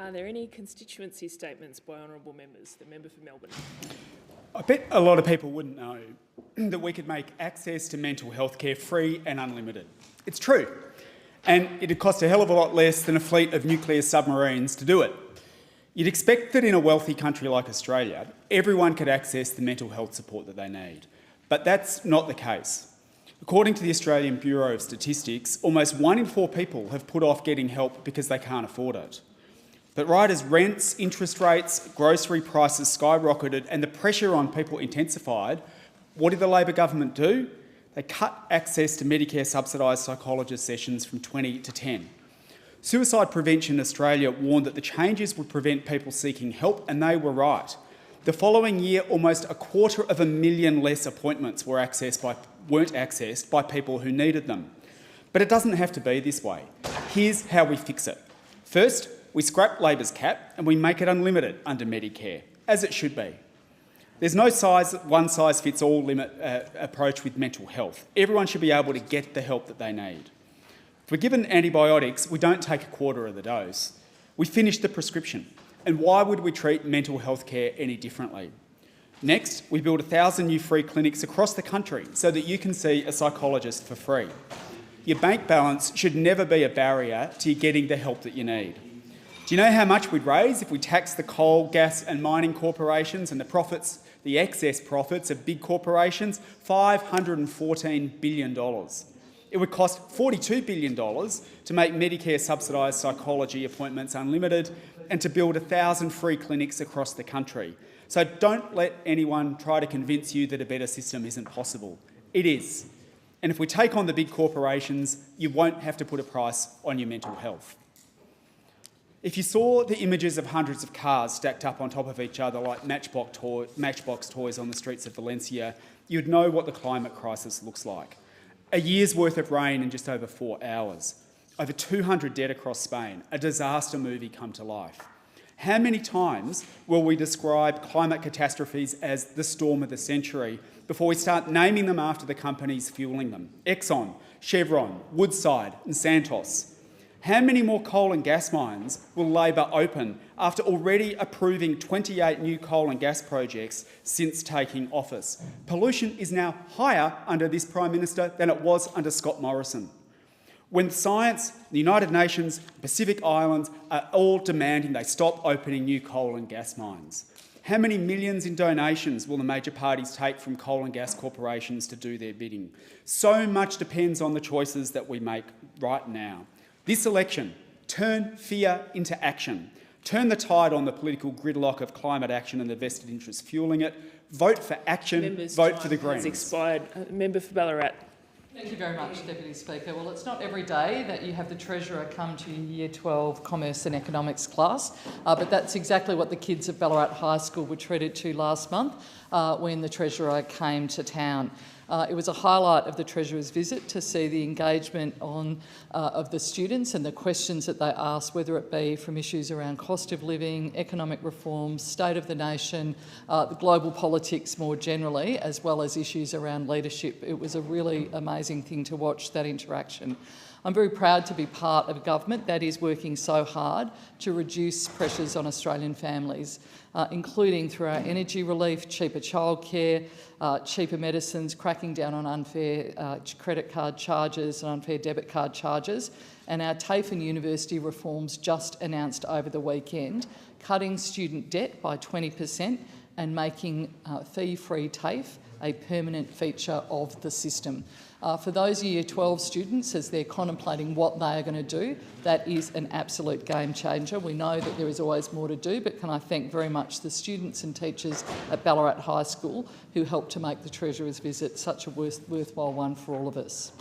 Are there any constituency statements by honourable members? The member for Melbourne. I bet a lot of people wouldn't know that we could make access to mental health care free and unlimited. It's true. And it'd cost a hell of a lot less than a fleet of nuclear submarines to do it. You'd expect that in a wealthy country like Australia, everyone could access the mental health support that they need. But that's not the case. According to the Australian Bureau of Statistics, almost 1 in 4 people have put off getting help because they can't afford it. But right as rents, interest rates, grocery prices skyrocketed and the pressure on people intensified, what did the Labor government do? They cut access to Medicare subsidised psychologist sessions from 20 to 10. Suicide Prevention Australia warned that the changes would prevent people seeking help, and they were right. The following year, almost 250,000 less appointments weren't accessed by people who needed them. But it doesn't have to be this way. Here's how we fix it. First, we scrap Labor's cap and we make it unlimited under Medicare, as it should be. There's no one-size-fits-all approach with mental health. Everyone should be able to get the help that they need. If we're given antibiotics, we don't take a quarter of the dose. We finish the prescription. And why would we treat mental health care any differently? Next, we build 1,000 new free clinics across the country so that you can see a psychologist for free. Your bank balance should never be a barrier to you getting the help that you need. Do you know how much we'd raise if we taxed the coal, gas and mining corporations and the excess profits of big corporations? $514 billion. It would cost $42 billion to make Medicare subsidised psychology appointments unlimited and to build 1,000 free clinics across the country. So don't let anyone try to convince you that a better system isn't possible. It is. And if we take on the big corporations, you won't have to put a price on your mental health. If you saw the images of hundreds of cars stacked up on top of each other like Matchbox toys on the streets of Valencia, you'd know what the climate crisis looks like. A year's worth of rain in just over 4 hours. Over 200 dead across Spain. A disaster movie come to life. How many times will we describe climate catastrophes as the storm of the century before we start naming them after the companies fuelling them? Exxon, Chevron, Woodside and Santos. How many more coal and gas mines will Labor open after already approving 28 new coal and gas projects since taking office? Pollution is now higher under this Prime Minister than it was under Scott Morrison. When science, the United Nations, Pacific Islands are all demanding they stop opening new coal and gas mines. How many millions in donations will the major parties take from coal and gas corporations to do their bidding? So much depends on the choices that we make right now. This election, turn fear into action. Turn the tide on the political gridlock of climate action and the vested interests fueling it. Vote for action, vote for the Greens. Expired. Member for Ballarat. Thank you very much, Deputy Speaker. Well, it's not every day that you have the Treasurer come to your Year 12 Commerce and Economics class, but that's exactly what the kids at Ballarat High School were treated to last month when the Treasurer came to town. It was a highlight of the Treasurer's visit to see the engagement of the students and the questions that they asked, whether it be from issues around cost of living, economic reforms, state of the nation, the global politics more generally, as well as issues around leadership. It was a really amazing thing to watch that interaction. I'm very proud to be part of a government that is working so hard to reduce pressures on Australian families, including through our energy relief, cheaper childcare, cheaper medicines, cracking down on unfair credit card charges and unfair debit card charges, and our TAFE and university reforms just announced over the weekend, cutting student debt by 20% and making fee-free TAFE a permanent feature of the system. For those Year 12 students, as they're contemplating what they are going to do, that is an absolute game changer. We know that there is always more to do, but can I thank very much the students and teachers at Ballarat High School who helped to make the Treasurer's visit such a worthwhile one for all of us.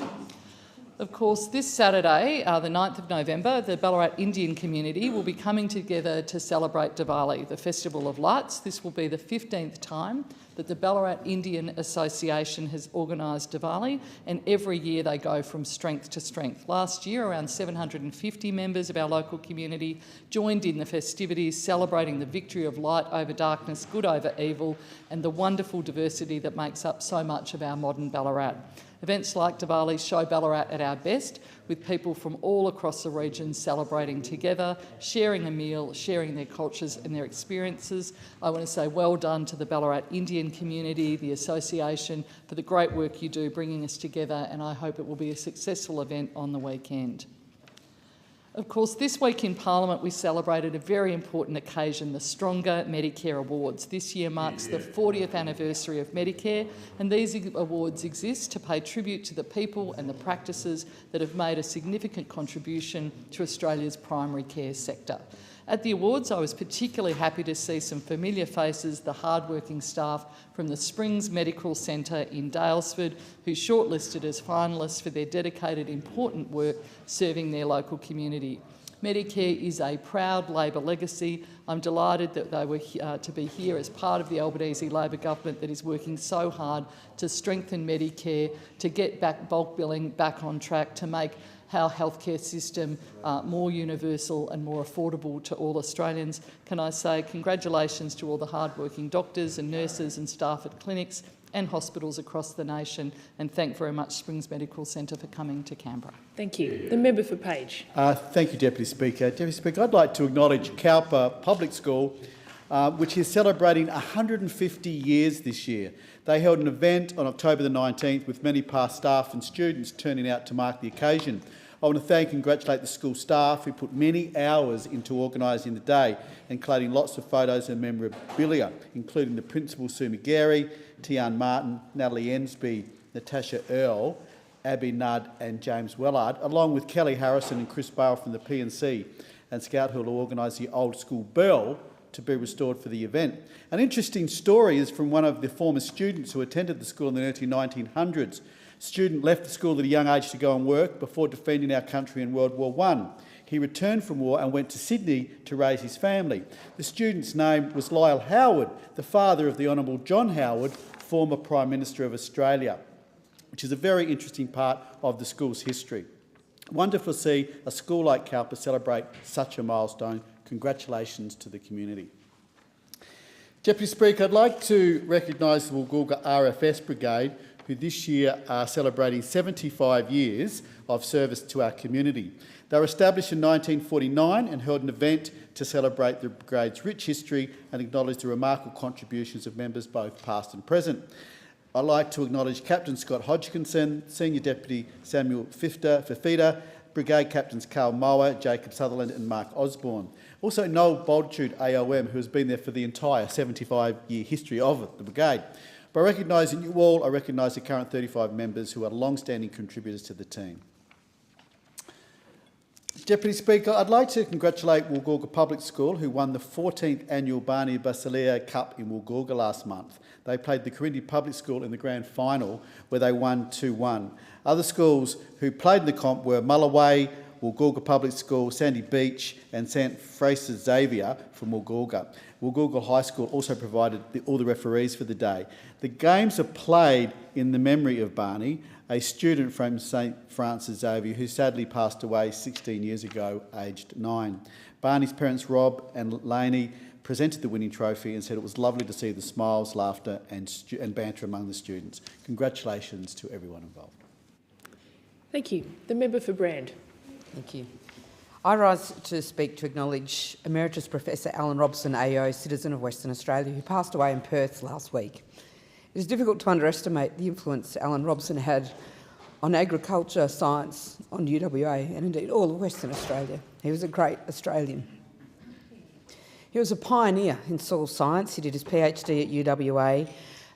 Of course, this Saturday, the 9th of November, the Ballarat Indian community will be coming together to celebrate Diwali, the Festival of Lights. This will be the 15th time that the Ballarat Indian Association has organised Diwali, and every year they go from strength to strength. Last year, around 750 members of our local community joined in the festivities, celebrating the victory of light over darkness, good over evil, and the wonderful diversity that makes up so much of our modern Ballarat. Events like Diwali show Ballarat at our best, with people from all across the region celebrating together, sharing a meal, sharing their cultures and their experiences. I want to say well done to the Ballarat Indian community, the association, for the great work you do bringing us together, and I hope it will be a successful event on the weekend. Of course, this week in Parliament we celebrated a very important occasion, the Stronger Medicare Awards. This year marks the 40th anniversary of Medicare, and these awards exist to pay tribute to the people and the practices that have made a significant contribution to Australia's primary care sector. At the awards, I was particularly happy to see some familiar faces, the hard-working staff from the Springs Medical Centre in Daylesford, who shortlisted as finalists for their dedicated, important work serving their local community. Medicare is a proud Labor legacy. I'm delighted that they were to be here as part of the Albanese Labor government that is working so hard to strengthen Medicare, to get bulk billing back on track, to make our healthcare system more universal and more affordable to all Australians. Can I say congratulations to all the hard-working doctors and nurses and staff at clinics and hospitals across the nation, and thank very much Springs Medical Centre for coming to Canberra. Thank you. The member for Page. Thank you, Deputy Speaker. Deputy Speaker, I'd like to acknowledge Cowper Public School, which is celebrating 150 years this year. They held an event on October the 19th with many past staff and students turning out to mark the occasion. I want to thank and congratulate the school staff who put many hours into organising the day and collating lots of photos and memorabilia, including the Principal Sue McGarry, Tian Martin, Natalie Ensby, Natasha Earle, Abby Nudd and James Wellard, along with Kelly Harrison and Chris Bale from the PNC and Scout who will organise the old school bell to be restored for the event. An interesting story is from one of the former students who attended the school in the early 1900s. Student left the school at a young age to go and work before defending our country in World War I. He returned from war and went to Sydney to raise his family. The student's name was Lyle Howard, the father of the Honourable John Howard, former Prime Minister of Australia, which is a very interesting part of the school's history. Wonderful to see a school like Cowper celebrate such a milestone. Congratulations to the community. Deputy Speaker, I'd like to recognise the Woolgoolga RFS Brigade, who this year are celebrating 75 years of service to our community. They were established in 1949 and held an event to celebrate the Brigade's rich history and acknowledge the remarkable contributions of members both past and present. I'd like to acknowledge Captain Scott Hodgkinson, Senior Deputy Samuel Fifita, Brigade Captains Carl Mower, Jacob Sutherland and Mark Osborne. Also Noel Boldtude AOM, who has been there for the entire 75-year history of the Brigade. By recognising you all, I recognise the current 35 members who are long-standing contributors to the team. Deputy Speaker, I'd like to congratulate Woolgoolga Public School, who won the 14th annual Barney Basilia Cup in Woolgoolga last month. They played the Corindi Public School in the grand final, where they won 2-1. Other schools who played in the comp were Mulloway, Woolgoolga Public School, Sandy Beach and St Francis Xavier from Woolgoolga. Woolgoolga High School also provided all the referees for the day. The games are played in the memory of Barney, a student from St Francis Xavier who sadly passed away 16 years ago, aged 9. Barney's parents, Rob and Laney, presented the winning trophy and said it was lovely to see the smiles, laughter and banter among the students. Congratulations to everyone involved. Thank you. The member for Brand. Thank you. I rise to speak to acknowledge Emeritus Professor Alan Robson, AO, citizen of Western Australia, who passed away in Perth last week. It is difficult to underestimate the influence Alan Robson had on agriculture, science, on UWA, and indeed all of Western Australia. He was a great Australian. He was a pioneer in soil science. He did his PhD at UWA.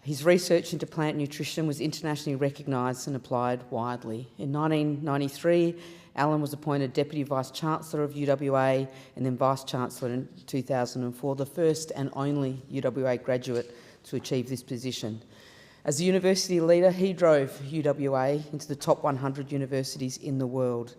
His research into plant nutrition was internationally recognised and applied widely. In 1993, Alan was appointed Deputy Vice-Chancellor of UWA and then Vice-Chancellor in 2004, the first and only UWA graduate to achieve this position. As a university leader, he drove UWA into the top 100 universities in the world.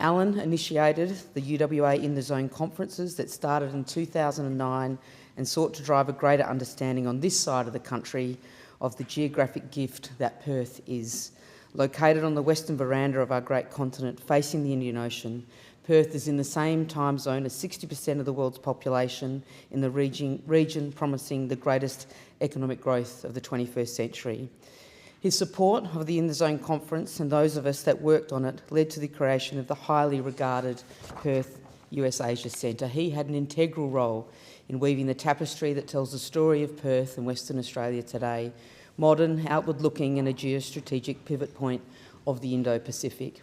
Alan initiated the UWA in the Zone conferences that started in 2009 and sought to drive a greater understanding on this side of the country of the geographic gift that Perth is. Located on the western veranda of our great continent, facing the Indian Ocean, Perth is in the same time zone as 60% of the world's population in the region promising the greatest economic growth of the 21st century. His support of the In the Zone conference and those of us that worked on it led to the creation of the highly regarded Perth US Asia Centre. He had an integral role in weaving the tapestry that tells the story of Perth and Western Australia today, modern, outward-looking and a geostrategic pivot point of the Indo-Pacific.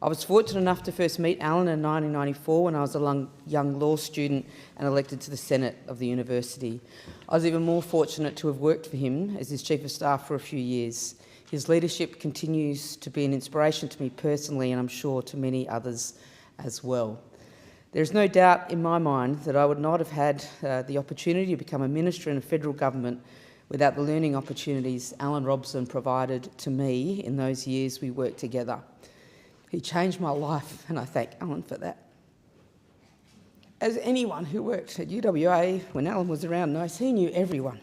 I was fortunate enough to first meet Alan in 1994 when I was a young law student and elected to the Senate of the university. I was even more fortunate to have worked for him as his Chief of Staff for a few years. His leadership continues to be an inspiration to me personally, and I'm sure to many others as well. There is no doubt in my mind that I would not have had the opportunity to become a minister in a federal government without the learning opportunities Alan Robson provided to me in those years we worked together. He changed my life, and I thank Alan for that. As anyone who worked at UWA when Alan was around knows, he knew everyone.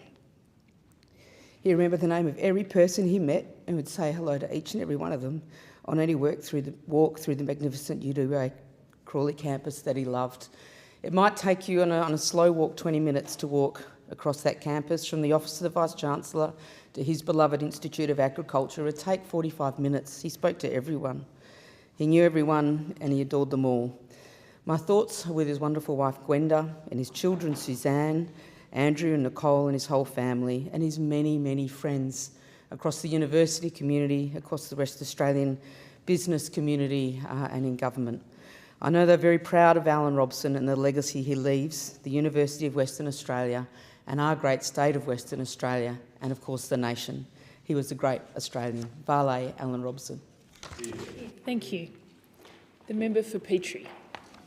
He remembered the name of every person he met and would say hello to each and every one of them on any walk through the magnificent UWA Crawley campus that he loved. It might take you on a slow walk 20 minutes to walk across that campus from the office of the Vice-Chancellor to his beloved Institute of Agriculture. It would take 45 minutes. He spoke to everyone. He knew everyone and he adored them all. My thoughts are with his wonderful wife Gwenda and his children Suzanne, Andrew and Nicole and his whole family, and his many, many friends across the university community, across the West Australian business community and in government. I know they're very proud of Alan Robson and the legacy he leaves, the University of Western Australia and our great state of Western Australia and of course the nation. He was a great Australian. Vale Alan Robson. Thank you. The member for Petrie.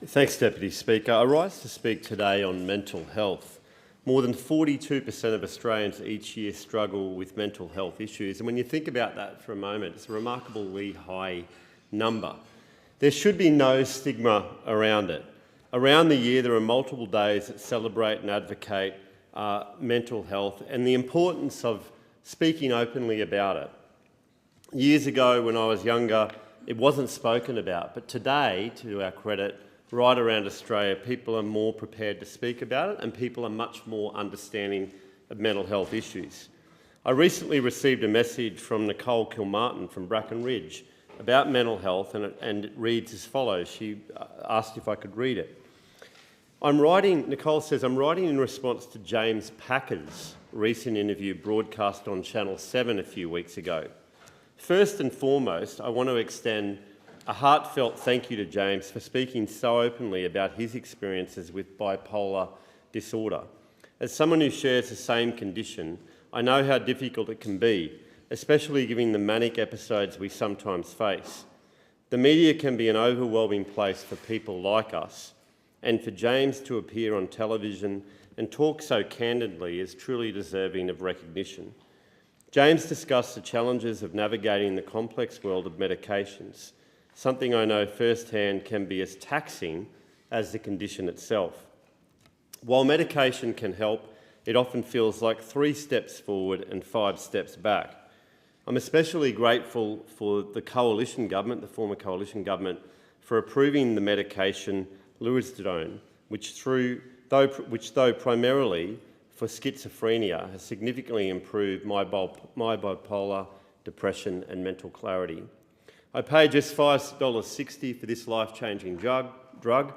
Thanks, Deputy Speaker. I rise to speak today on mental health. More than 42% of Australians each year struggle with mental health issues, and when you think about that for a moment, it's a remarkably high number. There should be no stigma around it. Around the year, there are multiple days that celebrate and advocate mental health and the importance of speaking openly about it. Years ago, when I was younger, it wasn't spoken about, but today, to our credit, right around Australia, people are more prepared to speak about it and people are much more understanding of mental health issues. I recently received a message from Nicole Kilmartin from Bracken Ridge about mental health, and it reads as follows. She asked if I could read it. Nicole says, I'm writing in response to James Packer's recent interview broadcast on Channel 7 a few weeks ago. First and foremost, I want to extend a heartfelt thank you to James for speaking so openly about his experiences with bipolar disorder. As someone who shares the same condition, I know how difficult it can be, especially given the manic episodes we sometimes face. The media can be an overwhelming place for people like us, and for James to appear on television and talk so candidly is truly deserving of recognition. James discussed the challenges of navigating the complex world of medications, something I know firsthand can be as taxing as the condition itself. While medication can help, it often feels like 3 steps forward and 5 steps back. I'm especially grateful for the coalition government, the former coalition government, for approving the medication luridone, which though primarily for schizophrenia, has significantly improved my bipolar, depression and mental clarity. I paid just $5.60 for this life-changing drug,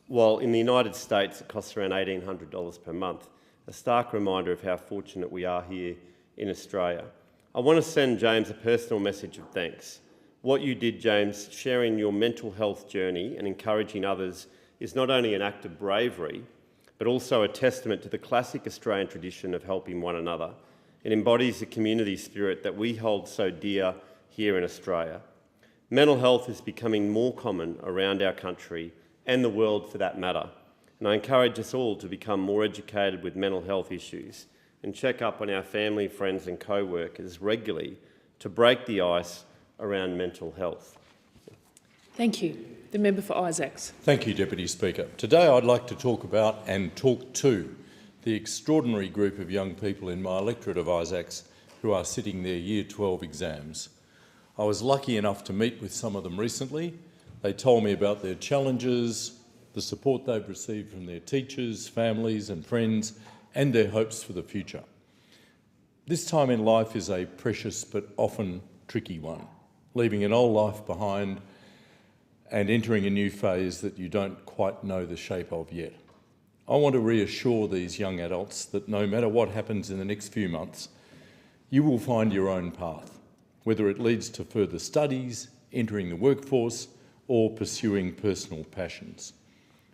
while in the United States it costs around $1,800 per month, a stark reminder of how fortunate we are here in Australia. I want to send James a personal message of thanks. What you did, James, sharing your mental health journey and encouraging others is not only an act of bravery, but also a testament to the classic Australian tradition of helping one another. It embodies the community spirit that we hold so dear here in Australia. Mental health is becoming more common around our country and the world for that matter, and I encourage us all to become more educated with mental health issues and check up on our family, friends and co-workers regularly to break the ice around mental health. Thank you. The member for Isaacs. Thank you, Deputy Speaker. Today I'd like to talk about and talk to the extraordinary group of young people in my electorate of Isaacs who are sitting their Year 12 exams. I was lucky enough to meet with some of them recently. They told me about their challenges, the support they've received from their teachers, families and friends, and their hopes for the future. This time in life is a precious but often tricky one, leaving an old life behind and entering a new phase that you don't quite know the shape of yet. I want to reassure these young adults that no matter what happens in the next few months, you will find your own path, whether it leads to further studies, entering the workforce, or pursuing personal passions.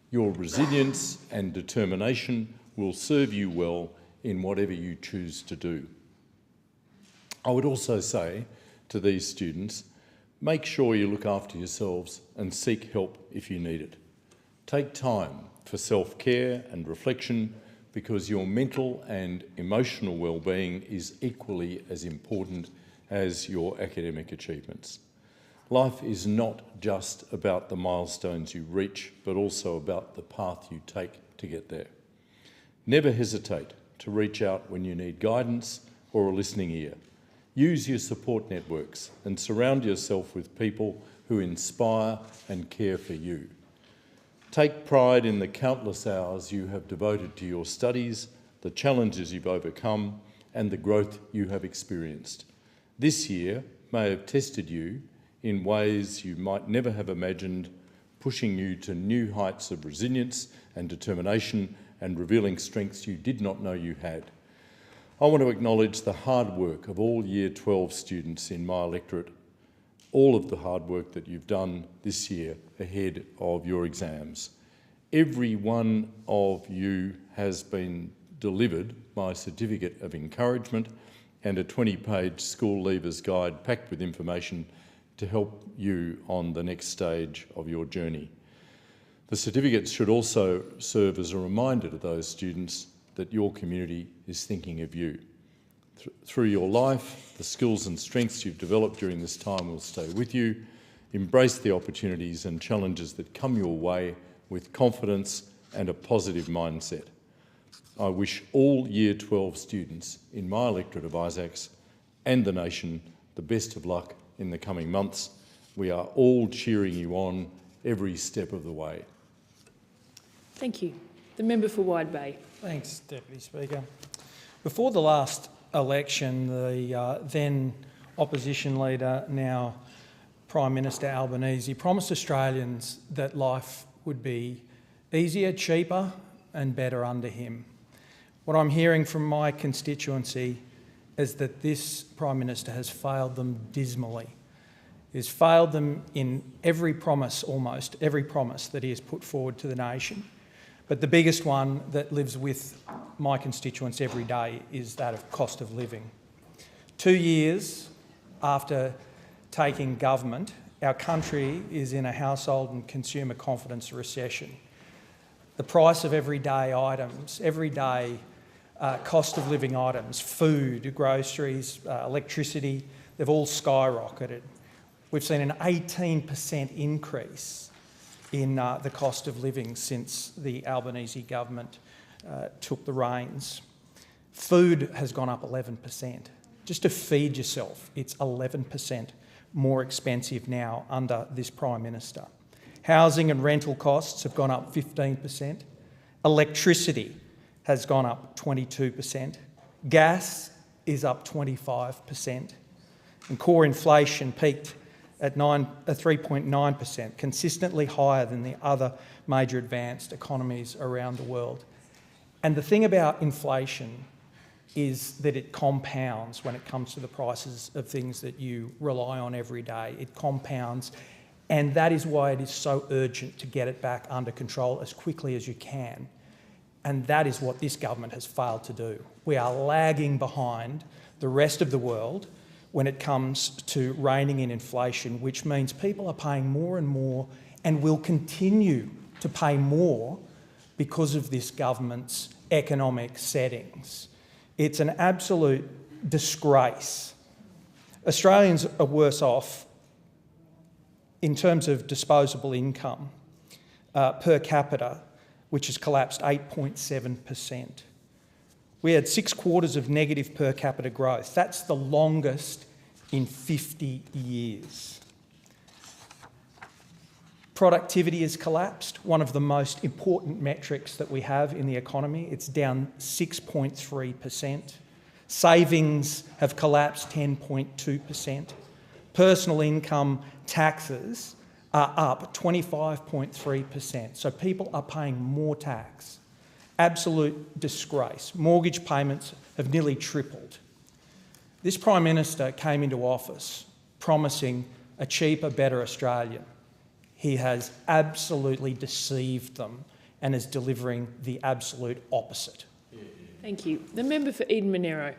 Your resilience and determination will serve you well in whatever you choose to do. I would also say to these students, make sure you look after yourselves and seek help if you need it. Take time for self-care and reflection because your mental and emotional well-being is equally as important as your academic achievements. Life is not just about the milestones you reach, but also about the path you take to get there. Never hesitate to reach out when you need guidance or a listening ear. Use your support networks and surround yourself with people who inspire and care for you. Take pride in the countless hours you have devoted to your studies, the challenges you've overcome, and the growth you have experienced. This year may have tested you in ways you might never have imagined, pushing you to new heights of resilience and determination and revealing strengths you did not know you had. I want to acknowledge the hard work of all Year 12 students in my electorate, all of the hard work that you've done this year ahead of your exams. Every one of you has been delivered my certificate of encouragement and a 20-page school leavers guide packed with information to help you on the next stage of your journey. The certificates should also serve as a reminder to those students that your community is thinking of you. Through your life, the skills and strengths you've developed during this time will stay with you. Embrace the opportunities and challenges that come your way with confidence and a positive mindset. I wish all Year 12 students in my electorate of Isaacs and the nation the best of luck in the coming months. We are all cheering you on every step of the way. Thank you. The member for Wide Bay. Thanks, Deputy Speaker. Before the last election, the then opposition leader, now Prime Minister Albanese, promised Australians that life would be easier, cheaper and better under him. What I'm hearing from my constituency is that this Prime Minister has failed them dismally. He's failed them in every promise, almost every promise that he has put forward to the nation. But the biggest one that lives with my constituents every day is that of cost of living. 2 years after taking government, our country is in a household and consumer confidence recession. The price of everyday items, everyday cost of living items, food, groceries, electricity, they've all skyrocketed. We've seen an 18% increase in the cost of living since the Albanese government took the reins. Food has gone up 11%. Just to feed yourself, it's 11% more expensive now under this Prime Minister. Housing and rental costs have gone up 15%. Electricity has gone up 22%. Gas is up 25%. And core inflation peaked at 3.9%, consistently higher than the other major advanced economies around the world. And the thing about inflation is that it compounds when it comes to the prices of things that you rely on every day. It compounds, and that is why it is so urgent to get it back under control as quickly as you can. And that is what this government has failed to do. We are lagging behind the rest of the world when it comes to reining in inflation, which means people are paying more and more and will continue to pay more because of this government's economic settings. It's an absolute disgrace. Australians are worse off in terms of disposable income per capita, which has collapsed 8.7%. We had 6 quarters of negative per capita growth. That's the longest in 50 years. Productivity has collapsed, one of the most important metrics that we have in the economy. It's down 6.3%. Savings have collapsed 10.2%. Personal income taxes are up 25.3%. So people are paying more tax. Absolute disgrace. Mortgage payments have nearly tripled. This Prime Minister came into office promising a cheaper, better Australia. He has absolutely deceived them and is delivering the absolute opposite. Thank you. The member for Eden Monero.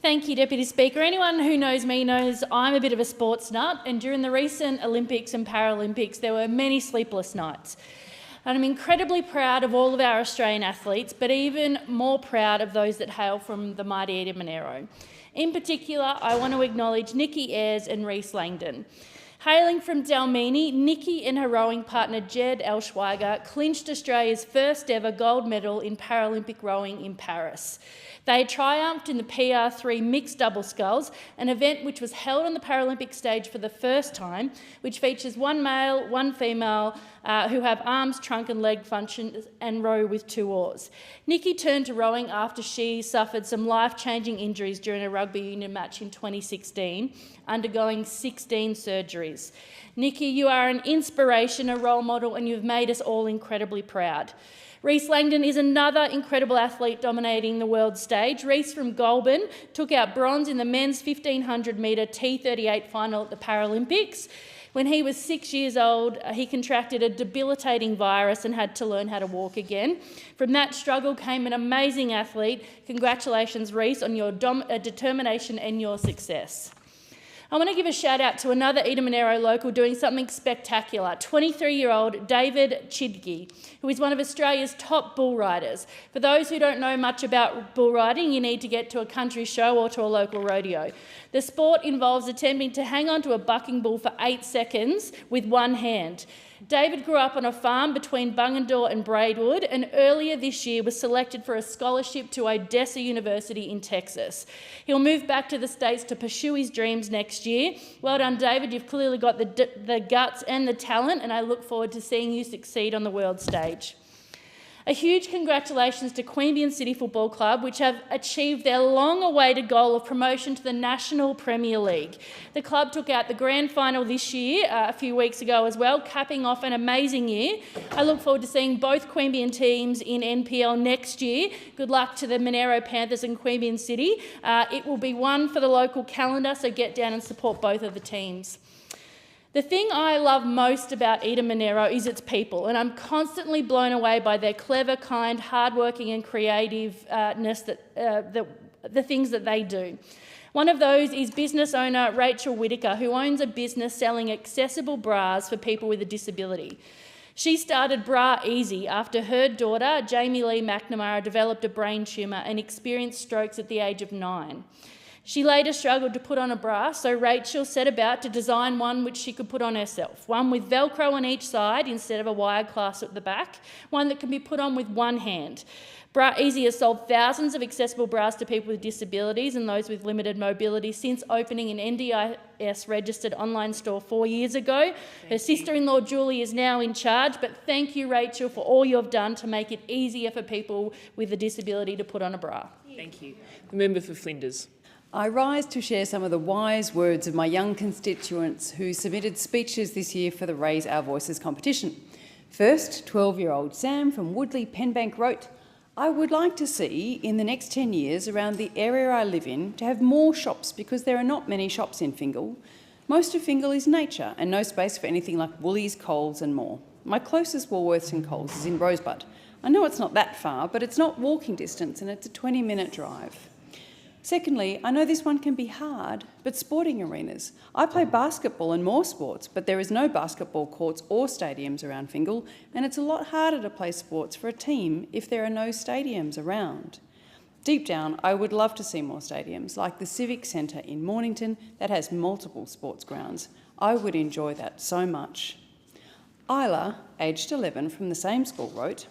Thank you, Deputy Speaker. Anyone who knows me knows I'm a bit of a sports nut, and during the recent Olympics and Paralympics there were many sleepless nights. And I'm incredibly proud of all of our Australian athletes, but even more proud of those that hail from the mighty Eden Monero. In particular, I want to acknowledge Nikki Ayres and Reece Langdon. Hailing from Dalmini, Nikki and her rowing partner Jed Elschweiger clinched Australia's first ever gold medal in Paralympic rowing in Paris. They triumphed in the PR3 mixed double sculls, an event which was held on the Paralympic stage for the first time, which features one male, one female, who have arms, trunk and leg functions and row with 2 oars. Nikki turned to rowing after she suffered some life-changing injuries during a rugby union match in 2016, undergoing 16 surgeries. Nikki, you are an inspiration, a role model, and you've made us all incredibly proud. Reece Langdon is another incredible athlete dominating the world stage. Reece from Goulburn took out bronze in the men's 1500 metre T38 final at the Paralympics. When he was 6 years old, he contracted a debilitating virus and had to learn how to walk again. From that struggle came an amazing athlete. Congratulations, Reece, on your determination and your success. I want to give a shout out to another Eden Monero local doing something spectacular, 23-year-old David Chidgey, who is one of Australia's top bull riders. For those who don't know much about bull riding, you need to get to a country show or to a local rodeo. The sport involves attempting to hang onto a bucking bull for 8 seconds with one hand. David grew up on a farm between Bungendore and Braidwood, and earlier this year was selected for a scholarship to Odessa University in Texas. He'll move back to the States to pursue his dreams next year. Well done, David. You've clearly got the guts and the talent, and I look forward to seeing you succeed on the world stage. A huge congratulations to Queanbeyan City Football Club, which have achieved their long-awaited goal of promotion to the National Premier League. The club took out the grand final this year, a few weeks ago as well, capping off an amazing year. I look forward to seeing both Queanbeyan teams in NPL next year. Good luck to the Monero Panthers and Queanbeyan City. It will be one for the local calendar, so get down and support both of the teams. The thing I love most about Eden Monero is its people, and I'm constantly blown away by their clever, kind, hardworking and creativeness, the things that they do. One of those is business owner Rachel Whittaker, who owns a business selling accessible bras for people with a disability. She started Bra Easy after her daughter, Jamie Lee McNamara, developed a brain tumour and experienced strokes at the age of 9. She later struggled to put on a bra, so Rachel set about to design one which she could put on herself, one with Velcro on each side instead of a wired clasp at the back, one that can be put on with one hand. Bra Easy has sold thousands of accessible bras to people with disabilities and those with limited mobility since opening an NDIS-registered online store 4 years ago. Her sister-in-law Julie is now in charge, but thank you, Rachel, for all you've done to make it easier for people with a disability to put on a bra. Thank you. The member for Flinders. I rise to share some of the wise words of my young constituents who submitted speeches this year for the Raise Our Voices competition. First, 12-year-old Sam from Woodley Penbank wrote, "I would like to see in the next 10 years around the area I live in to have more shops because there are not many shops in Fingal. Most of Fingal is nature and no space for anything like Woolies, Coles and more. My closest Woolworths and Coles is in Rosebud. I know it's not that far, but it's not walking distance and it's a 20-minute drive. Secondly, I know this one can be hard, but sporting arenas. I play basketball and more sports, but there is no basketball courts or stadiums around Fingal, and it's a lot harder to play sports for a team if there are no stadiums around. Deep down, I would love to see more stadiums, like the Civic Centre in Mornington that has multiple sports grounds. I would enjoy that so much." Isla, aged 11, from the same school wrote,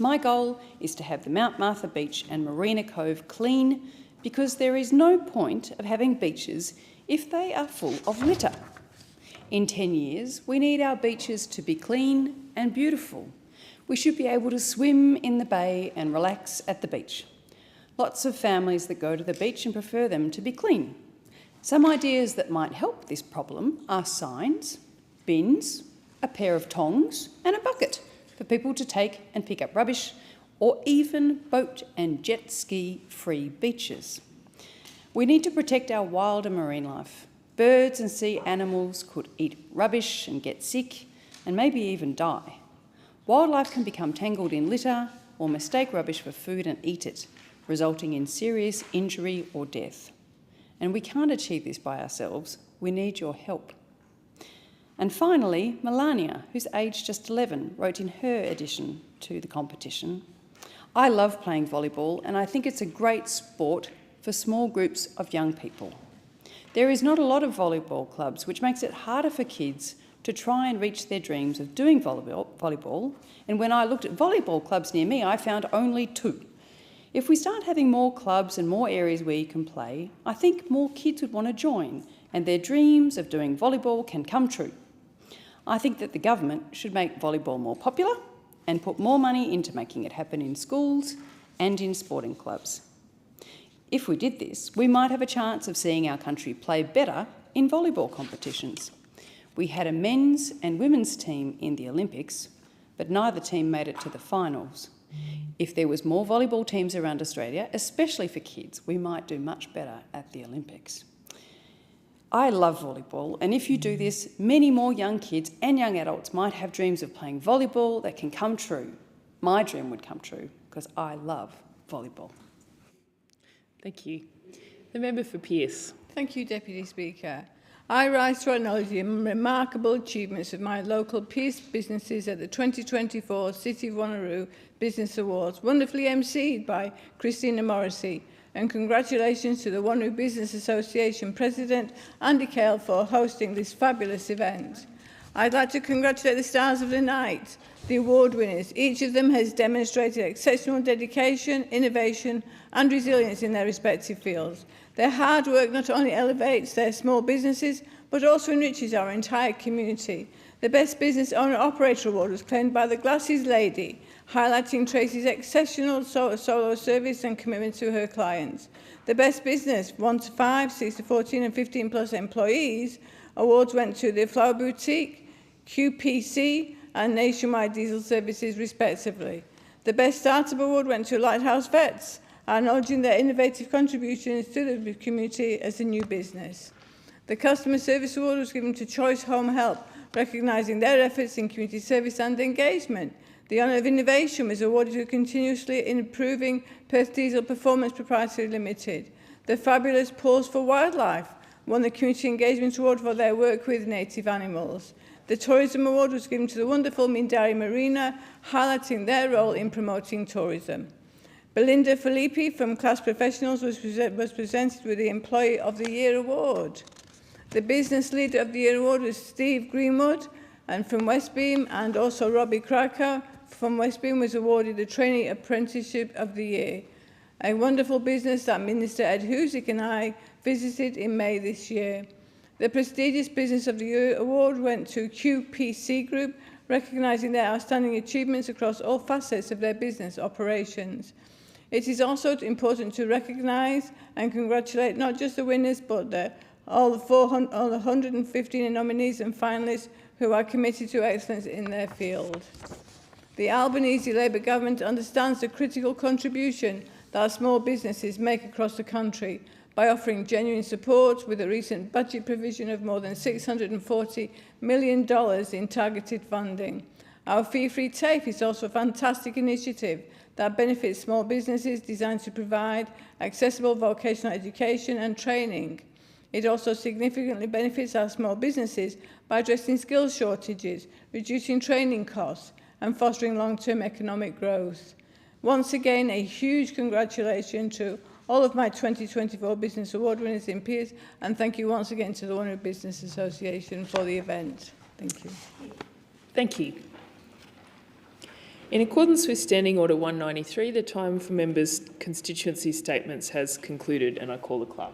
"My goal is to have the Mount Martha Beach and Marina Cove clean because there is no point of having beaches if they are full of litter. In 10 years, we need our beaches to be clean and beautiful. We should be able to swim in the bay and relax at the beach. Lots of families that go to the beach and prefer them to be clean. Some ideas that might help this problem are signs, bins, a pair of tongs and a bucket for people to take and pick up rubbish, or even boat and jet ski free beaches. We need to protect our wild and marine life. Birds and sea animals could eat rubbish and get sick and maybe even die. Wildlife can become tangled in litter or mistake rubbish for food and eat it, resulting in serious injury or death. And we can't achieve this by ourselves. We need your help. And finally, Melania, who's aged just 11, wrote in her addition to the competition, "I love playing volleyball and I think it's a great sport for small groups of young people. There is not a lot of volleyball clubs, which makes it harder for kids to try and reach their dreams of doing volleyball. And when I looked at volleyball clubs near me, I found only 2. If we start having more clubs and more areas where you can play, I think more kids would want to join and their dreams of doing volleyball can come true. I think that the government should make volleyball more popular and put more money into making it happen in schools and in sporting clubs. If we did this, we might have a chance of seeing our country play better in volleyball competitions. We had a men's and women's team in the Olympics, but neither team made it to the finals. If there was more volleyball teams around Australia, especially for kids, we might do much better at the Olympics. I love volleyball, and if you do this, many more young kids and young adults might have dreams of playing volleyball that can come true. My dream would come true because I love volleyball." Thank you. The member for Pearce. Thank you, Deputy Speaker. I rise to acknowledge the remarkable achievements of my local Pearce businesses at the 2024 City of Wanneroo Business Awards, wonderfully emceed by Christina Morrissey, and congratulations to the Wanneroo Business Association President Andy Kale for hosting this fabulous event. I'd like to congratulate the stars of the night, the award winners. Each of them has demonstrated exceptional dedication, innovation and resilience in their respective fields. Their hard work not only elevates their small businesses, but also enriches our entire community. The Best Business Owner-Operator Award was claimed by the Glasses Lady, highlighting Tracy's exceptional solo service and commitment to her clients. The Best Business 1 to 5, 6 to 14 and 15 plus employees awards went to the Flower Boutique, QPC and Nationwide Diesel Services respectively. The Best Startup Award went to Lighthouse Vets, acknowledging their innovative contributions to the community as a new business. The Customer Service Award was given to Choice Home Help, recognising their efforts in community service and engagement. The Honour of Innovation was awarded to Continuously Improving Perth Diesel Performance Proprietary Limited. The fabulous Pause for Wildlife won the Community Engagement Award for their work with native animals. The Tourism Award was given to the wonderful Mindari Marina, highlighting their role in promoting tourism. Belinda Filippi from Class Professionals was presented with the Employee of the Year Award. The Business Leader of the Year Award was Steve Greenwood and from Westbeam, and also Robbie Krakow from Westbeam was awarded the Trainee Apprenticeship of the Year, a wonderful business that Minister Ed Husick and I visited in May this year. The prestigious Business of the Year Award went to QPC Group, recognising their outstanding achievements across all facets of their business operations. It is also important to recognise and congratulate not just the winners, but all the 115 nominees and finalists who are committed to excellence in their field. The Albanese Labour Government understands the critical contribution that small businesses make across the country by offering genuine support with a recent budget provision of more than $640 million in targeted funding. Our fee-free TAFE is also a fantastic initiative that benefits small businesses designed to provide accessible vocational education and training. It also significantly benefits our small businesses by addressing skills shortages, reducing training costs and fostering long-term economic growth. Once again, a huge congratulations to all of my 2024 Business Award winners in Pearce, and thank you once again to the Wanneroo Business Association for the event. Thank you. Thank you. In accordance with Standing Order 193, the time for members' constituency statements has concluded, and I call the clerk.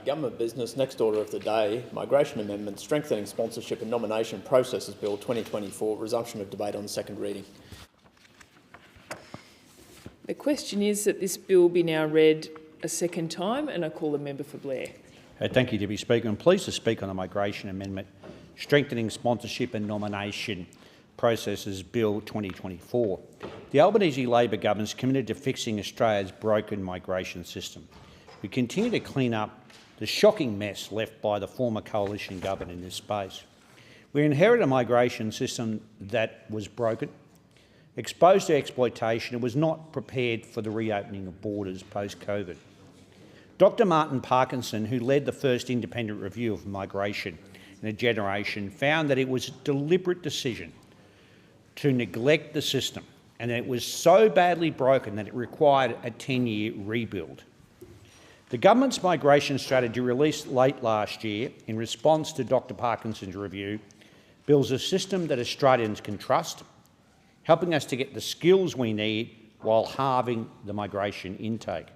Government business, next order of the day, Migration Amendment, Strengthening Sponsorship and Nomination Processes Bill 2024, resumption of debate on second reading. The question is that this bill be now read a second time, and I call the member for Blair. Thank you, Deputy Speaker. I'm pleased to speak on the Migration Amendment Strengthening Sponsorship and Nomination Processes Bill 2024. The Albanese Labor government is committed to fixing Australia's broken migration system. We continue to clean up the shocking mess left by the former coalition government in this space. We inherited a migration system that was broken, exposed to exploitation, and was not prepared for the reopening of borders post-COVID. Dr. Martin Parkinson, who led the first independent review of migration in a generation, found that it was a deliberate decision to neglect the system, and that it was so badly broken that it required a 10-year rebuild. The government's migration strategy, released late last year in response to Dr. Parkinson's review, builds a system that Australians can trust, helping us to get the skills we need while halving the migration intake.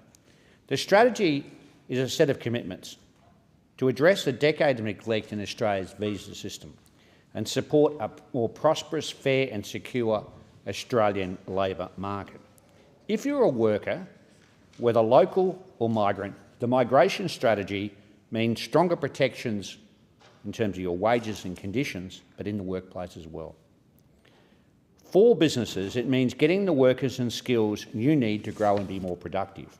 The strategy is a set of commitments to address the decade of neglect in Australia's visa system and support a more prosperous, fair and secure Australian labour market. If you're a worker, whether local or migrant, the migration strategy means stronger protections in terms of your wages and conditions, but in the workplace as well. For businesses, it means getting the workers and skills you need to grow and be more productive.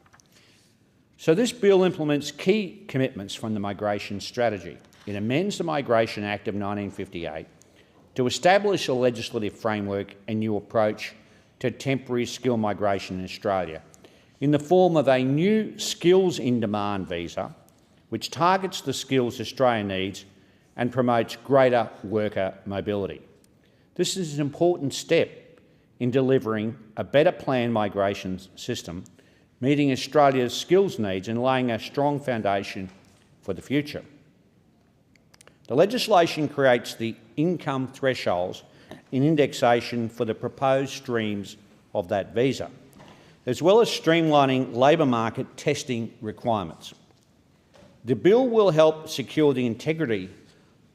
So this bill implements key commitments from the migration strategy. It amends the Migration Act of 1958 to establish a legislative framework and new approach to temporary skill migration in Australia in the form of a new skills in demand visa, which targets the skills Australia needs and promotes greater worker mobility. This is an important step in delivering a better planned migration system, meeting Australia's skills needs and laying a strong foundation for the future. The legislation creates the income thresholds and indexation for the proposed streams of that visa, as well as streamlining labour market testing requirements. The bill will help secure the integrity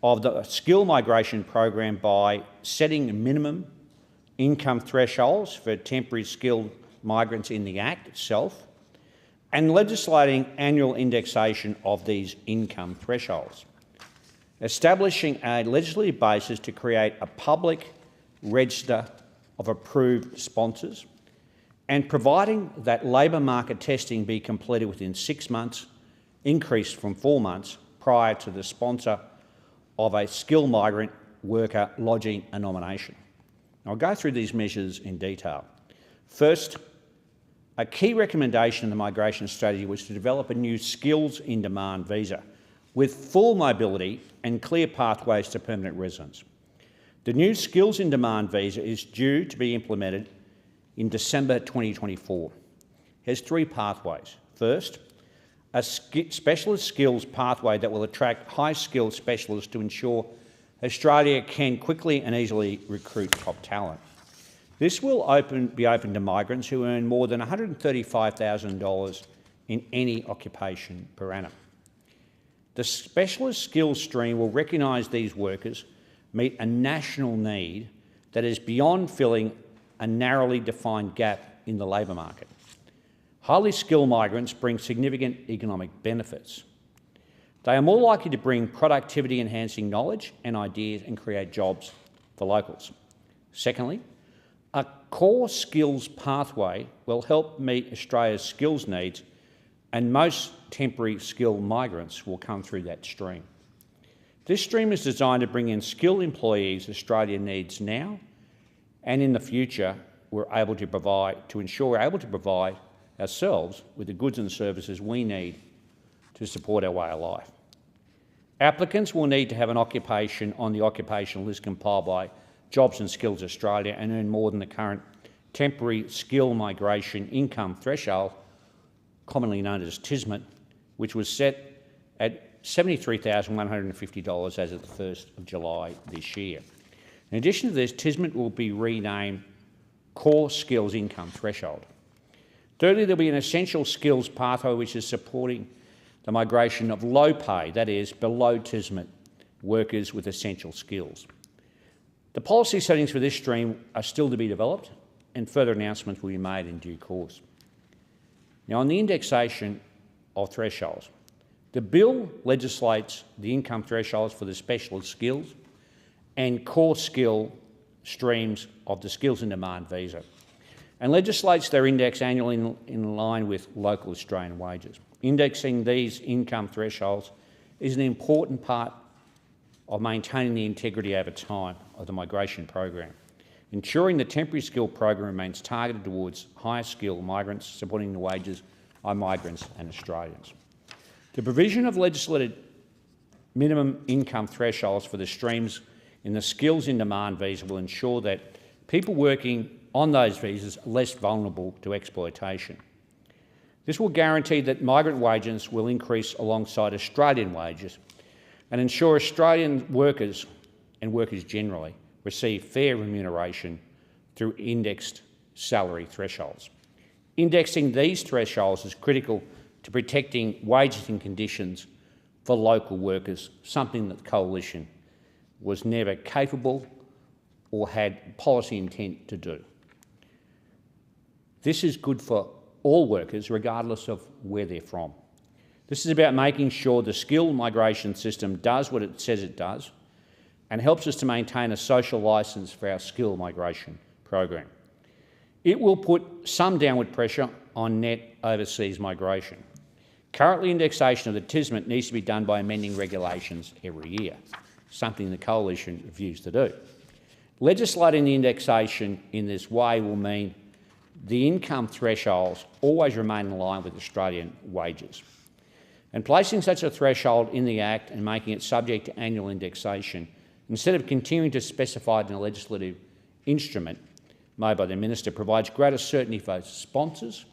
of the skill migration program by setting minimum income thresholds for temporary skilled migrants in the Act itself and legislating annual indexation of these income thresholds, establishing a legislative basis to create a public register of approved sponsors, and providing that labour market testing be completed within 6 months, increased from 4 months, prior to the sponsor of a skilled migrant worker lodging a nomination. I'll go through these measures in detail. First, a key recommendation in the migration strategy was to develop a new skills in demand visa with full mobility and clear pathways to permanent residence. The new skills in demand visa is due to be implemented in December 2024. It has 3 pathways. First, a specialist skills pathway that will attract high-skilled specialists to ensure Australia can quickly and easily recruit top talent. This will be open to migrants who earn more than $135,000 in any occupation per annum. The specialist skills stream will recognise these workers meet a national need that is beyond filling a narrowly defined gap in the labour market. Highly skilled migrants bring significant economic benefits. They are more likely to bring productivity-enhancing knowledge and ideas and create jobs for locals. Secondly, a core skills pathway will help meet Australia's skills needs, and most temporary skilled migrants will come through that stream. This stream is designed to bring in skilled employees Australia needs now and in the future to ensure we're able to provide ourselves with the goods and services we need to support our way of life. Applicants will need to have an occupation on the occupational list compiled by Jobs and Skills Australia and earn more than the current temporary skill migration income threshold, commonly known as TISMIT, which was set at $73,150 as of the 1st of July this year. In addition to this, TISMIT will be renamed Core Skills Income Threshold. Thirdly, there will be an essential skills pathway which is supporting the migration of low pay, that is, below TISMIT workers with essential skills. The policy settings for this stream are still to be developed and further announcements will be made in due course. Now, on the indexation of thresholds, the bill legislates the income thresholds for the specialist skills and core skill streams of the skills in demand visa, and legislates their index annually in line with local Australian wages. Indexing these income thresholds is an important part of maintaining the integrity over time of the migration program, ensuring the temporary skill program remains targeted towards higher skilled migrants, supporting the wages of migrants and Australians. The provision of legislated minimum income thresholds for the streams in the skills in demand visa will ensure that people working on those visas are less vulnerable to exploitation. This will guarantee that migrant wages will increase alongside Australian wages and ensure Australian workers and workers generally receive fair remuneration through indexed salary thresholds. Indexing these thresholds is critical to protecting wages and conditions for local workers, something that the Coalition was never capable or had policy intent to do. This is good for all workers, regardless of where they're from. This is about making sure the skilled migration system does what it says it does and helps us to maintain a social licence for our skilled migration program. It will put some downward pressure on net overseas migration. Currently, indexation of the TISMIT needs to be done by amending regulations every year, something the Coalition refused to do. Legislating the indexation in this way will mean the income thresholds always remain in line with Australian wages. And placing such a threshold in the Act and making it subject to annual indexation, instead of continuing to specify it in a legislative instrument made by the Minister, provides greater certainty for sponsors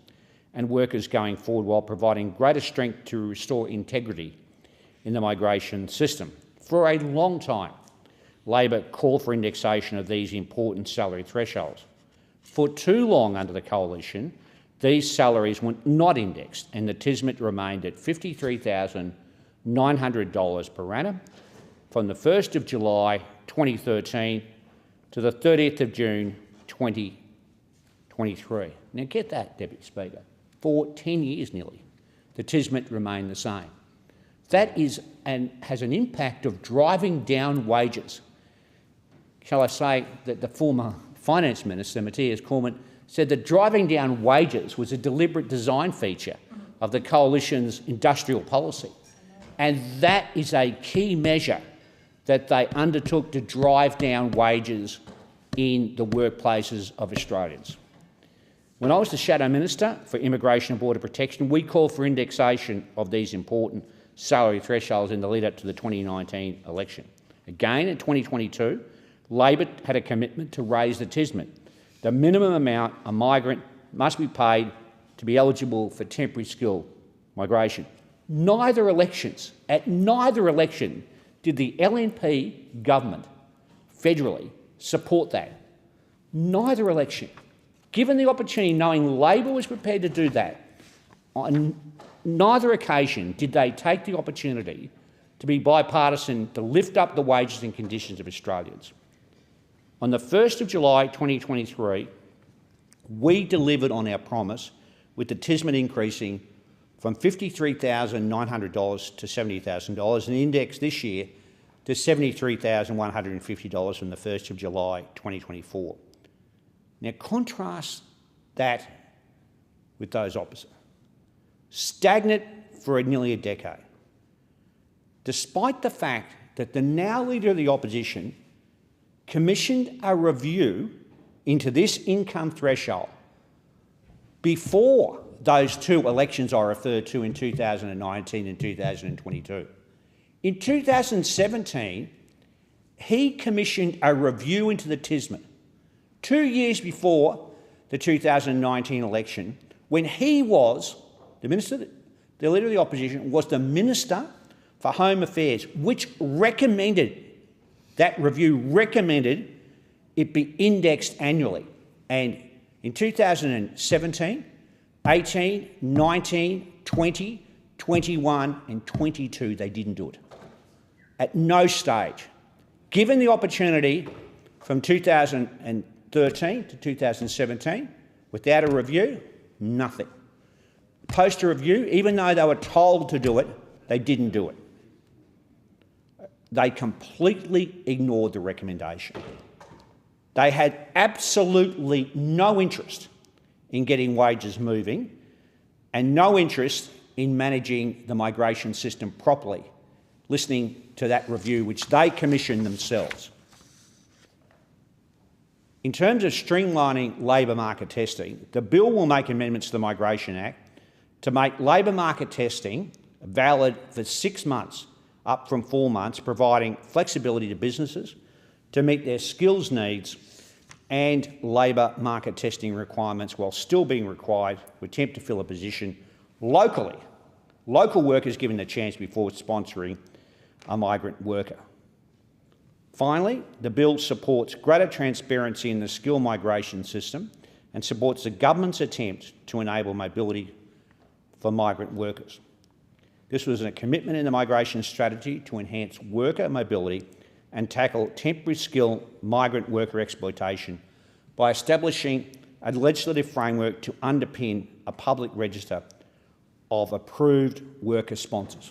and workers going forward, while providing greater strength to restore integrity in the migration system. For a long time, Labor called for indexation of these important salary thresholds. For too long under the Coalition, these salaries were not indexed and the TISMIT remained at $53,900 per annum from the 1st of July 2013 to the 30th of June 2023. Now get that, Deputy Speaker. For 10 years nearly, the TISMIT remained the same. That is has an impact of driving down wages. Shall I say that the former Finance Minister, Matthias Cormann, said that driving down wages was a deliberate design feature of the Coalition's industrial policy. And that is a key measure that they undertook to drive down wages in the workplaces of Australians. When I was the Shadow Minister for Immigration and Border Protection, we called for indexation of these important salary thresholds in the lead-up to the 2019 election. Again, in 2022, Labor had a commitment to raise the TISMIT. The minimum amount a migrant must be paid to be eligible for temporary skill migration. At neither election did the LNP government federally support that. Neither election. Given the opportunity, knowing Labor was prepared to do that, on neither occasion did they take the opportunity to be bipartisan to lift up the wages and conditions of Australians. On the 1st of July 2023, we delivered on our promise with the TISMIT increasing from $53,900 to $70,000 and the index this year to $73,150 from the 1st of July 2024. Now contrast that with those opposite. Stagnant for nearly a decade. Despite the fact that the now Leader of the Opposition commissioned a review into this income threshold before those two elections I referred to in 2019 and 2022. In 2017, he commissioned a review into the TISMIT 2 years before the 2019 election, when he was the Minister, the Leader of the Opposition, was the Minister for Home Affairs, which recommended, that review recommended it be indexed annually. And in 2017, 18, 19, 20, 21 and 22, they didn't do it. At no stage. Given the opportunity from 2017 2013 to 2017, without a review, nothing. Post a review, even though they were told to do it, they didn't do it. They completely ignored the recommendation. They had absolutely no interest in getting wages moving and no interest in managing the migration system properly, listening to that review which they commissioned themselves. In terms of streamlining labour market testing, the bill will make amendments to the Migration Act to make labour market testing valid for 6 months, up from 4 months, providing flexibility to businesses to meet their skills needs and labour market testing requirements while still being required to attempt to fill a position locally. Local workers given the chance before sponsoring a migrant worker. Finally, the bill supports greater transparency in the skill migration system and supports the government's attempt to enable mobility for migrant workers. This was a commitment in the migration strategy to enhance worker mobility and tackle temporary skill migrant worker exploitation by establishing a legislative framework to underpin a public register of approved worker sponsors.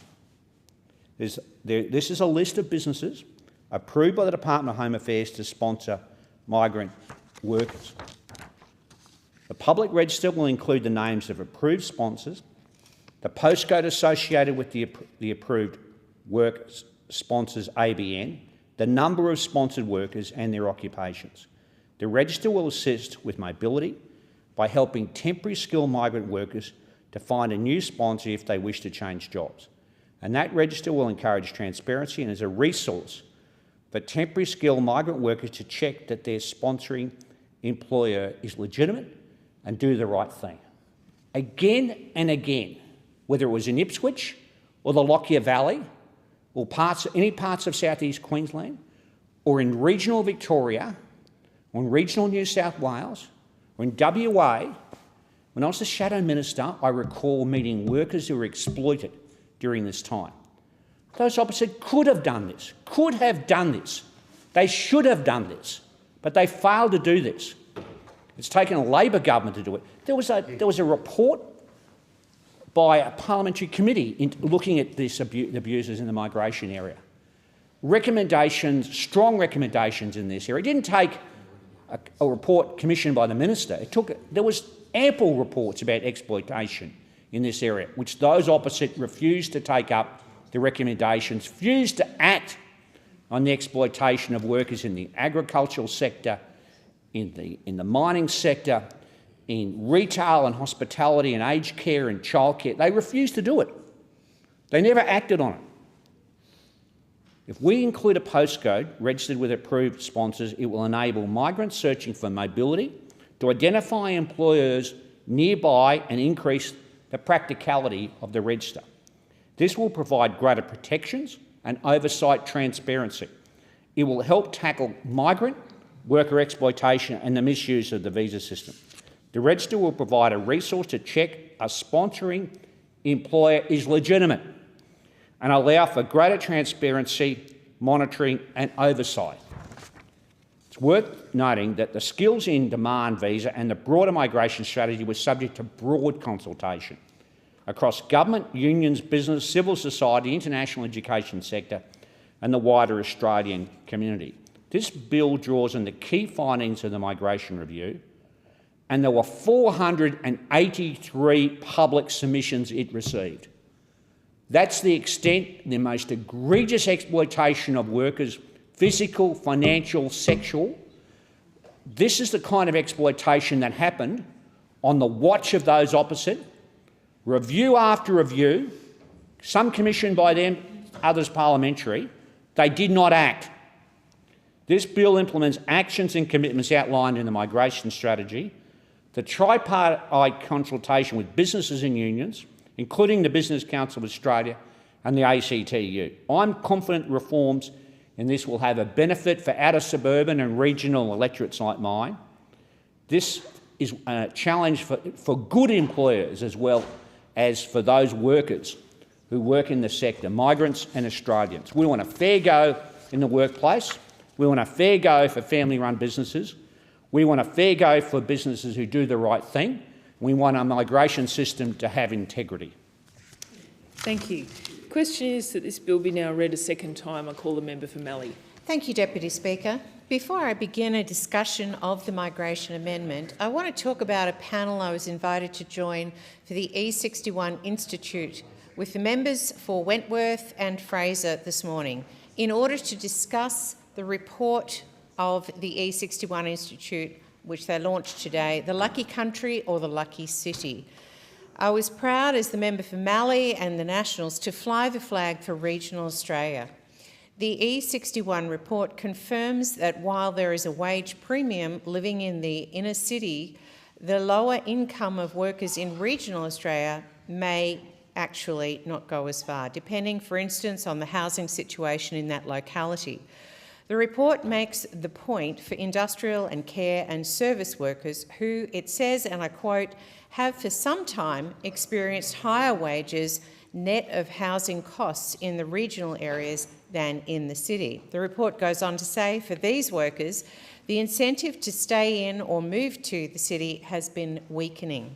This is a list of businesses approved by the Department of Home Affairs to sponsor migrant workers. The public register will include the names of approved sponsors, the postcode associated with the approved work sponsors ABN, the number of sponsored workers and their occupations. The register will assist with mobility by helping temporary skilled migrant workers to find a new sponsor if they wish to change jobs. And that register will encourage transparency and is a resource for temporary skilled migrant workers to check that their sponsoring employer is legitimate and do the right thing. Again and again, whether it was in Ipswich or the Lockyer Valley or any parts of South East Queensland or in regional Victoria or in regional New South Wales or in WA, when I was the Shadow Minister, I recall meeting workers who were exploited during this time. Those opposite could have done this, could have done this. They should have done this, but they failed to do this. It's taken a Labor government to do it. There was a report by a parliamentary committee looking at the abuses in the migration area. Recommendations, strong recommendations in this area. It didn't take a report commissioned by the minister. There was ample reports about exploitation in this area, which those opposite refused to take up the recommendations, refused to act on the exploitation of workers in the agricultural sector, in the mining sector, in retail and hospitality and aged care and childcare. They refused to do it. They never acted on it. If we include a postcode registered with approved sponsors, it will enable migrants searching for mobility to identify employers nearby and increase the practicality of the register. This will provide greater protections and oversight transparency. It will help tackle migrant worker exploitation and the misuse of the visa system. The register will provide a resource to check a sponsoring employer is legitimate and allow for greater transparency, monitoring and oversight. It's worth noting that the skills in demand visa and the broader migration strategy were subject to broad consultation across government, unions, business, civil society, international education sector and the wider Australian community. This bill draws on the key findings of the Migration Review, and there were 483 public submissions it received. That's the extent, the most egregious exploitation of workers, physical, financial, sexual. This is the kind of exploitation that happened on the watch of those opposite, review after review, some commissioned by them, others parliamentary. They did not act. This bill implements actions and commitments outlined in the migration strategy, the tripartite consultation with businesses and unions, including the Business Council of Australia and the ACTU. I'm confident reforms in this will have a benefit for outer suburban and regional electorates like mine. This is a challenge for good employers as well as for those workers who work in the sector, migrants and Australians. We want a fair go in the workplace. We want a fair go for family-run businesses. We want a fair go for businesses who do the right thing. We want our migration system to have integrity. Thank you. The question is that this bill be now read a second time. I call the member for Mallee. Thank you, Deputy Speaker. Before I begin a discussion of the migration amendment, I want to talk about a panel I was invited to join for the E61 Institute with the members for Wentworth and Fraser this morning in order to discuss the report of the E61 Institute, which they launched today, The Lucky Country or the Lucky City. I was proud as the member for Mallee and the Nationals to fly the flag for regional Australia. The E61 report confirms that while there is a wage premium living in the inner city, the lower income of workers in regional Australia may actually not go as far, depending, for instance, on the housing situation in that locality. The report makes the point for industrial and care and service workers who, it says, and I quote, have for some time experienced higher wages net of housing costs in the regional areas than in the city. The report goes on to say for these workers, the incentive to stay in or move to the city has been weakening.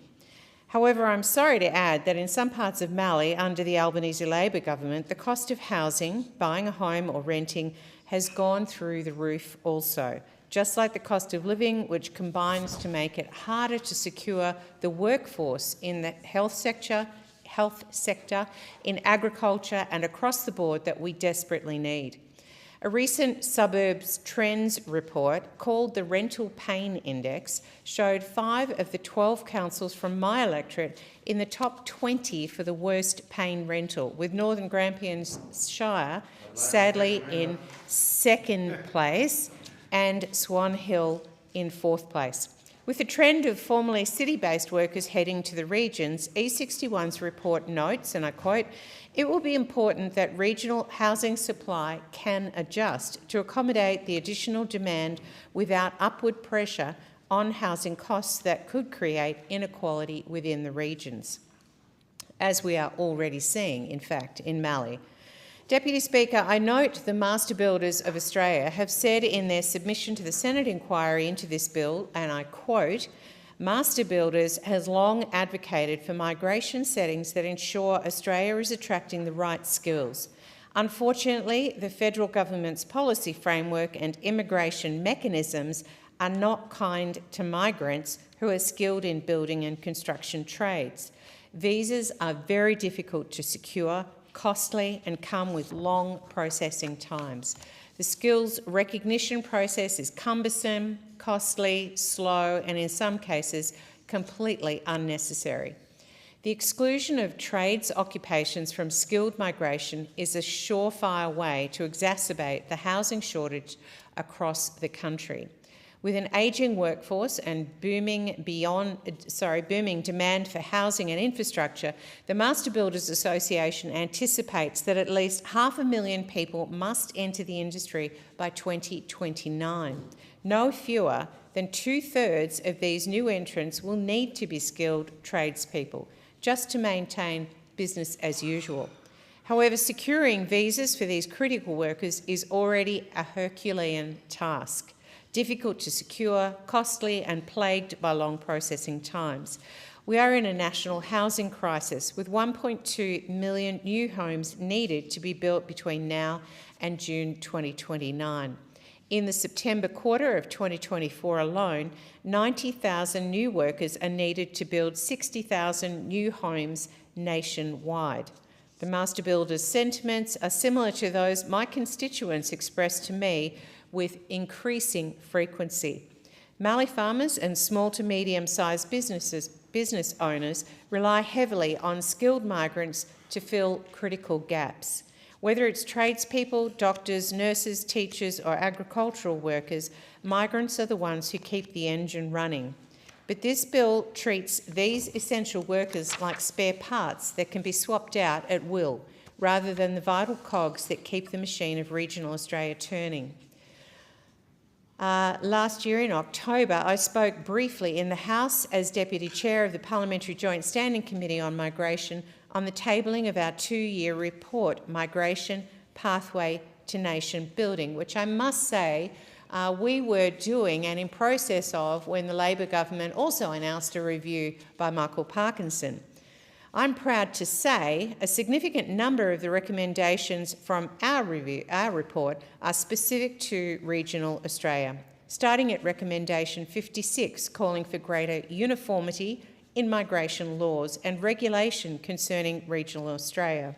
However, I'm sorry to add that in some parts of Mallee, under the Albanese Labor government, the cost of housing, buying a home or renting, has gone through the roof also, just like the cost of living, which combines to make it harder to secure the workforce in the health sector, in agriculture and across the board that we desperately need. A recent Suburbs Trends report called the Rental Pain Index showed 5 of the 12 councils from my electorate in the top 20 for the worst pain rental, with Northern Grampians Shire sadly in second place and Swan Hill in fourth place. With the trend of formerly city-based workers heading to the regions, E61's report notes, and I quote, "It will be important that regional housing supply can adjust to accommodate the additional demand without upward pressure on housing costs that could create inequality within the regions," as we are already seeing, in fact, in Mallee. Deputy Speaker, I note the Master Builders of Australia have said in their submission to the Senate inquiry into this bill, and I quote, "Master Builders has long advocated for migration settings that ensure Australia is attracting the right skills. Unfortunately, the federal government's policy framework and immigration mechanisms are not kind to migrants who are skilled in building and construction trades. Visas are very difficult to secure, costly and come with long processing times. The skills recognition process is cumbersome, costly, slow and in some cases completely unnecessary. The exclusion of trades occupations from skilled migration is a surefire way to exacerbate the housing shortage across the country. With an ageing workforce and booming demand for housing and infrastructure, the Master Builders Association anticipates that at least 500,000 people must enter the industry by 2029. No fewer than 2/3 of these new entrants will need to be skilled tradespeople, just to maintain business as usual. However, securing visas for these critical workers is already a Herculean task. Difficult to secure, costly and plagued by long processing times. We are in a national housing crisis with 1.2 million new homes needed to be built between now and June 2029. In the September quarter of 2024 alone, 90,000 new workers are needed to build 60,000 new homes nationwide. The Master Builders' sentiments are similar to those my constituents expressed to me with increasing frequency. Mallee farmers and small to medium-sized business owners rely heavily on skilled migrants to fill critical gaps. Whether it's tradespeople, doctors, nurses, teachers or agricultural workers, migrants are the ones who keep the engine running. But this bill treats these essential workers like spare parts that can be swapped out at will, rather than the vital cogs that keep the machine of regional Australia turning. Last year in October, I spoke briefly in the House as Deputy Chair of the Parliamentary Joint Standing Committee on Migration on the tabling of our 2-year report, Migration Pathway to Nation Building, which I must say we were doing and in process of when the Labor government also announced a review by Michael Parkinson. I'm proud to say a significant number of the recommendations from our report are specific to regional Australia, starting at recommendation 56, calling for greater uniformity in migration laws and regulation concerning regional Australia.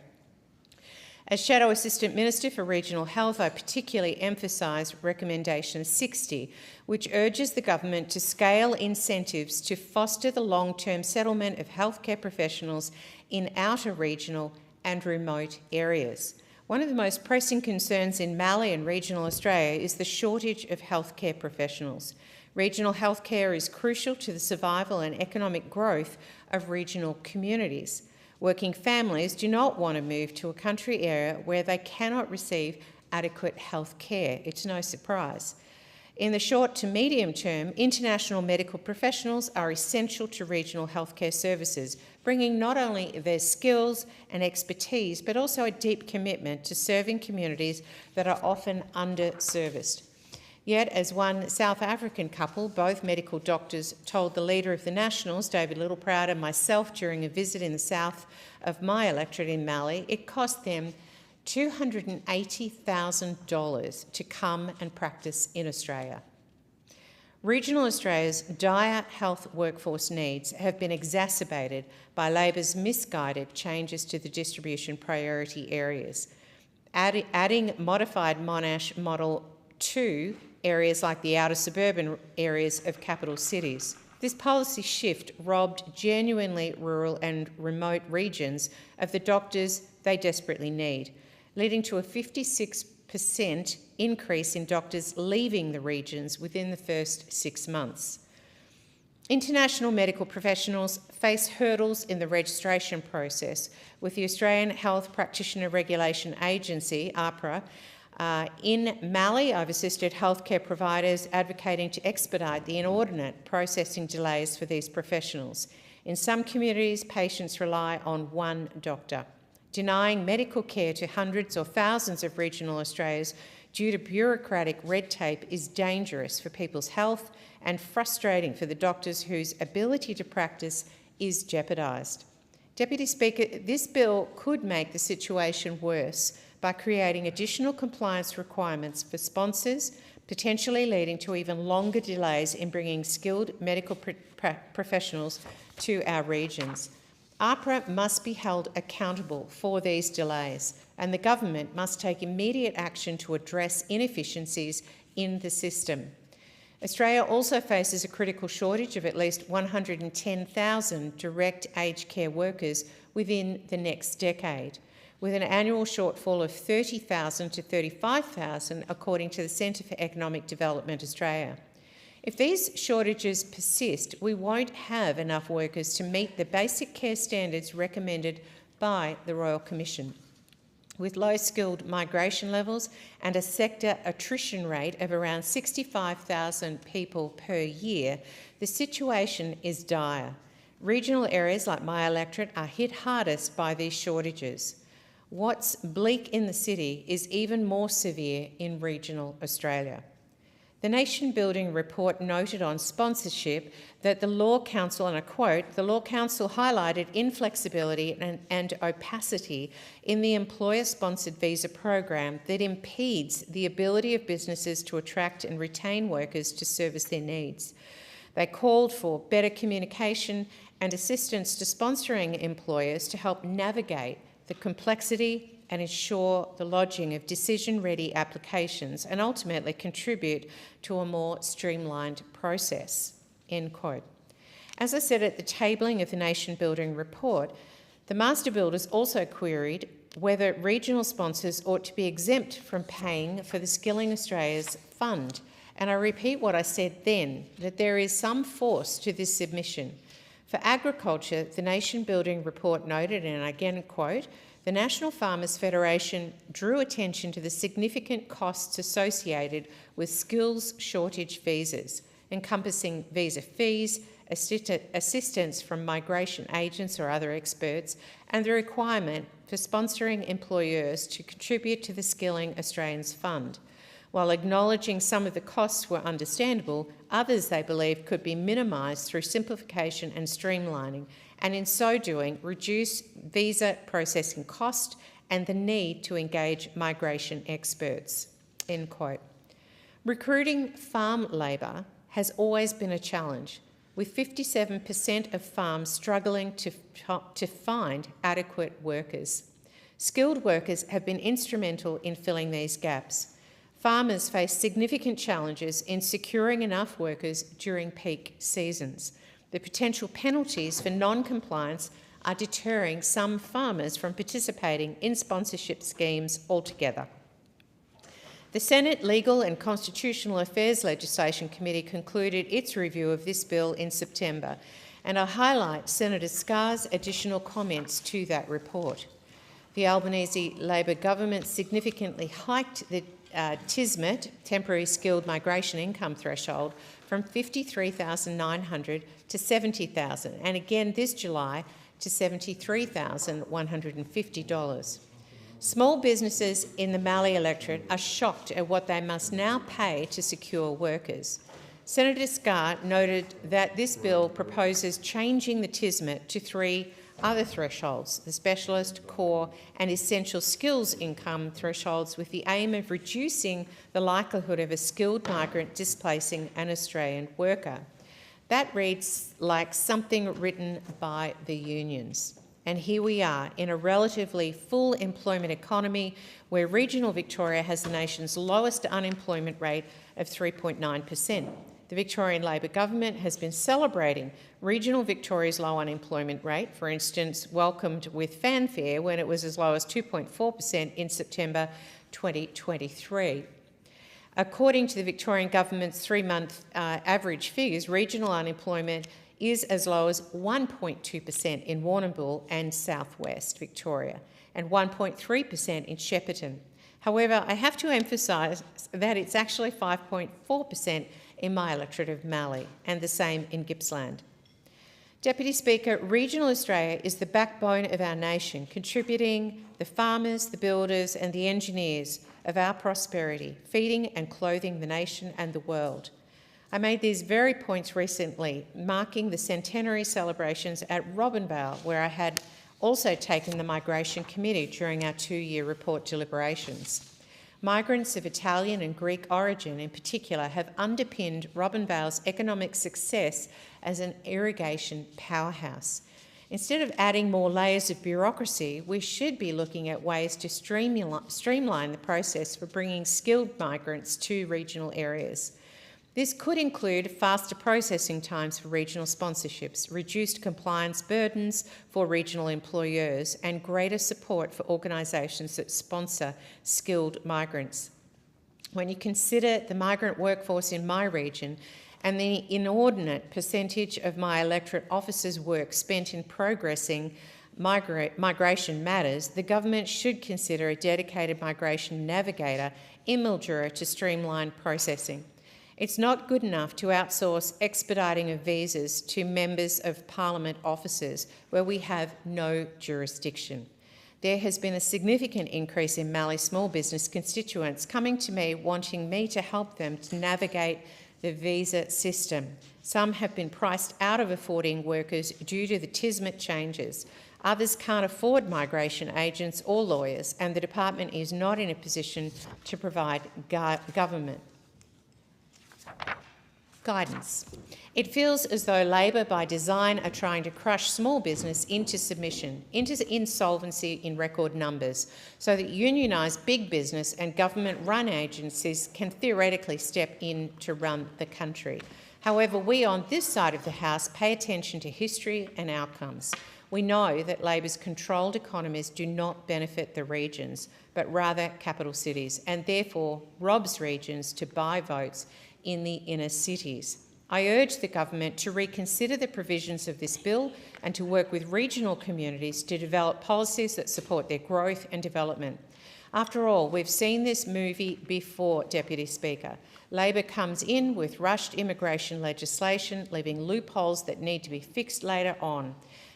As Shadow Assistant Minister for Regional Health, I particularly emphasise recommendation 60, which urges the government to scale incentives to foster the long-term settlement of healthcare professionals in outer regional and remote areas. One of the most pressing concerns in Mallee and regional Australia is the shortage of healthcare professionals. Regional healthcare is crucial to the survival and economic growth of regional communities. Working families do not want to move to a country area where they cannot receive adequate health care. It's no surprise. In the short to medium term, international medical professionals are essential to regional healthcare services, bringing not only their skills and expertise, but also a deep commitment to serving communities that are often underserviced. Yet, as one South African couple, both medical doctors, told the Leader of the Nationals, David Littleproud, and myself during a visit in the south of my electorate in Mallee, it cost them $280,000 to come and practice in Australia. Regional Australia's dire health workforce needs have been exacerbated by Labor's misguided changes to the distribution priority areas, adding modified Monash Model 2 areas like the outer suburban areas of capital cities. This policy shift robbed genuinely rural and remote regions of the doctors they desperately need, leading to a 56% increase in doctors leaving the regions within the first 6 months. International medical professionals face hurdles in the registration process, with the Australian Health Practitioner Regulation Agency, AHPRA, in Mallee, I've assisted healthcare providers advocating to expedite the inordinate processing delays for these professionals. In some communities, patients rely on one doctor. Denying medical care to hundreds or thousands of regional Australians due to bureaucratic red tape is dangerous for people's health and frustrating for the doctors whose ability to practice is jeopardised. Deputy Speaker, this bill could make the situation worse by creating additional compliance requirements for sponsors, potentially leading to even longer delays in bringing skilled medical professionals to our regions. AHPRA must be held accountable for these delays, and the government must take immediate action to address inefficiencies in the system. Australia also faces a critical shortage of at least 110,000 direct aged care workers within the next decade, with an annual shortfall of 30,000 to 35,000 according to the Centre for Economic Development Australia. If these shortages persist, we won't have enough workers to meet the basic care standards recommended by the Royal Commission. With low-skilled migration levels and a sector attrition rate of around 65,000 people per year, the situation is dire. Regional areas like my electorate are hit hardest by these shortages. What's bleak in the city is even more severe in regional Australia. The Nation Building report noted on sponsorship that the Law Council, and I quote, "The Law Council highlighted inflexibility and opacity in the employer-sponsored visa program that impedes the ability of businesses to attract and retain workers to service their needs." They called for better communication and assistance to sponsoring employers to help navigate the complexity and ensure the lodging of decision-ready applications and ultimately contribute to a more streamlined process, end quote. As I said at the tabling of the Nation Building report, the Master Builders also queried whether regional sponsors ought to be exempt from paying for the Skilling Australia's fund. And I repeat what I said then, that there is some force to this submission. For agriculture, the Nation Building report noted, and I again quote, "The National Farmers Federation drew attention to the significant costs associated with skills shortage visas, encompassing visa fees, assistance from migration agents or other experts, and the requirement for sponsoring employers to contribute to the Skilling Australians Fund. While acknowledging some of the costs were understandable, others they believed could be minimised through simplification and streamlining, and in so doing reduce visa processing cost and the need to engage migration experts." End quote. Recruiting farm labour has always been a challenge, with 57% of farms struggling to find adequate workers. Skilled workers have been instrumental in filling these gaps. Farmers face significant challenges in securing enough workers during peak seasons. The potential penalties for non-compliance are deterring some farmers from participating in sponsorship schemes altogether. The Senate Legal and Constitutional Affairs Legislation Committee concluded its review of this bill in September, and I highlight Senator Scarr's additional comments to that report. The Albanese Labor government significantly hiked the TSMIT, temporary skilled migration income threshold, from $53,900 to $70,000, and again this July to $73,150. Small businesses in the Mallee electorate are shocked at what they must now pay to secure workers. Senator Scarr noted that this bill proposes changing the TSMIT to 3 other thresholds, the specialist, core and essential skills income thresholds, with the aim of reducing the likelihood of a skilled migrant displacing an Australian worker. That reads like something written by the unions. And here we are in a relatively full employment economy where regional Victoria has the nation's lowest unemployment rate of 3.9%. The Victorian Labor government has been celebrating regional Victoria's low unemployment rate, for instance, welcomed with fanfare when it was as low as 2.4% in September 2023. According to the Victorian government's 3-month average figures, regional unemployment is as low as 1.2% in Warrnambool and southwest Victoria and 1.3% in Shepparton. However, I have to emphasise that it's actually 5.4% in my electorate of Mallee and the same in Gippsland. Deputy Speaker, regional Australia is the backbone of our nation, contributing the farmers, the builders and the engineers of our prosperity, feeding and clothing the nation and the world. I made these very points recently, marking the centenary celebrations at Robinvale, where I had also taken the Migration Committee during our 2-year report deliberations. Migrants of Italian and Greek origin in particular have underpinned Robinvale's economic success as an irrigation powerhouse. Instead of adding more layers of bureaucracy, we should be looking at ways to streamline the process for bringing skilled migrants to regional areas. This could include faster processing times for regional sponsorships, reduced compliance burdens for regional employers, and greater support for organisations that sponsor skilled migrants. When you consider the migrant workforce in my region and the inordinate percentage of my electorate officers' work spent in progressing migration matters, the government should consider a dedicated migration navigator in Mildura to streamline processing. It's not good enough to outsource expediting of visas to members of Parliament offices where we have no jurisdiction. There has been a significant increase in Mallee small business constituents coming to me wanting me to help them to navigate the visa system. Some have been priced out of affording workers due to the TSMIT changes. Others can't afford migration agents or lawyers, and the department is not in a position to provide government guidance. It feels as though Labor, by design, are trying to crush small business into submission, into insolvency in record numbers, so that unionised big business and government-run agencies can theoretically step in to run the country. However, we on this side of the House pay attention to history and outcomes. We know that Labor's controlled economies do not benefit the regions, but rather capital cities, and therefore robs regions to buy votes in the inner cities. I urge the government to reconsider the provisions of this bill and to work with regional communities to develop policies that support their growth and development. After all, we've seen this movie before, Deputy Speaker. Labor comes in with rushed immigration legislation, leaving loopholes that need to be fixed later on.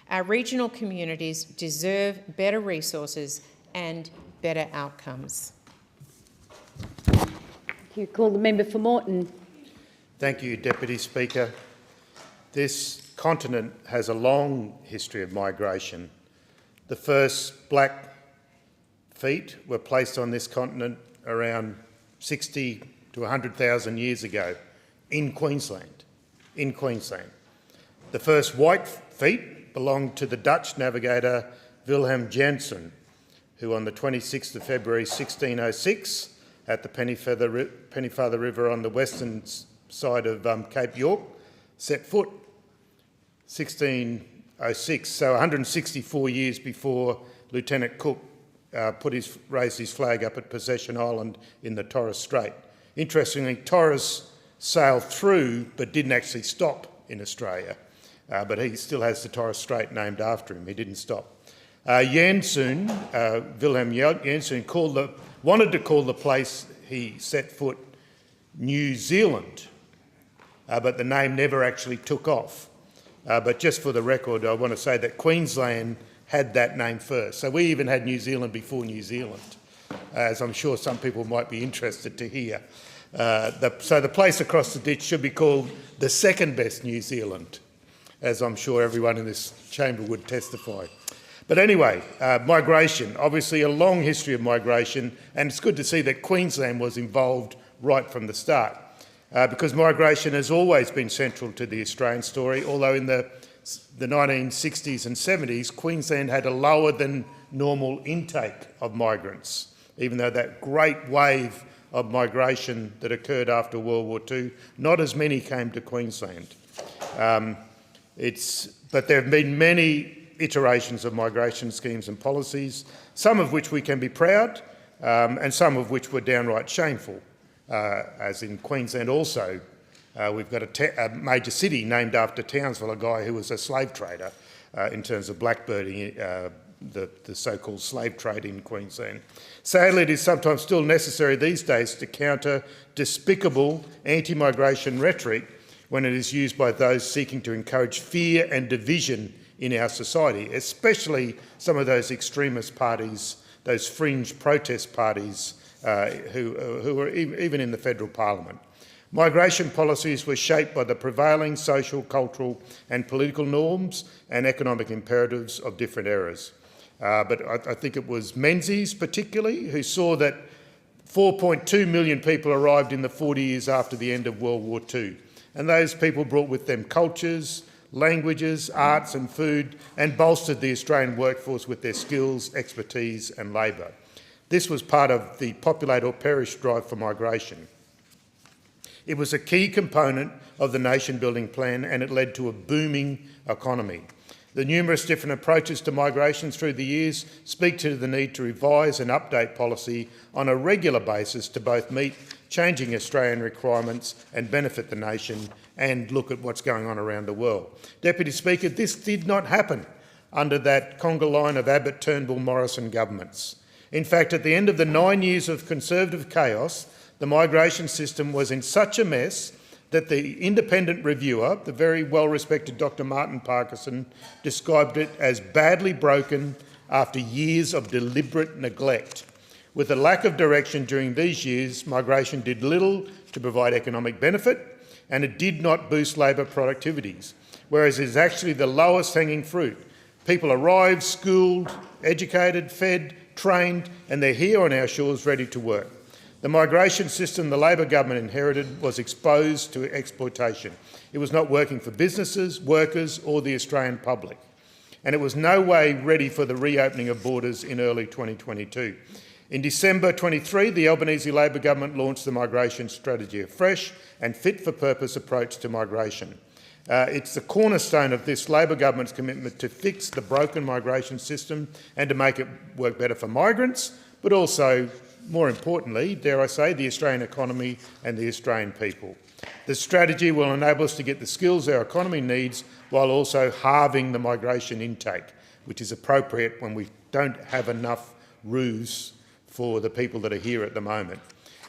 Our regional communities deserve better resources and better outcomes. You call the member for Moreton. Thank you, Deputy Speaker. This continent has a long history of migration. The first black feet were placed on this continent around 60 to 100,000 years ago in Queensland. The first white feet belonged to the Dutch navigator Wilhelm Janssen, who on the 26th of February 1606 at the Pennyfather River on the western side of Cape York set foot. 1606, so 164 years before Lieutenant Cook raised his flag up at Possession Island in the Torres Strait. Interestingly, Torres sailed through but didn't actually stop in Australia, but he still has the Torres Strait named after him. He didn't stop. Wilhelm Janssen wanted to call the place he set foot New Zealand, but the name never actually took off. But just for the record, I want to say that Queensland had that name first. So we even had New Zealand before New Zealand, as I'm sure some people might be interested to hear. So the place across the ditch should be called the second best New Zealand, as I'm sure everyone in this chamber would testify. But anyway, migration, obviously a long history of migration, and it's good to see that Queensland was involved right from the start, because migration has always been central to the Australian story, although in the 1960s and 70s, Queensland had a lower than normal intake of migrants, even though that great wave of migration that occurred after World War II, not as many came to Queensland. But there have been many iterations of migration schemes and policies, some of which we can be proud, and some of which were downright shameful, as in Queensland also. We've got a major city named after Townsville, a guy who was a slave trader in terms of blackbirding the so-called slave trade in Queensland. Sadly, it is sometimes still necessary these days to counter despicable anti-migration rhetoric when it is used by those seeking to encourage fear and division in our society, especially some of those extremist parties, those fringe protest parties who are even in the federal parliament. Migration policies were shaped by the prevailing social, cultural and political norms and economic imperatives of different eras. But I think it was Menzies particularly who saw that 4.2 million people arrived in the 40 years after the end of World War II. And those people brought with them cultures, languages, arts and food, and bolstered the Australian workforce with their skills, expertise and labour. This was part of the populate or perish drive for migration. It was a key component of the nation-building plan, and it led to a booming economy. The numerous different approaches to migration through the years speak to the need to revise and update policy on a regular basis to both meet changing Australian requirements and benefit the nation, and look at what's going on around the world. Deputy Speaker, this did not happen under that conga line of Abbott, Turnbull, Morrison governments. In fact, at the end of the 9 years of Conservative chaos, the migration system was in such a mess that the independent reviewer, the very well-respected Dr. Martin Parkinson, described it as badly broken after years of deliberate neglect. With a lack of direction during these years, migration did little to provide economic benefit, and it did not boost labour productivities, whereas it is actually the lowest hanging fruit. People arrive, schooled, educated, fed, trained, and they're here on our shores ready to work. The migration system the Labor government inherited was exposed to exploitation. It was not working for businesses, workers or the Australian public. And it was no way ready for the reopening of borders in early 2022. In December 23, the Albanese Labor government launched the migration strategy, a fresh and fit-for-purpose approach to migration. It's the cornerstone of this Labor government's commitment to fix the broken migration system and to make it work better for migrants, but also, more importantly, dare I say, the Australian economy and the Australian people. The strategy will enable us to get the skills our economy needs while also halving the migration intake, which is appropriate when we don't have enough roofs for the people that are here at the moment.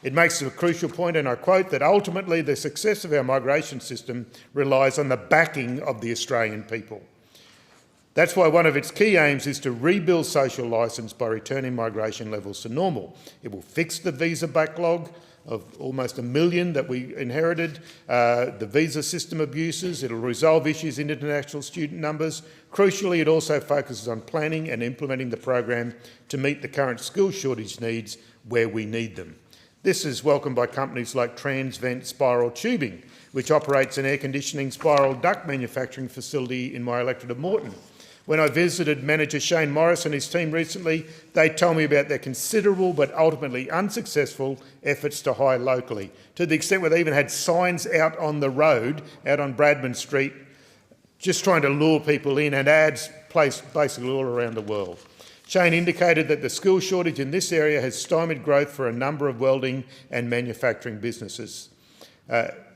It makes a crucial point, and I quote, that ultimately the success of our migration system relies on the backing of the Australian people. That's why one of its key aims is to rebuild social licence by returning migration levels to normal. It will fix the visa backlog of almost 1 million that we inherited, the visa system abuses. It'll resolve issues in international student numbers. Crucially, it also focuses on planning and implementing the program to meet the current skill shortage needs where we need them. This is welcomed by companies like Transvent Spiral Tubing, which operates an air conditioning spiral duct manufacturing facility in my electorate of Moreton. When I visited manager Shane Morris and his team recently, they told me about their considerable but ultimately unsuccessful efforts to hire locally, to the extent where they even had signs out on the road, out on Bradman Street, just trying to lure people in, and ads placed basically all around the world. Shane indicated that the skill shortage in this area has stymied growth for a number of welding and manufacturing businesses.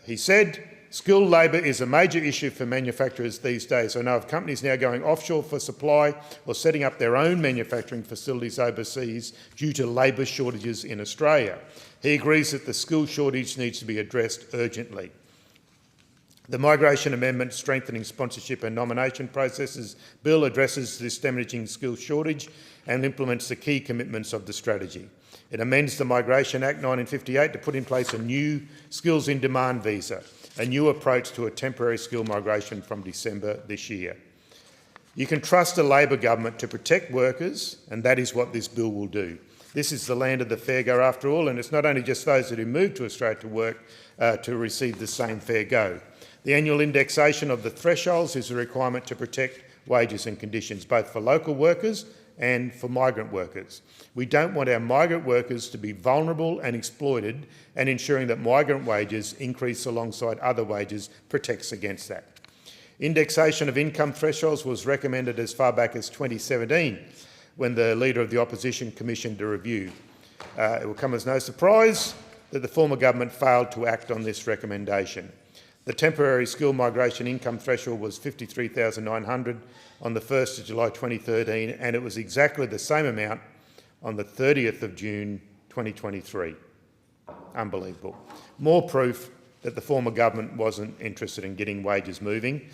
He said, skilled labour is a major issue for manufacturers these days. I know of companies now going offshore for supply or setting up their own manufacturing facilities overseas due to labour shortages in Australia. He agrees that the skill shortage needs to be addressed urgently. The Migration Amendment Strengthening Sponsorship and Nomination Processes Bill addresses this damaging skills shortage and implements the key commitments of the strategy. It amends the Migration Act 1958 to put in place a new Skills in Demand visa, a new approach to a temporary skill migration from December this year. You can trust a Labor government to protect workers, and that is what this bill will do. This is the land of the fair go after all, and it's not only just those that who move to Australia to work to receive the same fair go. The annual indexation of the thresholds is a requirement to protect wages and conditions, both for local workers and for migrant workers. We don't want our migrant workers to be vulnerable and exploited, and ensuring that migrant wages increase alongside other wages protects against that. Indexation of income thresholds was recommended as far back as 2017, when the Leader of the Opposition commissioned a review. It will come as no surprise that the former government failed to act on this recommendation. The temporary skill migration income threshold was $53,900 on the 1st of July 2013, and it was exactly the same amount on the 30th of June 2023. Unbelievable. More proof that the former government wasn't interested in getting wages moving.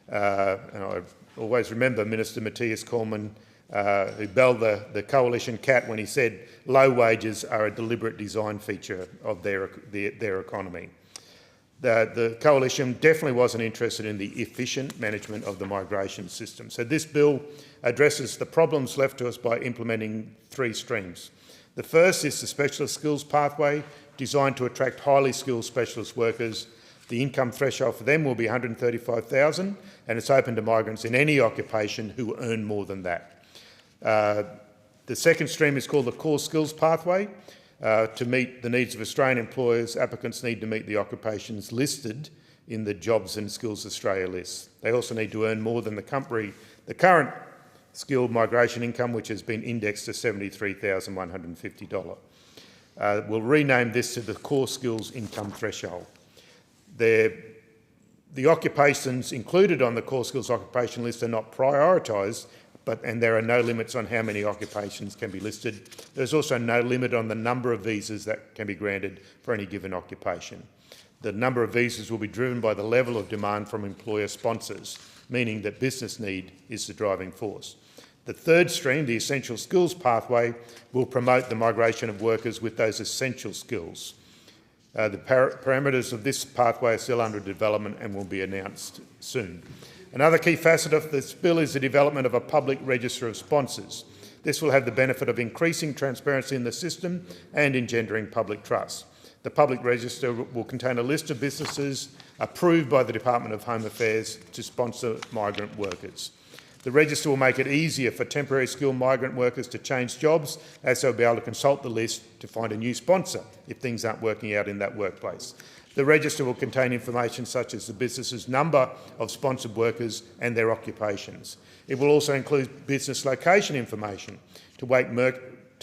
And I always remember Minister Matthias Cormann, who belled the coalition cat when he said low wages are a deliberate design feature of their economy. The coalition definitely wasn't interested in the efficient management of the migration system. So this bill addresses the problems left to us by implementing 3 streams. The first is the specialist skills pathway, designed to attract highly skilled specialist workers. The income threshold for them will be $135,000, and it's open to migrants in any occupation who earn more than that. The second stream is called the core skills pathway. To meet the needs of Australian employers, applicants need to meet the occupations listed in the Jobs and Skills Australia list. They also need to earn more than the current skilled migration income, which has been indexed to $73,150. We'll rename this to the core skills income threshold. The occupations included on the core skills occupation list are not prioritised, and there are no limits on how many occupations can be listed. There's also no limit on the number of visas that can be granted for any given occupation. The number of visas will be driven by the level of demand from employer sponsors, meaning that business need is the driving force. The third stream, the essential skills pathway, will promote the migration of workers with those essential skills. The parameters of this pathway are still under development and will be announced soon. Another key facet of this bill is the development of a public register of sponsors. This will have the benefit of increasing transparency in the system and engendering public trust. The public register will contain a list of businesses approved by the Department of Home Affairs to sponsor migrant workers. The register will make it easier for temporary skilled migrant workers to change jobs, as they'll be able to consult the list to find a new sponsor if things aren't working out in that workplace. The register will contain information such as the business's number of sponsored workers and their occupations. It will also include business location information to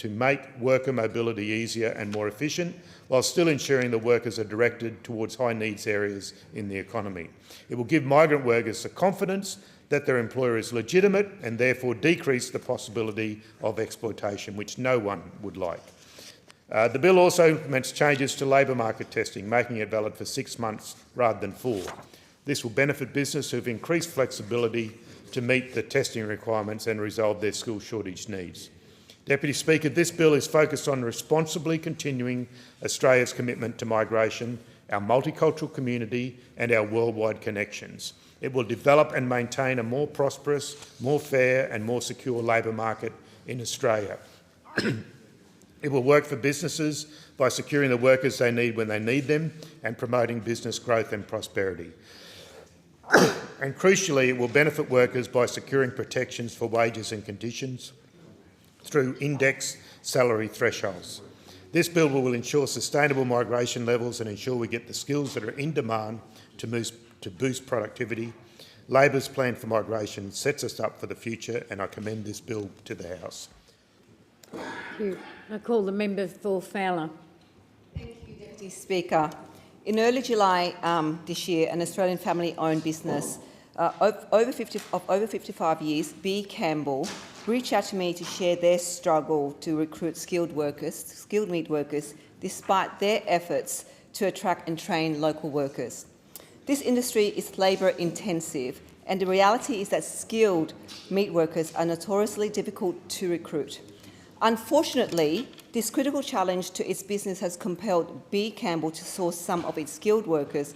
make worker mobility easier and more efficient, while still ensuring the workers are directed towards high needs areas in the economy. It will give migrant workers the confidence that their employer is legitimate and therefore decrease the possibility of exploitation, which no one would like. The bill also implements changes to labour market testing, making it valid for 6 months rather than 4. This will benefit business who have increased flexibility to meet the testing requirements and resolve their skill shortage needs. Deputy Speaker, this bill is focused on responsibly continuing Australia's commitment to migration, our multicultural community and our worldwide connections. It will develop and maintain a more prosperous, more fair and more secure labour market in Australia. It will work for businesses by securing the workers they need when they need them and promoting business growth and prosperity. And crucially, it will benefit workers by securing protections for wages and conditions through index salary thresholds. This bill will ensure sustainable migration levels and ensure we get the skills that are in demand to boost productivity. Labor's plan for migration sets us up for the future, and I commend this bill to the House. Thank you. I call the member for Fowler. Thank you, Deputy Speaker. In early July this year, an Australian family-owned business over 55 years, B. Campbell, reached out to me to share their struggle to recruit skilled meat workers, despite their efforts to attract and train local workers. This industry is labour-intensive, and the reality is that skilled meat workers are notoriously difficult to recruit. Unfortunately, this critical challenge to its business has compelled B. Campbell to source some of its skilled workers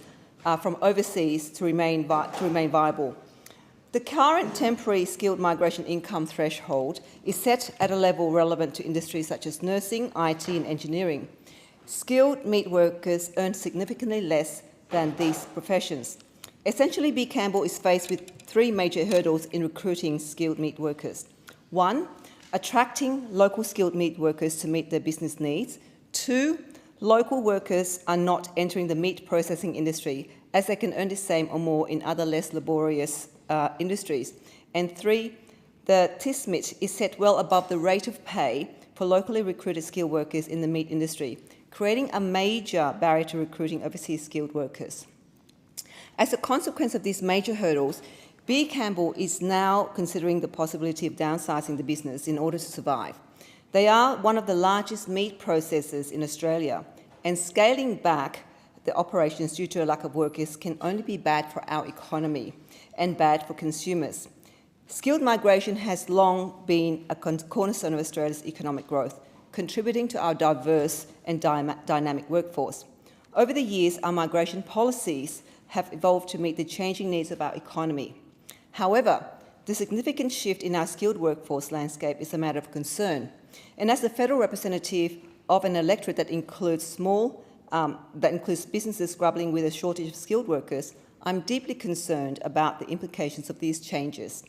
from overseas to remain viable. The current temporary skilled migration income threshold is set at a level relevant to industries such as nursing, IT and engineering. Skilled meat workers earn significantly less than these professions. Essentially, B. Campbell is faced with three major hurdles in recruiting skilled meat workers. One, attracting local skilled meat workers to meet their business needs. Two, local workers are not entering the meat processing industry as they can earn the same or more in other less laborious industries. And three, the TISMIT is set well above the rate of pay for locally recruited skilled workers in the meat industry, creating a major barrier to recruiting overseas skilled workers. As a consequence of these major hurdles, B. Campbell is now considering the possibility of downsizing the business in order to survive. They are one of the largest meat processors in Australia, and scaling back the operations due to a lack of workers can only be bad for our economy and bad for consumers. Skilled migration has long been a cornerstone of Australia's economic growth, contributing to our diverse and dynamic workforce. Over the years, our migration policies have evolved to meet the changing needs of our economy. However, the significant shift in our skilled workforce landscape is a matter of concern. And as the federal representative of an electorate that includes businesses grappling with a shortage of skilled workers, I'm deeply concerned about the implications of these changes.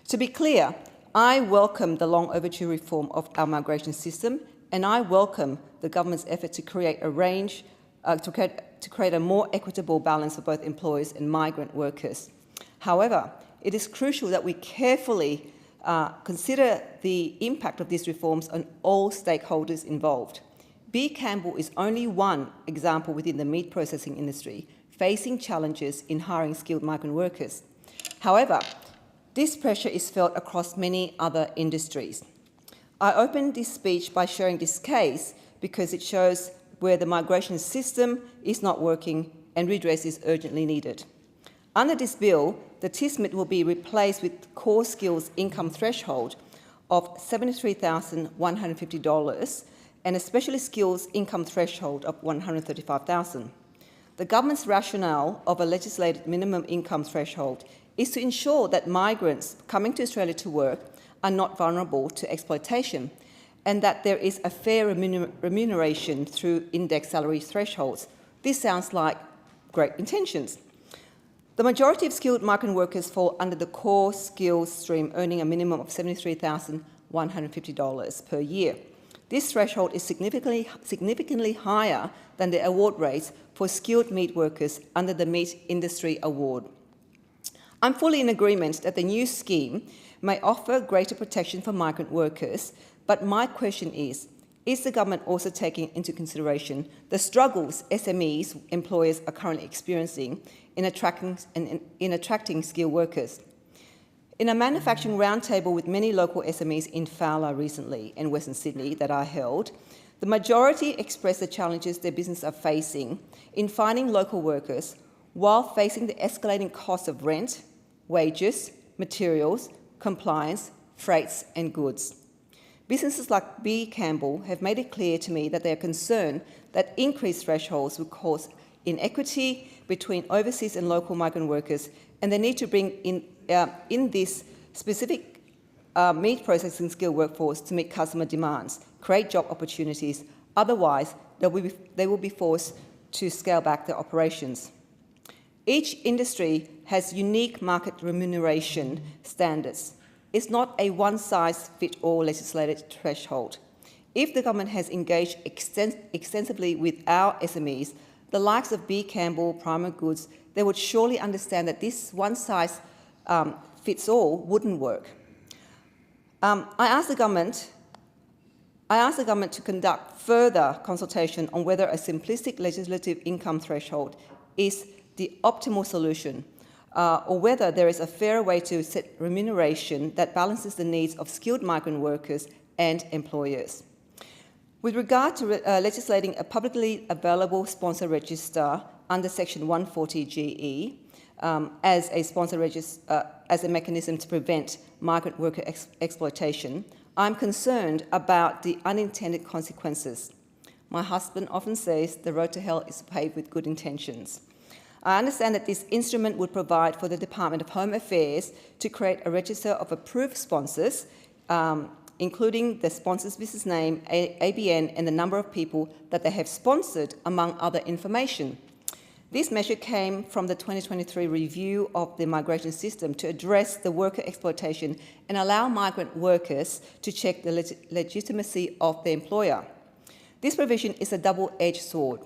To be clear, I welcome the long overdue reform of our migration system, and I welcome the government's effort to create a more equitable balance for both employers and migrant workers. However, it is crucial that we carefully consider the impact of these reforms on all stakeholders involved. B. Campbell is only one example within the meat processing industry facing challenges in hiring skilled migrant workers. However, this pressure is felt across many other industries. I opened this speech by sharing this case because it shows where the migration system is not working and redress is urgently needed. Under this bill, the TISMIT will be replaced with core skills income threshold of $73,150 and a specialist skills income threshold of $135,000. The government's rationale of a legislated minimum income threshold is to ensure that migrants coming to Australia to work are not vulnerable to exploitation and that there is a fair remuneration through index salary thresholds. This sounds like great intentions. The majority of skilled migrant workers fall under the core skills stream, earning a minimum of $73,150 per year. This threshold is significantly higher than the award rates for skilled meat workers under the Meat Industry Award. I'm fully in agreement that the new scheme may offer greater protection for migrant workers, but my question is the government also taking into consideration the struggles SMEs employers are currently experiencing in attracting skilled workers? In a manufacturing roundtable with many local SMEs in Fowler recently and Western Sydney that I held, the majority expressed the challenges their businesses are facing in finding local workers while facing the escalating costs of rent, wages, materials, compliance, freights and goods. Businesses like B. Campbell have made it clear to me that they are concerned that increased thresholds will cause inequity between overseas and local migrant workers, and they need to bring in this specific meat processing skill workforce to meet customer demands, create job opportunities. Otherwise, they will be forced to scale back their operations. Each industry has unique market remuneration standards. It's not a one-size-fits-all legislated threshold. If the government has engaged extensively with our SMEs, the likes of B. Campbell, Primer Goods, they would surely understand that this one-size-fits-all wouldn't work. I asked the government to conduct further consultation on whether a simplistic legislative income threshold is the optimal solution, or whether there is a fairer way to set remuneration that balances the needs of skilled migrant workers and employers. With regard to legislating a publicly available sponsor register under Section 140 GE as a sponsor register, as a mechanism to prevent migrant worker exploitation, I'm concerned about the unintended consequences. My husband often says the road to hell is paved with good intentions. I understand that this instrument would provide for the Department of Home Affairs to create a register of approved sponsors, including the sponsor's business name, ABN, and the number of people that they have sponsored, among other information. This measure came from the 2023 review of the migration system to address the worker exploitation and allow migrant workers to check the legitimacy of their employer. This provision is a double-edged sword.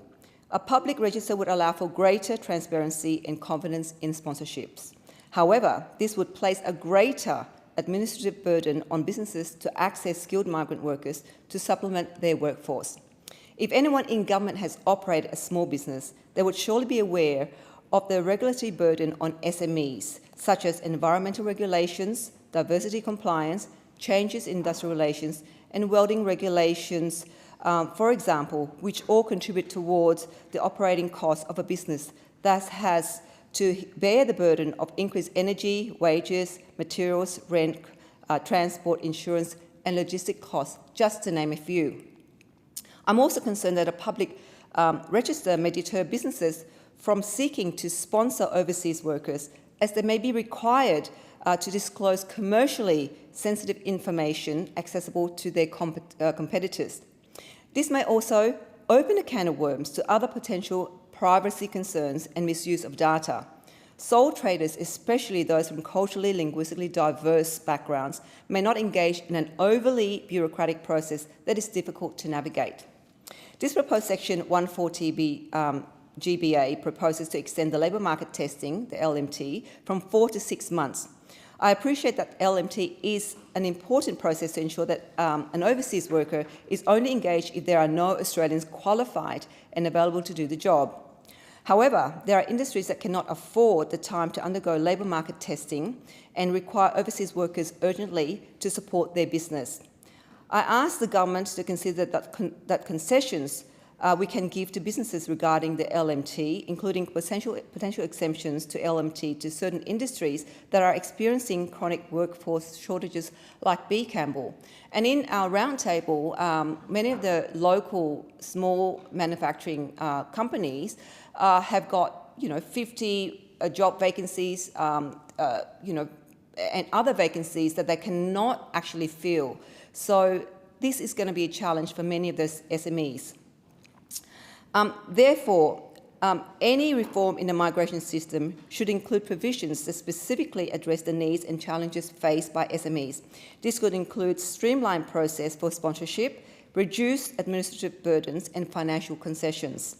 A public register would allow for greater transparency and confidence in sponsorships. However, this would place a greater administrative burden on businesses to access skilled migrant workers to supplement their workforce. If anyone in government has operated a small business, they would surely be aware of the regulatory burden on SMEs, such as environmental regulations, diversity compliance, changes in industrial relations, and welding regulations, for example, which all contribute towards the operating costs of a business that has to bear the burden of increased energy, wages, materials, rent, transport, insurance, and logistic costs, just to name a few. I'm also concerned that a public register may deter businesses from seeking to sponsor overseas workers, as they may be required to disclose commercially sensitive information accessible to their competitors. This may also open a can of worms to other potential privacy concerns and misuse of data. Sole traders, especially those from culturally, linguistically diverse backgrounds, may not engage in an overly bureaucratic process that is difficult to navigate. This proposed Section 140 GBA proposes to extend the labour market testing, the LMT, from 4 to 6 months. I appreciate that LMT is an important process to ensure that an overseas worker is only engaged if there are no Australians qualified and available to do the job. However, there are industries that cannot afford the time to undergo labour market testing and require overseas workers urgently to support their business. I ask the government to consider that concessions we can give to businesses regarding the LMT, including potential exemptions to LMT to certain industries that are experiencing chronic workforce shortages, like B. Campbell. And in our roundtable, many of the local small manufacturing companies have got 50 job vacancies, and other vacancies that they cannot actually fill. So this is going to be a challenge for many of those SMEs. Therefore, any reform in the migration system should include provisions that specifically address the needs and challenges faced by SMEs. This could include streamlined process for sponsorship, reduced administrative burdens, and financial concessions.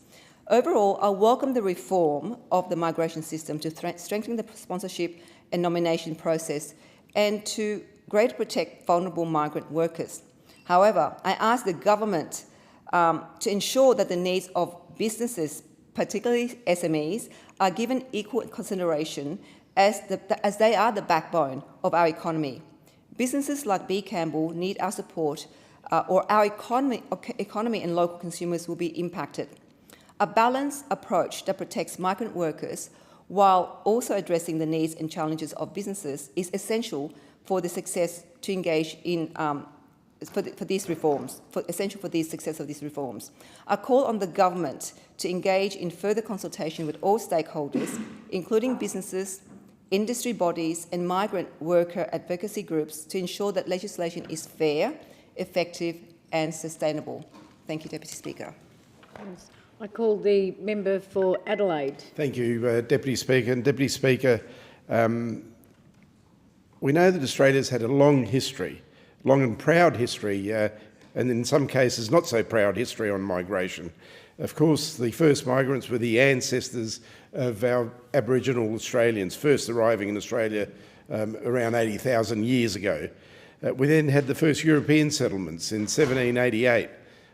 Overall, I welcome the reform of the migration system to strengthen the sponsorship and nomination process and to greatly protect vulnerable migrant workers. However, I ask the government to ensure that the needs of businesses, particularly SMEs, are given equal consideration as they are the backbone of our economy. Businesses like B. Campbell need our support, or our economy and local consumers will be impacted. A balanced approach that protects migrant workers while also addressing the needs and challenges of businesses is essential for the success to engage in for these reforms, essential for the success of these reforms. I call on the government to engage in further consultation with all stakeholders, including businesses, industry bodies and migrant worker advocacy groups, to ensure that legislation is fair, effective and sustainable. Thank you, Deputy Speaker. I call the member for Adelaide. Thank you, Deputy Speaker. And Deputy Speaker, we know that Australia's had a long and proud history, and in some cases not so proud history on migration. Of course, the first migrants were the ancestors of our Aboriginal Australians, first arriving in Australia around 80,000 years ago. We then had the first European settlements in 1788.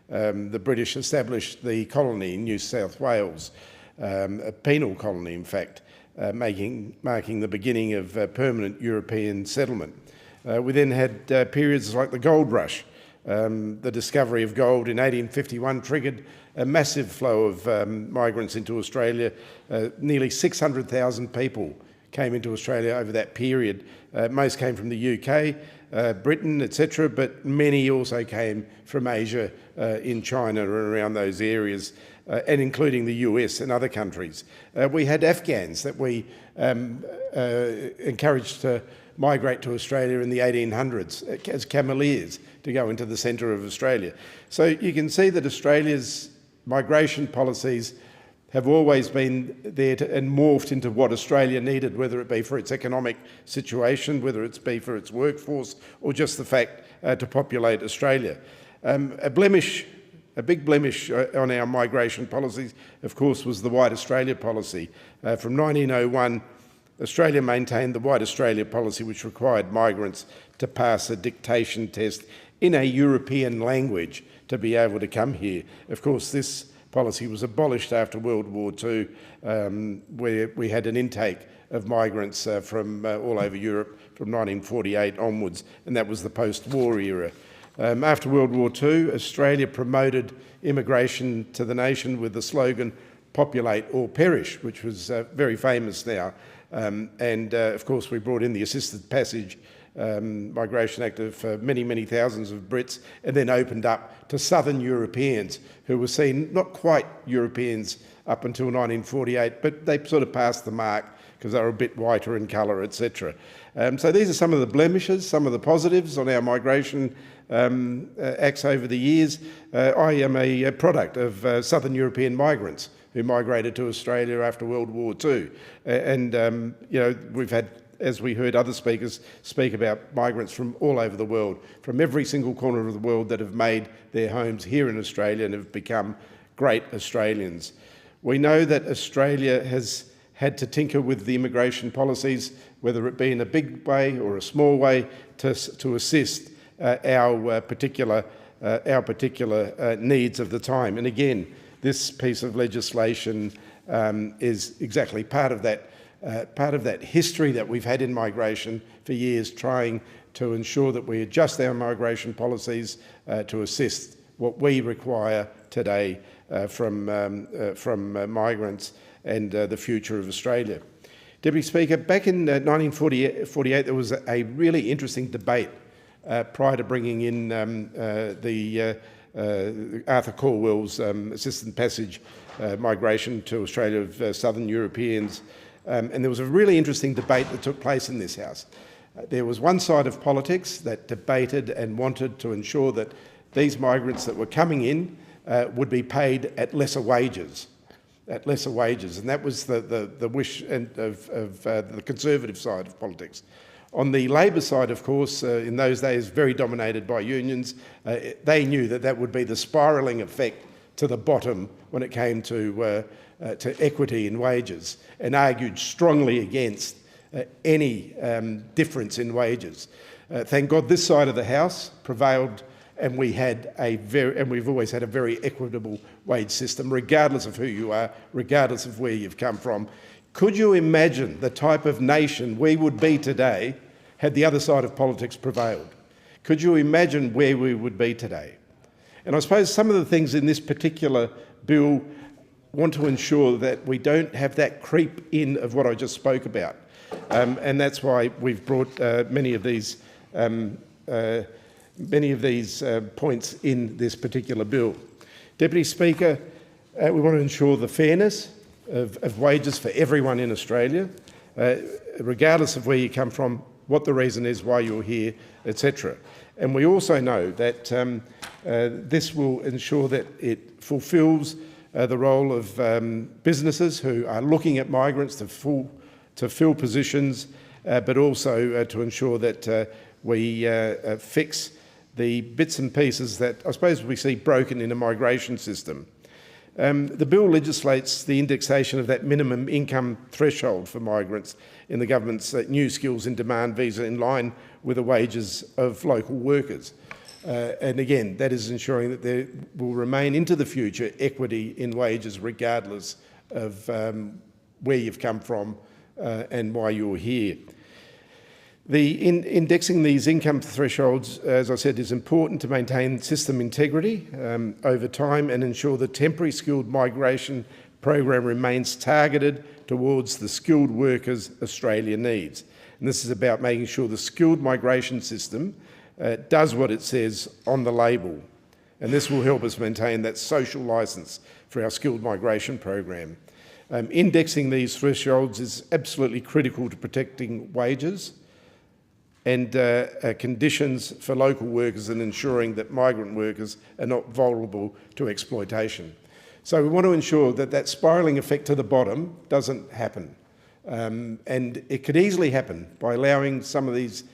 The British established the colony in New South Wales, a penal colony, in fact, marking the beginning of permanent European settlement. We then had periods like the gold rush. The discovery of gold in 1851 triggered a massive flow of migrants into Australia. Nearly 600,000 people came into Australia over that period. Most came from the UK, Britain, etc., but many also came from Asia, in China and around those areas, and including the US and other countries. We had Afghans that we encouraged to migrate to Australia in the 1800s as cameleers to go into the centre of Australia. So you can see that Australia's migration policies have always been there and morphed into what Australia needed, whether it be for its economic situation, whether it be for its workforce, or just the fact to populate Australia. A big blemish on our migration policies, of course, was the White Australia policy. From 1901, Australia maintained the White Australia policy, which required migrants to pass a dictation test in a European language to be able to come here. Of course, this policy was abolished after World War II, where we had an intake of migrants from all over Europe from 1948 onwards, and that was the post-war era. After World War II, Australia promoted immigration to the nation with the slogan, "Populate or perish," which was very famous now. Of course, we brought in the Assisted Passage Migration Act of many, many thousands of Brits, and then opened up to Southern Europeans who were seen not quite Europeans up until 1948, but they sort of passed the mark because they were a bit whiter in colour, etc. So these are some of the blemishes, some of the positives on our migration acts over the years. I am a product of Southern European migrants who migrated to Australia after World War II. You know, we've had, as we heard other speakers speak about, migrants from all over the world, from every single corner of the world that have made their homes here in Australia and have become great Australians. We know that Australia has had to tinker with the immigration policies, whether it be in a big way or a small way, to assist our particular needs of the time. And again, this piece of legislation is exactly part of that history that we've had in migration for years, trying to ensure that we adjust our migration policies to assist what we require today from migrants and the future of Australia. Deputy Speaker, back in 1948 there was a really interesting debate prior to bringing in Arthur Calwell's Assisted Passage migration to Australia of Southern Europeans. And there was a really interesting debate that took place in this House. There was one side of politics that debated and wanted to ensure that these migrants that were coming in would be paid at lesser wages. And that was the wish of the Conservative side of politics. On the Labor side, of course, in those days very dominated by unions, they knew that that would be the spiralling effect to the bottom when it came to equity in wages, and argued strongly against any difference in wages. Thank God this side of the House prevailed, and we've always had a very equitable wage system, regardless of who you are, regardless of where you've come from. Could you imagine the type of nation we would be today had the other side of politics prevailed? Could you imagine where we would be today? And I suppose some of the things in this particular bill want to ensure that we don't have that creep in of what I just spoke about. And that's why we've brought many of these many of these points in this particular bill. Deputy Speaker, we want to ensure the fairness of wages for everyone in Australia, regardless of where you come from, what the reason is, why you're here, etc. And we also know that this will ensure that it fulfils the role of businesses who are looking at migrants to fill positions, but also to ensure that we fix the bits and pieces that I suppose we see broken in a migration system. The bill legislates the indexation of that minimum income threshold for migrants in the government's new skills in demand visa in line with the wages of local workers. And again, that is ensuring that there will remain into the future equity in wages regardless of where you've come from and why you're here. Indexing these income thresholds, as I said, is important to maintain system integrity over time and ensure the temporary skilled migration program remains targeted towards the skilled workers Australia needs. And this is about making sure the skilled migration system does what it says on the label. And this will help us maintain that social licence for our skilled migration program. Indexing these thresholds is absolutely critical to protecting wages and conditions for local workers and ensuring that migrant workers are not vulnerable to exploitation. So we want to ensure that that spiralling effect to the bottom doesn't happen. And it could easily happen by allowing some of these,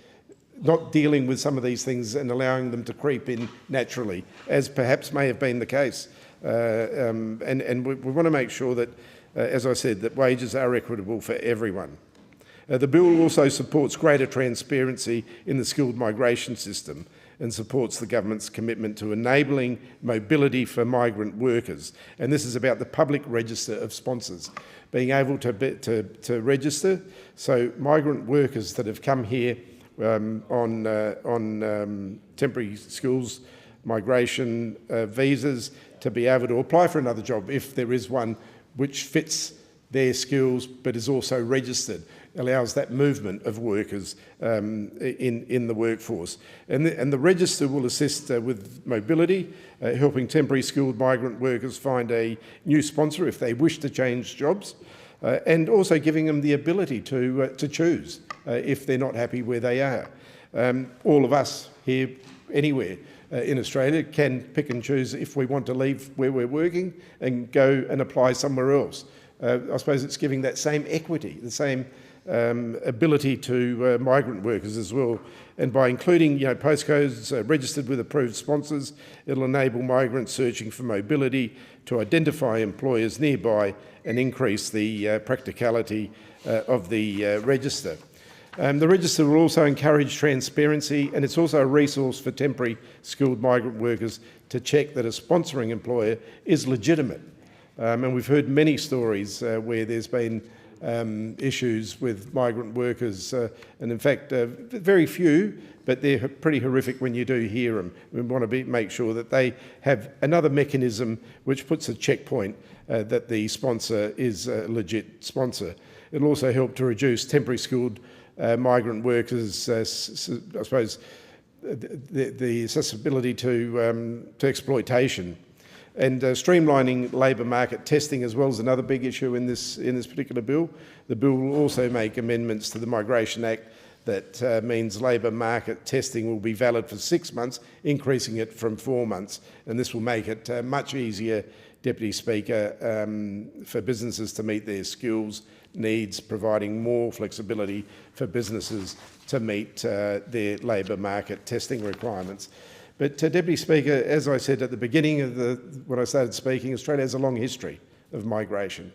not dealing with some of these things and allowing them to creep in naturally, as perhaps may have been the case. And we want to make sure that, as I said, that wages are equitable for everyone. The bill also supports greater transparency in the skilled migration system and supports the government's commitment to enabling mobility for migrant workers. And this is about the public register of sponsors, being able to register so migrant workers that have come here on temporary skills migration visas to be able to apply for another job if there is one which fits their skills but is also registered, allows that movement of workers in the workforce. And the register will assist with mobility, helping temporary skilled migrant workers find a new sponsor if they wish to change jobs, and also giving them the ability to choose if they're not happy where they are. All of us here, anywhere in Australia, can pick and choose if we want to leave where we're working and go and apply somewhere else. I suppose it's giving that same equity, the same ability to migrant workers as well. And by including postcodes registered with approved sponsors, it'll enable migrants searching for mobility to identify employers nearby and increase the practicality of the register. The register will also encourage transparency, and it's also a resource for temporary skilled migrant workers to check that a sponsoring employer is legitimate. And we've heard many stories where there's been issues with migrant workers, and in fact, very few, but they're pretty horrific when you do hear them. We want to make sure that they have another mechanism which puts a checkpoint that the sponsor is a legit sponsor. It'll also help to reduce temporary skilled migrant workers, I suppose, the accessibility to exploitation. And streamlining labour market testing as well is another big issue in this particular bill. The bill will also make amendments to the Migration Act that means labour market testing will be valid for 6 months, increasing it from 4 months. And this will make it much easier, Deputy Speaker, for businesses to meet their skills needs, providing more flexibility for businesses to meet their labour market testing requirements. But Deputy Speaker, as I said at the beginning of when I started speaking, Australia has a long history of migration.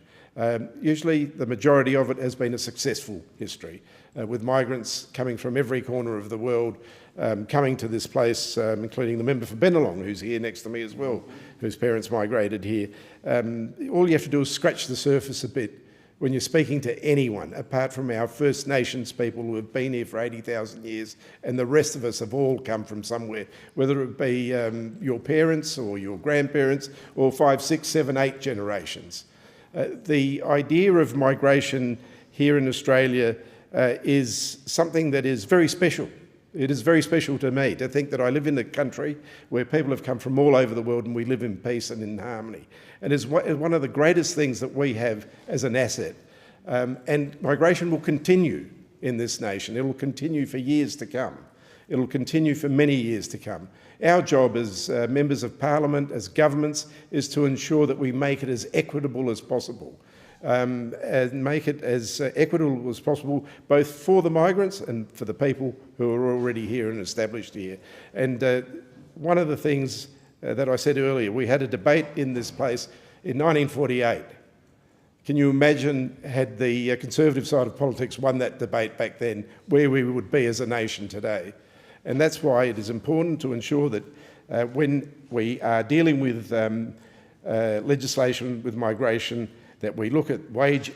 Usually the majority of it has been a successful history, with migrants coming from every corner of the world, coming to this place, including the member for Bennelong, who's here next to me as well, whose parents migrated here. All you have to do is scratch the surface a bit when you're speaking to anyone, apart from our First Nations people who have been here for 80,000 years, and the rest of us have all come from somewhere, whether it be your parents or your grandparents or 5, 6, 7, 8 generations. The idea of migration here in Australia is something that is very special It is very special to me to think that I live in a country where people have come from all over the world and we live in peace and in harmony. And it's one of the greatest things that we have as an asset. And migration will continue in this nation. It will continue for years to come. It will continue for many years to come. Our job as members of parliament, as governments, is to ensure that we make it as equitable as possible. And make it as equitable as possible, both for the migrants and for the people who are already here and established here. And one of the things that I said earlier, we had a debate in this place in 1948. Can you imagine, had the Conservative side of politics won that debate back then, where we would be as a nation today? And that's why it is important to ensure that when we are dealing with legislation with migration, that we look at wage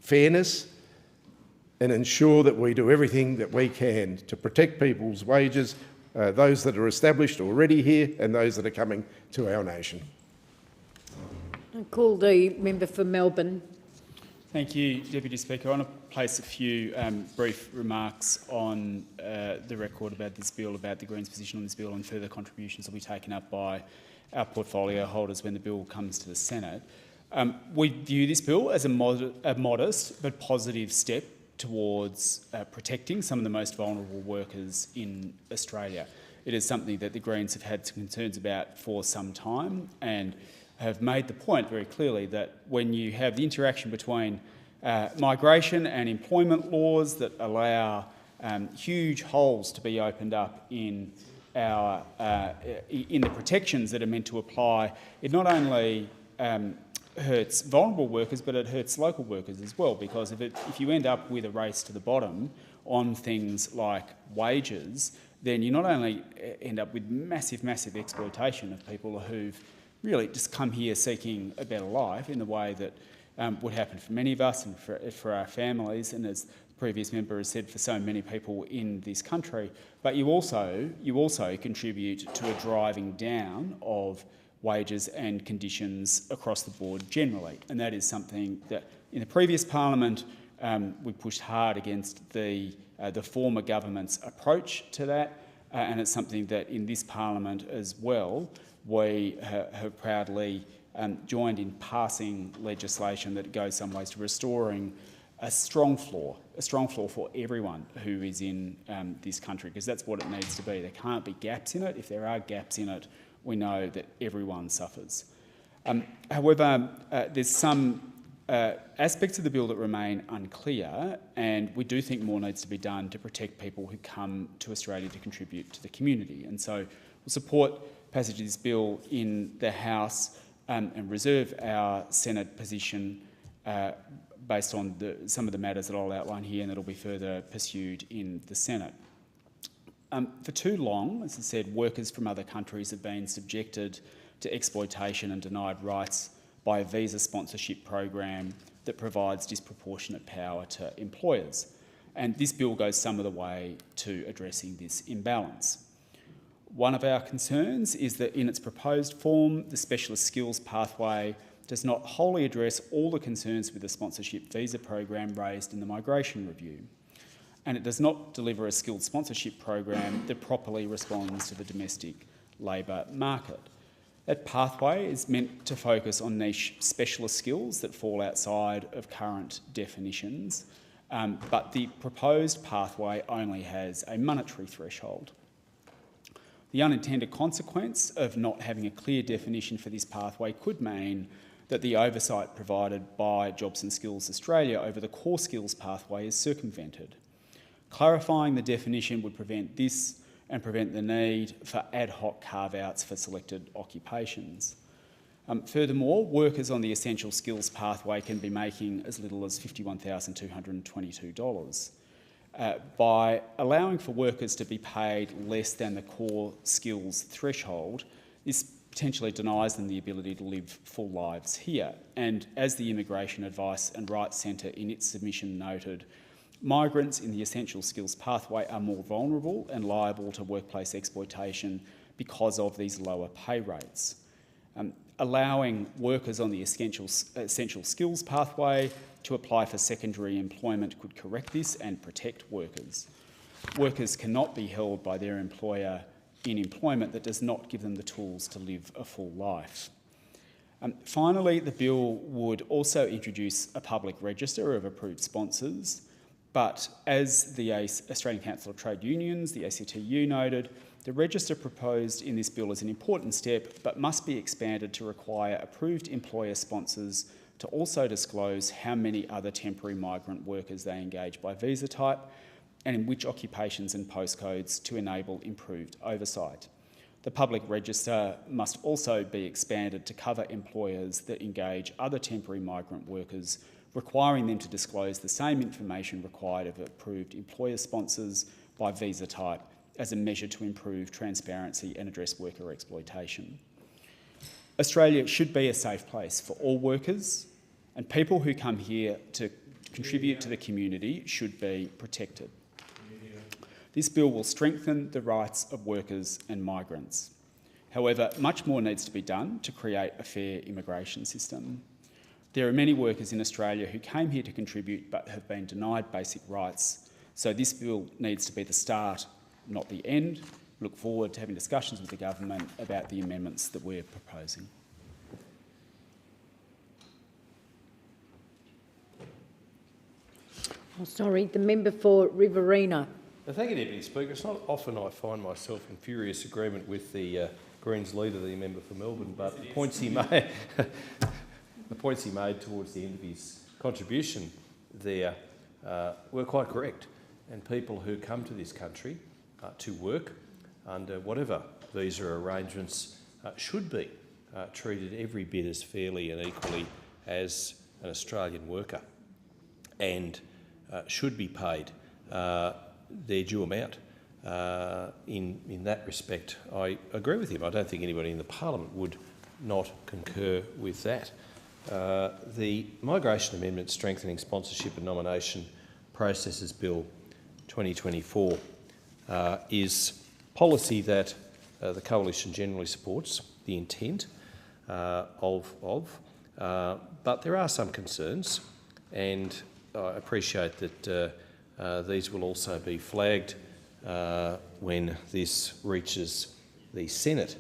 fairness and ensure that we do everything that we can to protect people's wages, those that are established already here and those that are coming to our nation. I call the member for Melbourne. Thank you, Deputy Speaker. I want to place a few brief remarks on the record about this bill, about the Greens' position on this bill, and further contributions will be taken up by our portfolio holders when the bill comes to the Senate. We view this bill as a modest but positive step towards protecting some of the most vulnerable workers in Australia. It is something that the Greens have had some concerns about for some time and have made the point very clearly that when you have the interaction between migration and employment laws that allow huge holes to be opened up in the protections that are meant to apply, it not only hurts vulnerable workers, but it hurts local workers as well, because if you end up with a race to the bottom on things like wages, then you not only end up with massive exploitation of people who've really just come here seeking a better life in the way that would happen for many of us and for our families, and as the previous member has said, for so many people in this country, but you also contribute to a driving down of wages and conditions across the board generally. And that is something that in the previous parliament we pushed hard against the former government's approach to that, and it's something that in this parliament as well we have proudly joined in passing legislation that goes some ways to restoring a strong floor for everyone who is in this country, because that's what it needs to be. There can't be gaps in it. If there are gaps in it, we know that everyone suffers. However, there's some aspects of the bill that remain unclear, and we do think more needs to be done to protect people who come to Australia to contribute to the community. And so we'll support passage of this bill in the House and reserve our Senate position based on some of the matters that I'll outline here, and that'll be further pursued in the Senate. For too long, as I said, workers from other countries have been subjected to exploitation and denied rights by a visa sponsorship program that provides disproportionate power to employers. And this bill goes some of the way to addressing this imbalance. One of our concerns is that in its proposed form, the specialist skills pathway does not wholly address all the concerns with the sponsorship visa program raised in the migration review. And it does not deliver a skilled sponsorship program that properly responds to the domestic labour market. That pathway is meant to focus on niche specialist skills that fall outside of current definitions, but the proposed pathway only has a monetary threshold. The unintended consequence of not having a clear definition for this pathway could mean that the oversight provided by Jobs and Skills Australia over the core skills pathway is circumvented. Clarifying the definition would prevent this and prevent the need for ad hoc carve-outs for selected occupations. Furthermore, workers on the essential skills pathway can be making as little as $51,222. By allowing for workers to be paid less than the core skills threshold, this potentially denies them the ability to live full lives here. And as the Immigration Advice and Rights Centre in its submission noted, migrants in the essential skills pathway are more vulnerable and liable to workplace exploitation because of these lower pay rates. Allowing workers on the essential skills pathway to apply for secondary employment could correct this and protect workers. Workers cannot be held by their employer in employment that does not give them the tools to live a full life. Finally, the bill would also introduce a public register of approved sponsors, but as the Australian Council of Trade Unions, the ACTU, noted, the register proposed in this bill is an important step, but must be expanded to require approved employer sponsors to also disclose how many other temporary migrant workers they engage by visa type and in which occupations and postcodes to enable improved oversight. The public register must also be expanded to cover employers that engage other temporary migrant workers, requiring them to disclose the same information required of approved employer sponsors by visa type as a measure to improve transparency and address worker exploitation. Australia should be a safe place for all workers, and people who come here to contribute to the community should be protected. This bill will strengthen the rights of workers and migrants. However, much more needs to be done to create a fair immigration system. There are many workers in Australia who came here to contribute but have been denied basic rights, so this bill needs to be the start, not the end. Look forward to having discussions with the government about the amendments that we're proposing. Oh, sorry, the member for Riverina. Thank you, Deputy Speaker. It's not often I find myself in furious agreement with the Greens leader, the member for Melbourne, but the points he made, towards the end of his contribution there were quite correct. And people who come to this country to work under whatever visa arrangements should be treated every bit as fairly and equally as an Australian worker, and should be paid their due amount. In that respect, I agree with him. I don't think anybody in the Parliament would not concur with that. The Migration Amendment Strengthening Sponsorship and Nomination Processes Bill 2024 is policy that the Coalition generally supports the intent but there are some concerns, and I appreciate that these will also be flagged when this reaches the Senate.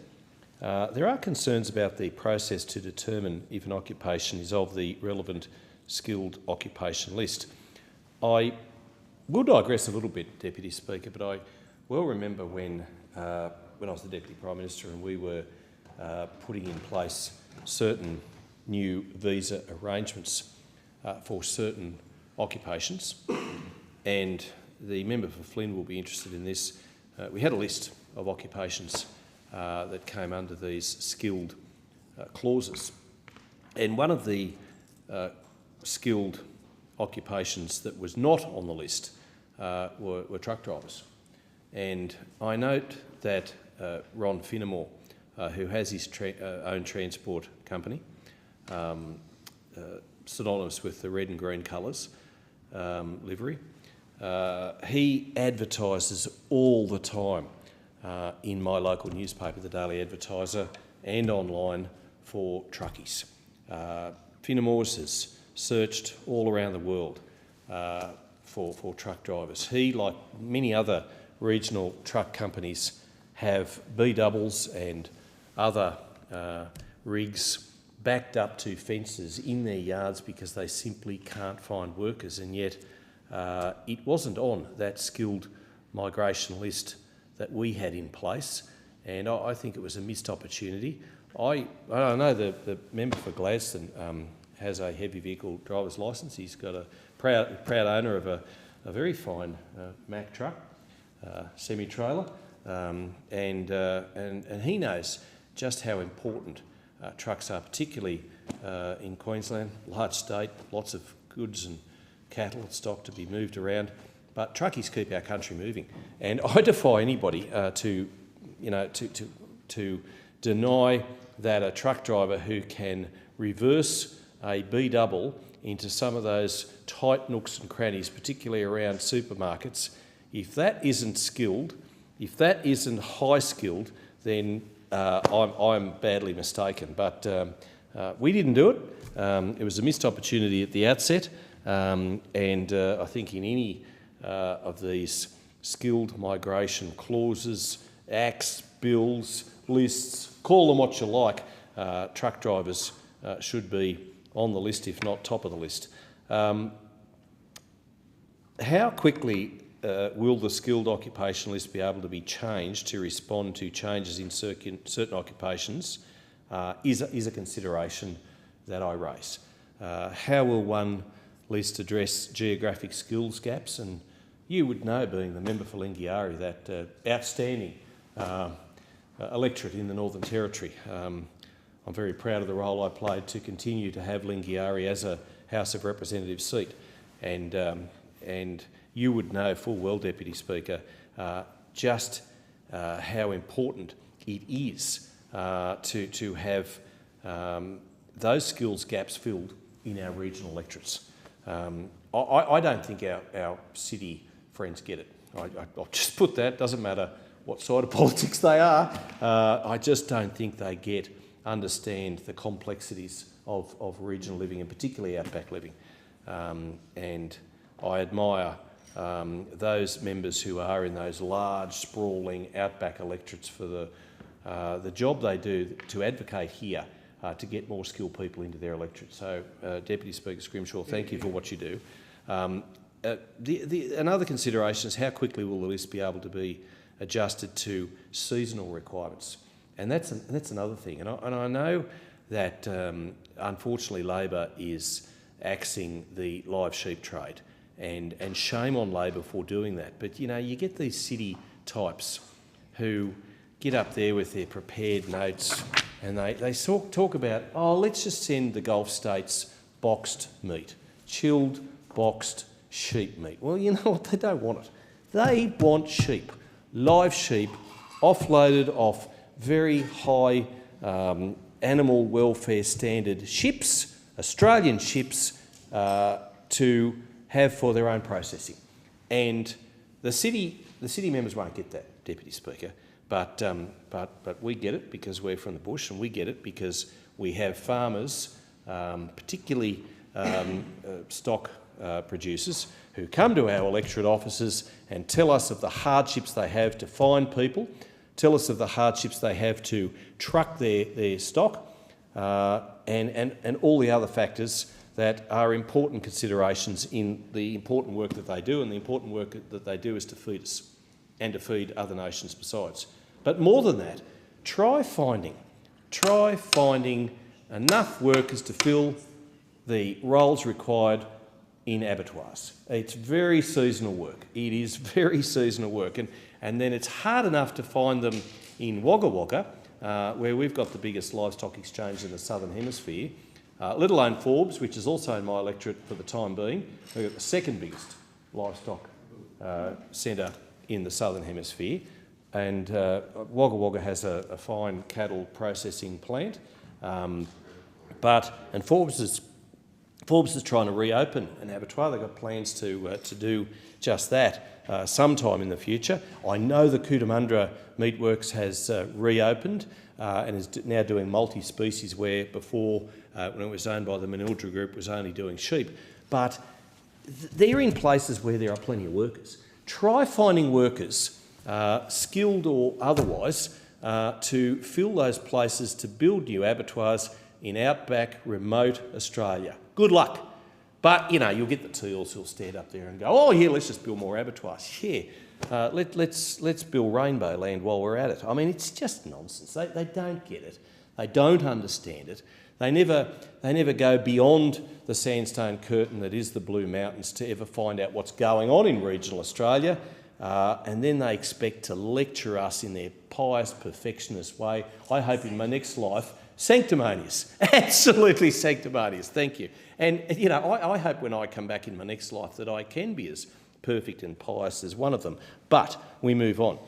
There are concerns about the process to determine if an occupation is of the relevant skilled occupation list. I will digress a little bit, Deputy Speaker, but I well remember when I was the Deputy Prime Minister and we were putting in place certain new visa arrangements for certain occupations, and the member for Flynn will be interested in this. We had a list of occupations that came under these skilled clauses, and one of the skilled occupations that was not on the list were truck drivers. And I note that Ron Finnemore, who has his own transport company, synonymous with the red and green colours livery, he advertises all the time in my local newspaper, the Daily Advertiser, and online for truckies. Finnemore's has searched all around the world for truck drivers. He, like many other regional truck companies, have B-doubles and other rigs backed up to fences in their yards because they simply can't find workers, and yet it wasn't on that skilled migration list that we had in place, and I think it was a missed opportunity. I know the member for Gladstone has a heavy vehicle driver's licence. He's got a proud owner of a very fine Mack truck, semi-trailer, and he knows just how important trucks are, particularly in Queensland, large state, lots of goods and cattle and stock to be moved around. But truckies keep our country moving, and I defy anybody to deny that a truck driver who can reverse a B-double into some of those tight nooks and crannies, particularly around supermarkets, if that isn't skilled, if that isn't high skilled, then I'm badly mistaken. But we didn't do it. It was a missed opportunity at the outset, and I think in any of these skilled migration clauses, acts, bills, lists, call them what you like. Truck drivers should be on the list, if not top of the list. How quickly will the skilled occupation list be able to be changed to respond to changes in certain occupations is a consideration that I raise. How will one list address geographic skills gaps? And you would know, being the member for Lingiari, that outstanding electorate in the Northern Territory. I'm very proud of the role I played to continue to have Lingiari as a House of Representatives seat. And you would know full well, Deputy Speaker, just how important it is to have those skills gaps filled in our regional electorates. I don't think our city friends get it. I'll just put that, doesn't matter what side of politics they are, I just don't think they understand the complexities of regional living and particularly outback living. And I admire those members who are in those large, sprawling outback electorates for the job they do to advocate here to get more skilled people into their electorate. So, Deputy Speaker Scrimshaw, thank you for what you do. Another consideration is how quickly will the list be able to be adjusted to seasonal requirements? And that's another thing. And I know that unfortunately Labor is axing the live sheep trade, and shame on Labor for doing that. But you know, you get these city types who get up there with their prepared notes and they talk about, oh, let's just send the Gulf states boxed meat, chilled boxed sheep meat. Well, you know what? They don't want it. They want sheep, live sheep, offloaded off very high animal welfare standard ships, Australian ships, to have for their own processing. And the city members won't get that, Deputy Speaker, but we get it because we're from the bush, and we get it because we have farmers, particularly stock producers, who come to our electorate offices and tell us of the hardships they have to find people, tell us of the hardships they have to truck their stock, and all the other factors that are important considerations in the important work that they do, and the important work that they do is to feed us and to feed other nations besides. But more than that, try finding enough workers to fill the roles required in abattoirs. It's very seasonal work. It is very seasonal work. And then it's hard enough to find them in Wagga Wagga, where we've got the biggest livestock exchange in the Southern Hemisphere, let alone Forbes, which is also in my electorate for the time being. We've got the second biggest livestock centre in the Southern Hemisphere. And Wagga Wagga has a fine cattle processing plant. And Forbes is trying to reopen an abattoir. They've got plans to do just that sometime in the future. I know the Cootamundra Meatworks has reopened and is now doing multi-species, where before, when it was owned by the Manildra Group, was only doing sheep. But they're in places where there are plenty of workers. Try finding workers, skilled or otherwise, to fill those places to build new abattoirs in outback, remote Australia. Good luck. But, you know, you'll get the teals who'll stand up there and go, oh, yeah, let's just build more abattoirs. Yeah, let's build Rainbow Land while we're at it. I mean, it's just nonsense. They don't get it. They don't understand it. They never go beyond the sandstone curtain that is the Blue Mountains to ever find out what's going on in regional Australia. And then they expect to lecture us in their pious, perfectionist way. I hope in my next life, sanctimonious, absolutely sanctimonious, thank you. And, you know, I hope when I come back in my next life that I can be as perfect and pious as one of them. But we move on.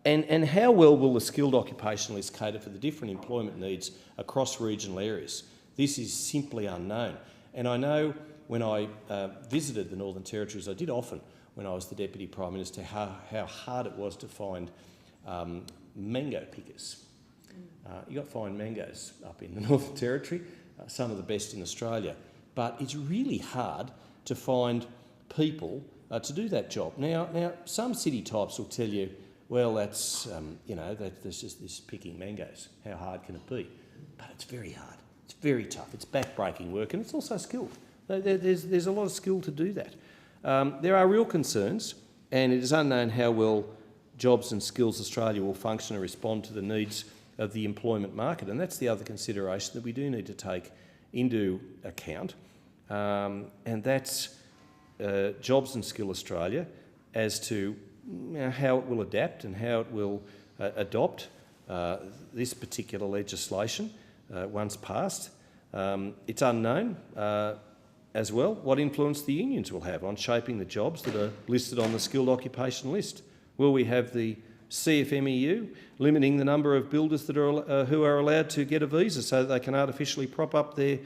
And how well will the skilled occupation list cater for the different employment needs across regional areas? This is simply unknown. And I know when I visited the Northern Territories, I did often when I was the Deputy Prime Minister, how hard it was to find mango pickers. You got fine mangoes up in the Northern Territory, some of the best in Australia. But it's really hard to find people to do that job. Now, some city types will tell you, well, that's, that's just this picking mangoes. How hard can it be? But it's very hard. It's very tough. It's back-breaking work, and it's also skilled. There's a lot of skill to do that. There are real concerns, and it is unknown how well Jobs and Skills Australia will function and respond to the needs of the employment market, and that's the other consideration that we do need to take into account, and that's Jobs and Skills Australia as to how it will adapt and how it will adopt this particular legislation once passed. It's unknown as well what influence the unions will have on shaping the jobs that are listed on the skilled occupation list. Will we have the CFMEU limiting the number of builders that are who are allowed to get a visa so that they can artificially prop up their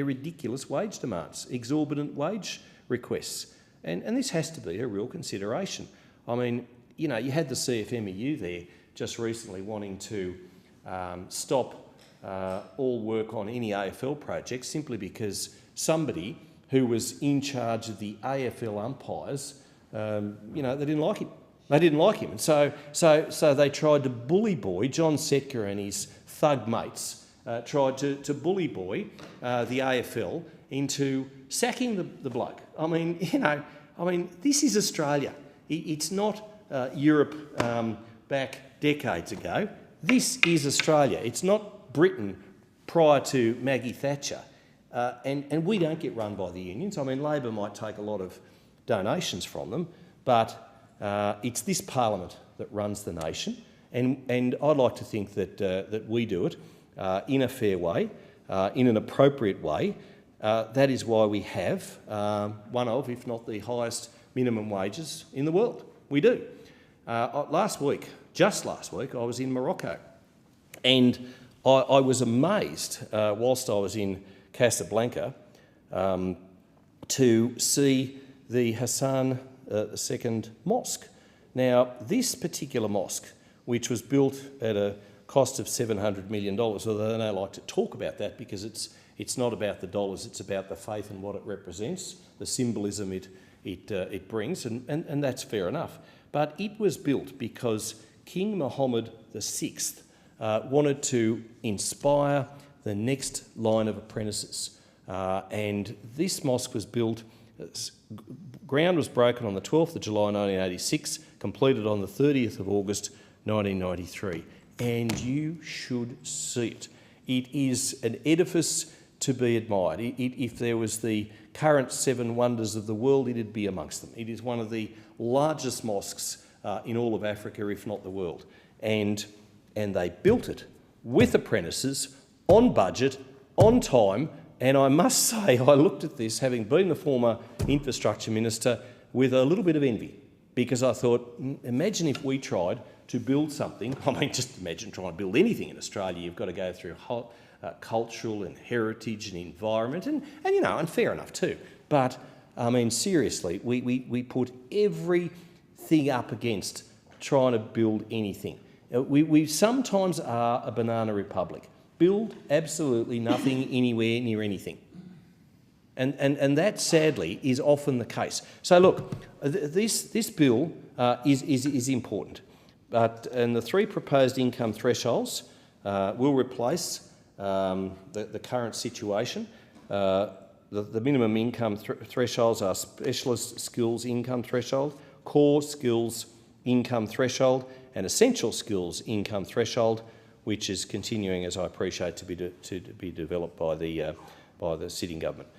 ridiculous wage demands, exorbitant wage requests? And this has to be a real consideration. I mean, you had the CFMEU there just recently wanting to stop all work on any AFL projects simply because somebody who was in charge of the AFL umpires, they didn't like him. They didn't like him. And so they tried to bully boy, John Setka and his thug mates, tried to bully boy the AFL into sacking the bloke. I mean, this is Australia. It's not Europe back decades ago. This is Australia. It's not Britain prior to Maggie Thatcher. And we don't get run by the unions. I mean, Labor might take a lot of donations from them, but it's this parliament that runs the nation. And I'd like to think that we do it in a fair way, in an appropriate way. That is why we have one of, if not the highest minimum wages in the world. We do. Just last week, I was in Morocco, and I was amazed whilst I was in Casablanca to see the Hassan II Mosque. Now, this particular mosque, which was built at a cost of $700 million, although they don't like to talk about that because it's not about the dollars, it's about the faith and what it represents, the symbolism it brings, and that's fair enough. But it was built because King Mohammed VI wanted to inspire the next line of apprentices. And this mosque was built, ground was broken on the 12th of July 1986, completed on the 30th of August 1993. And you should see it. It is an edifice to be admired. If there was the current 7 wonders of the world, it'd be amongst them. It is one of the largest mosques in all of Africa, if not the world. And they built it with apprentices, on budget, on time, and I must say I looked at this, having been the former infrastructure minister, with a little bit of envy, because I thought, imagine if we tried to build something. I mean, just imagine trying to build anything in Australia. You've got to go through cultural and heritage and environment, and fair enough too. But I mean, seriously, we put everything up against trying to build anything. We sometimes are a banana republic. Build absolutely nothing anywhere near anything. And that, sadly, is often the case. So look, this bill is important. And the 3 proposed income thresholds will replace the current situation. The minimum income thresholds are specialist skills income threshold, core skills income threshold, and essential skills income threshold, which is continuing, as I appreciate, to be developed by the sitting government.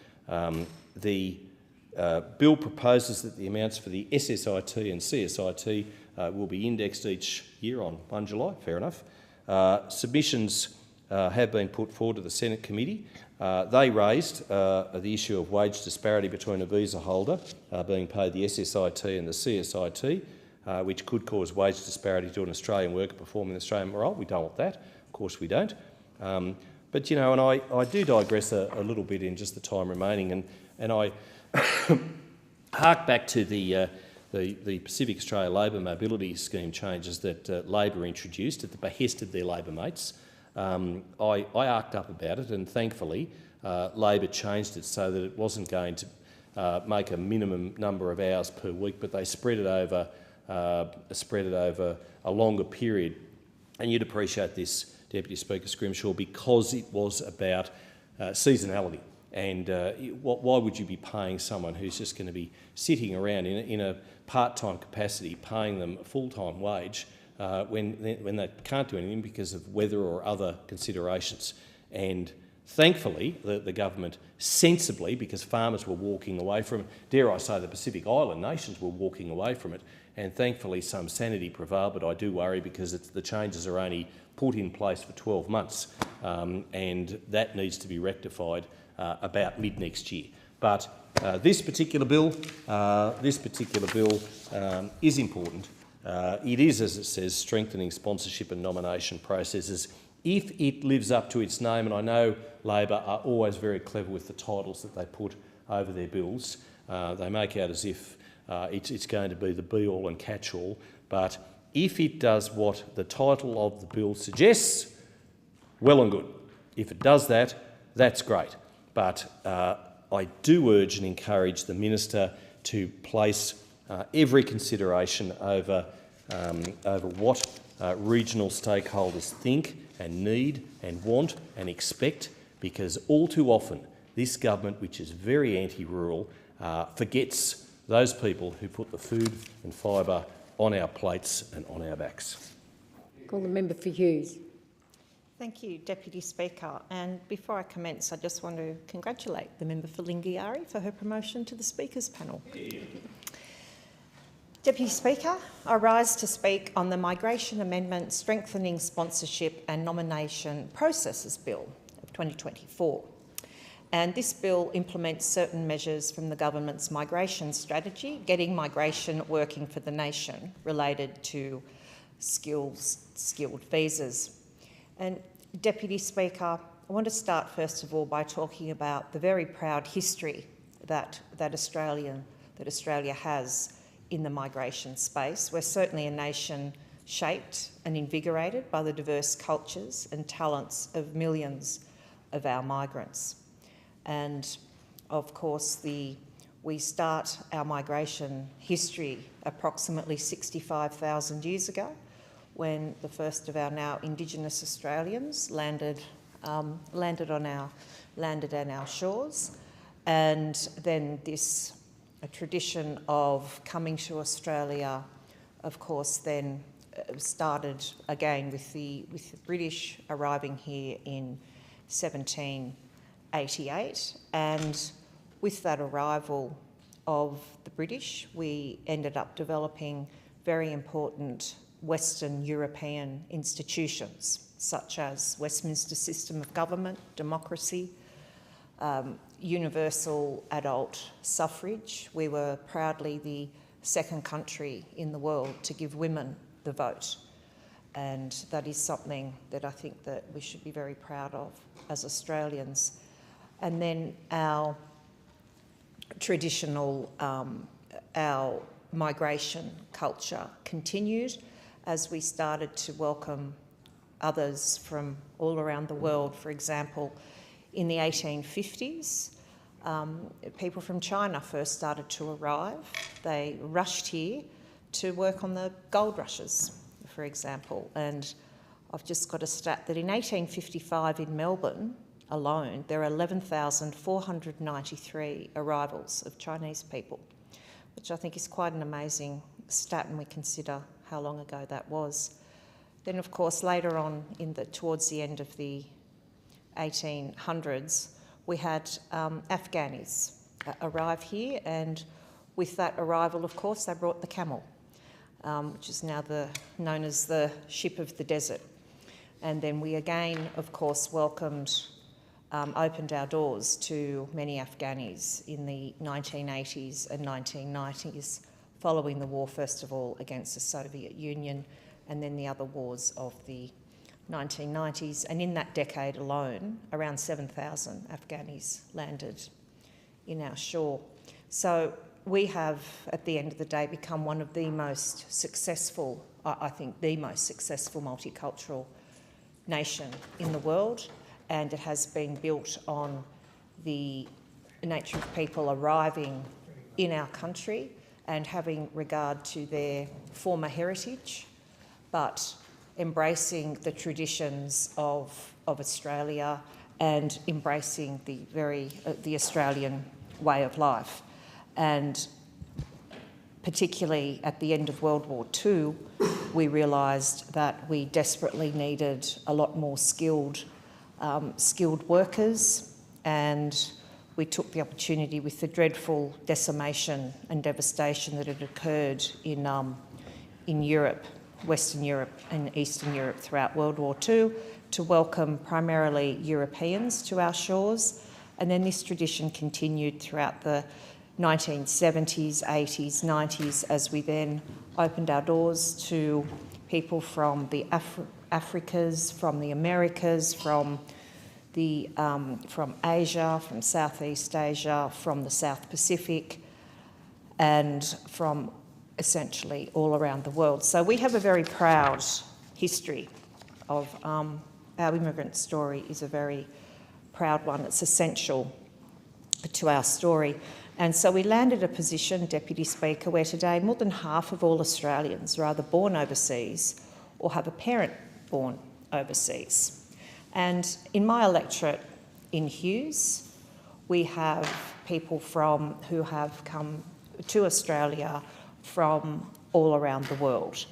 The bill proposes that the amounts for the SSIT and CSIT will be indexed each year on 1 July, fair enough. Submissions have been put forward to the Senate committee. They raised the issue of wage disparity between a visa holder being paid the SSIT and the CSIT, which could cause wage disparity to an Australian worker performing the Australian role. We don't want that. Of course we don't. But, and I do digress a little bit in just the time remaining, and I hark back to the Pacific Australia Labour Mobility Scheme changes that Labor introduced at the behest of their Labor mates. I arced up about it, and thankfully Labor changed it so that it wasn't going make a minimum number of hours per week, but they spread it over a longer period. And you'd appreciate this, Deputy Speaker Scrimshaw, because it was about seasonality. And why would you be paying someone who's just going to be sitting around in a part-time capacity, paying them a full-time wage when they can't do anything because of weather or other considerations? And thankfully, the government sensibly, because farmers were walking away from it, dare I say the Pacific Island nations were walking away from it, and thankfully some sanity prevailed, but I do worry because the changes are only put in place for 12 months, and that needs to be rectified about mid next year. But this particular bill is important. It is, as it says, strengthening sponsorship and nomination processes. If it lives up to its name, and I know Labor are always very clever with the titles that they put over their bills, they make out as if it's going to be the be-all and catch-all, but if it does what the title of the bill suggests, well and good. If it does that, that's great. But I do urge and encourage the Minister to place every consideration over what regional stakeholders think and need and want and expect, because all too often this government, which is very anti-rural, forgets those people who put the food and fibre on our plates and on our backs. Call the member for Hughes. Thank you, Deputy Speaker. And before I commence, I just want to congratulate the member for Lingiari for her promotion to the Speaker's panel. Yeah. Deputy Speaker, I rise to speak on the Migration Amendment Strengthening Sponsorship and Nomination Processes Bill of 2024. And this bill implements certain measures from the government's migration strategy, getting migration working for the nation, related to skilled visas. And Deputy Speaker, I want to start first of all by talking about the very proud history that Australia has in the migration space. We're certainly a nation shaped and invigorated by the diverse cultures and talents of millions of our migrants. And of course, we start our migration history approximately 65,000 years ago, when the first of our now Indigenous Australians landed on our shores, and then a tradition of coming to Australia, of course, then started again with the British arriving here in 1788, and with that arrival of the British, we ended up developing very important Western European institutions, such as Westminster system of government, democracy, universal adult suffrage. We were proudly the second country in the world to give women the vote, and that is something that I think that we should be very proud of as Australians. And then our traditional, our migration culture continued as we started to welcome others from all around the world. For example, in the 1850s, people from China first started to arrive. They rushed here to work on the gold rushes, for example. And I've just got a stat that in 1855 in Melbourne alone, there are 11,493 arrivals of Chinese people, which I think is quite an amazing stat when we consider how long ago that was. Then, of course, later on, towards the end of the 1800s, we had Afghanis arrive here, and with that arrival, of course, they brought the camel, which is now known as the ship of the desert. And then we again, of course, opened our doors to many Afghanis in the 1980s and 1990s, following the war, first of all, against the Soviet Union, and then the other wars of the 1990s. And in that decade alone, around 7,000 Afghanis landed in our shore. So we have, at the end of the day, become one of the most successful, I think the most successful multicultural nation in the world, and it has been built on the nature of people arriving in our country and having regard to their former heritage, but embracing the traditions of Australia and embracing the Australian way of life. And particularly at the end of World War II, we realised that we desperately needed a lot more skilled workers, and we took the opportunity with the dreadful decimation and devastation that had occurred in Europe, Western Europe and Eastern Europe throughout World War II, to welcome primarily Europeans to our shores. And then this tradition continued throughout the 1970s, 80s, 90s, as we then opened our doors to people from the Africas, from the Americas, from Asia, from Southeast Asia, from the South Pacific, and from essentially all around the world. So we have a very proud history of our immigrant story is a very proud one. It's essential to our story. And so we landed a position, Deputy Speaker, where today more than half of all Australians are either born overseas or have a parent born overseas. And in my electorate in Hughes, we have people who have come to Australia from all around the world.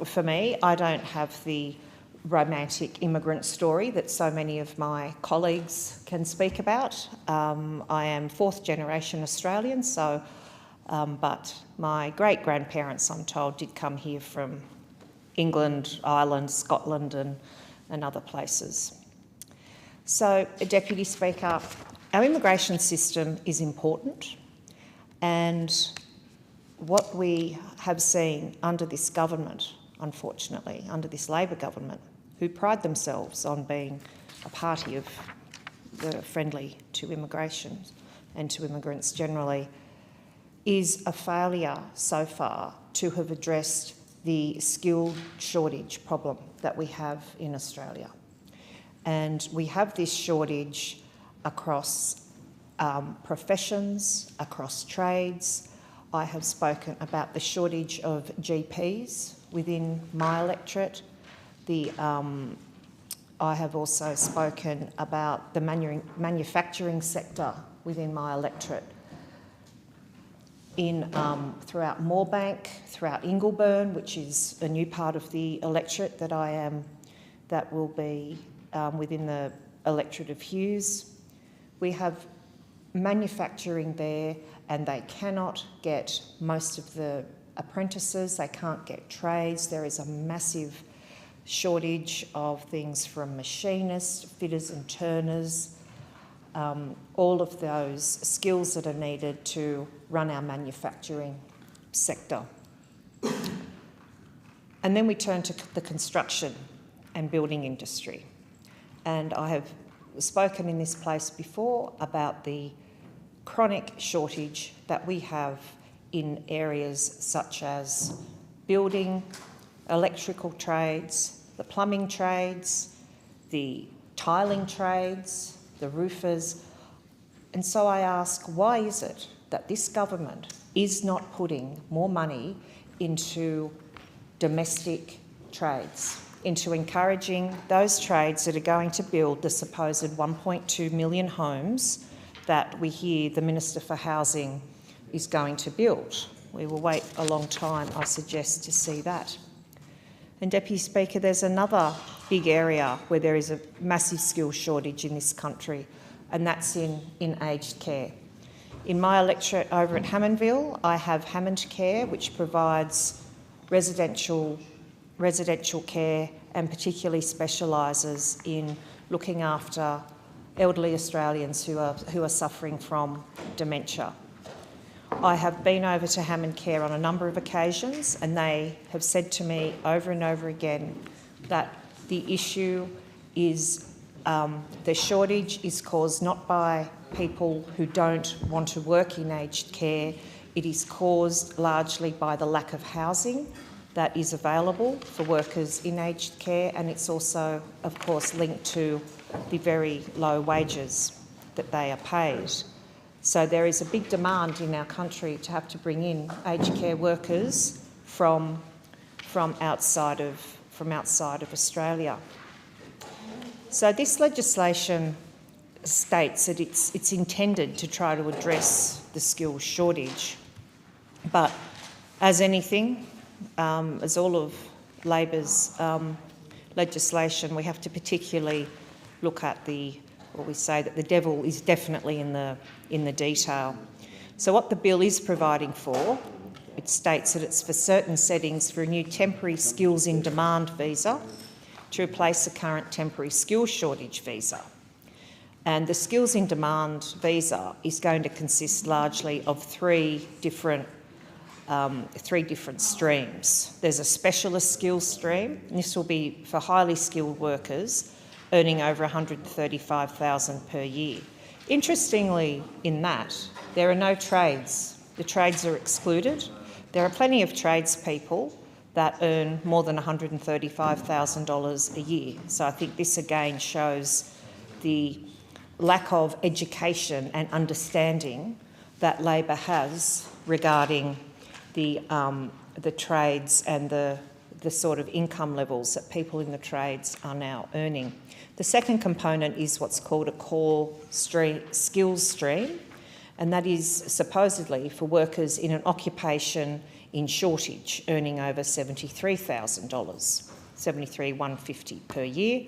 For me, I don't have the romantic immigrant story that so many of my colleagues can speak about. I am fourth generation Australian, but my great-grandparents, I'm told, did come here from England, Ireland, Scotland and other places. So, Deputy Speaker, our immigration system is important, and what we have seen under this government, unfortunately, under this Labor government, who pride themselves on being a party of the friendly to immigration and to immigrants generally, is a failure so far to have addressed the skill shortage problem that we have in Australia. And we have this shortage across professions, across trades. I have spoken about the shortage of GPs within my electorate. I have also spoken about the manufacturing sector within my electorate throughout Moorebank, throughout Ingleburn, which is a new part of the electorate that will be within the electorate of Hughes. We have manufacturing there, and they cannot get most of the apprentices, they can't get trades. There is a massive shortage of things from machinists, fitters and turners, all of those skills that are needed to run our manufacturing sector. And then we turn to the construction and building industry. And I have spoken in this place before about the chronic shortage that we have in areas such as building, electrical trades, the plumbing trades, the tiling trades, the roofers. And so I ask, why is it that this government is not putting more money into domestic trades, into encouraging those trades that are going to build the supposed 1.2 million homes that we hear the Minister for Housing is going to build? We will wait a long time, I suggest, to see that. And Deputy Speaker, there's another big area where there is a massive skills shortage in this country, and that's in aged care. In my electorate over at Hammondville, I have Hammond Care, which provides residential care and particularly specialises in looking after elderly Australians who are suffering from dementia. I have been over to Hammond Care on a number of occasions, and they have said to me over and over again that the issue is the shortage is caused not by people who don't want to work in aged care. It is caused largely by the lack of housing that is available for workers in aged care, and it's also, of course, linked to the very low wages that they are paid. So there is a big demand in our country to have to bring in aged care workers from outside of Australia. So this legislation states that it's intended to try to address the skills shortage, but as anything, as all of Labor's legislation, we have to particularly look at we say that the devil is definitely in the detail. So what the bill is providing for, it states that it's for certain settings for a new temporary skills in demand visa to replace the current temporary skills shortage visa. And the skills in demand visa is going to consist largely of three different streams. There's a specialist skills stream, and this will be for highly skilled workers earning over $135,000 per year. Interestingly, in that, there are no trades. The trades are excluded. There are plenty of tradespeople that earn more than $135,000 a year. So I think this again shows the lack of education and understanding that Labor has regarding the trades and the sort of income levels that people in the trades are now earning. The second component is what's called a core skills stream, and that is supposedly for workers in an occupation in shortage, earning over $73,000, $73,150 per year.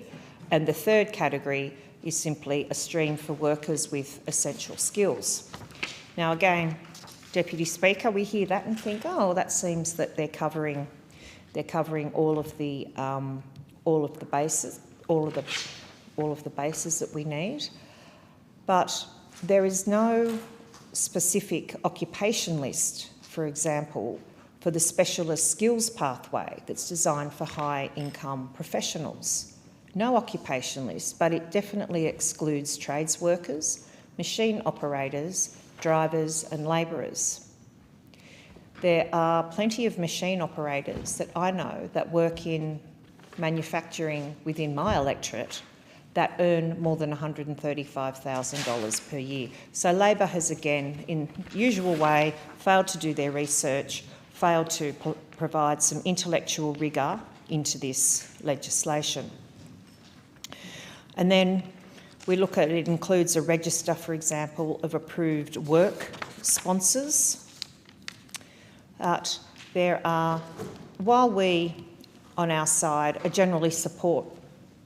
And the third category is simply a stream for workers with essential skills. Now again, Deputy Speaker, we hear that and think, oh, that seems that they're covering all of the bases that we need. But there is no specific occupation list, for example, for the specialist skills pathway that's designed for high income professionals. No occupation list, but it definitely excludes trades workers, machine operators, drivers and labourers. There are plenty of machine operators that I know that work in manufacturing within my electorate that earn more than $135,000 per year. So Labor has again, in usual way, failed to do their research, failed to provide some intellectual rigour into this legislation. And then we look at it includes a register, for example, of approved work sponsors. But there are, while we on our side generally support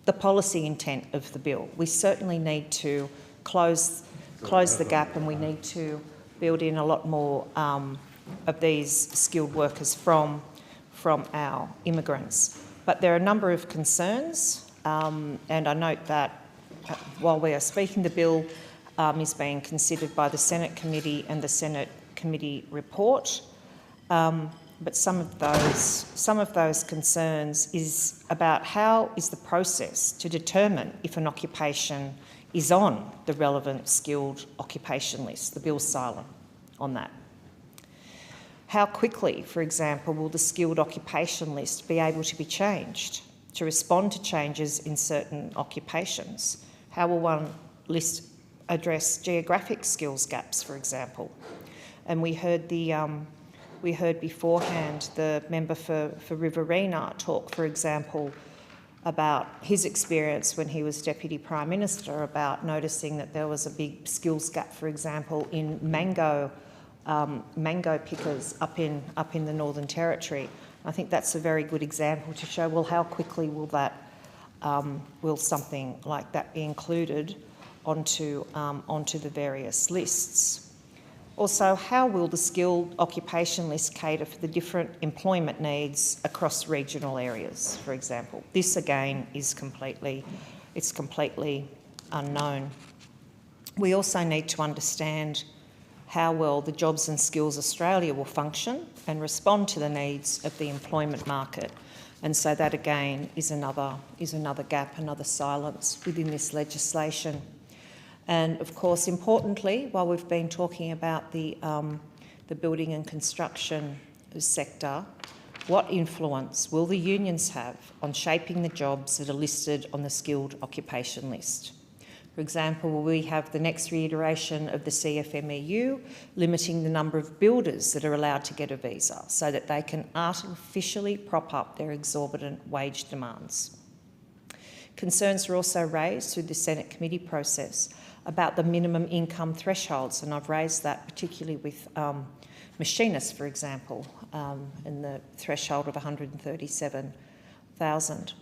the policy intent of the bill, we certainly need to close the gap, and we need to build in a lot more of these skilled workers from our immigrants. But there are a number of concerns, and I note that while we are speaking, the bill is being considered by the Senate committee and the Senate committee report. But some of those concerns is about how is the process to determine if an occupation is on the relevant skilled occupation list. The bill's silent on that. How quickly, for example, will the skilled occupation list be able to be changed to respond to changes in certain occupations? How will one list address geographic skills gaps, for example? And we heard beforehand the member for Riverina talk, for example, about his experience when he was Deputy Prime Minister about noticing that there was a big skills gap, for example, in mango pickers up in the Northern Territory. I think that's a very good example to show, well, how quickly will something like that be included onto the various lists? Also, how will the skilled occupation list cater for the different employment needs across regional areas, for example? This again is completely unknown. We also need to understand how well the Jobs and Skills Australia will function and respond to the needs of the employment market. And so that again is another gap, another silence within this legislation. And of course, importantly, while we've been talking about the building and construction sector, what influence will the unions have on shaping the jobs that are listed on the skilled occupation list? For example, we have the next reiteration of the CFMEU, limiting the number of builders that are allowed to get a visa so that they can artificially prop up their exorbitant wage demands. Concerns were also raised through the Senate committee process about the minimum income thresholds, and I've raised that particularly with machinists, for example, and the threshold of 137,000.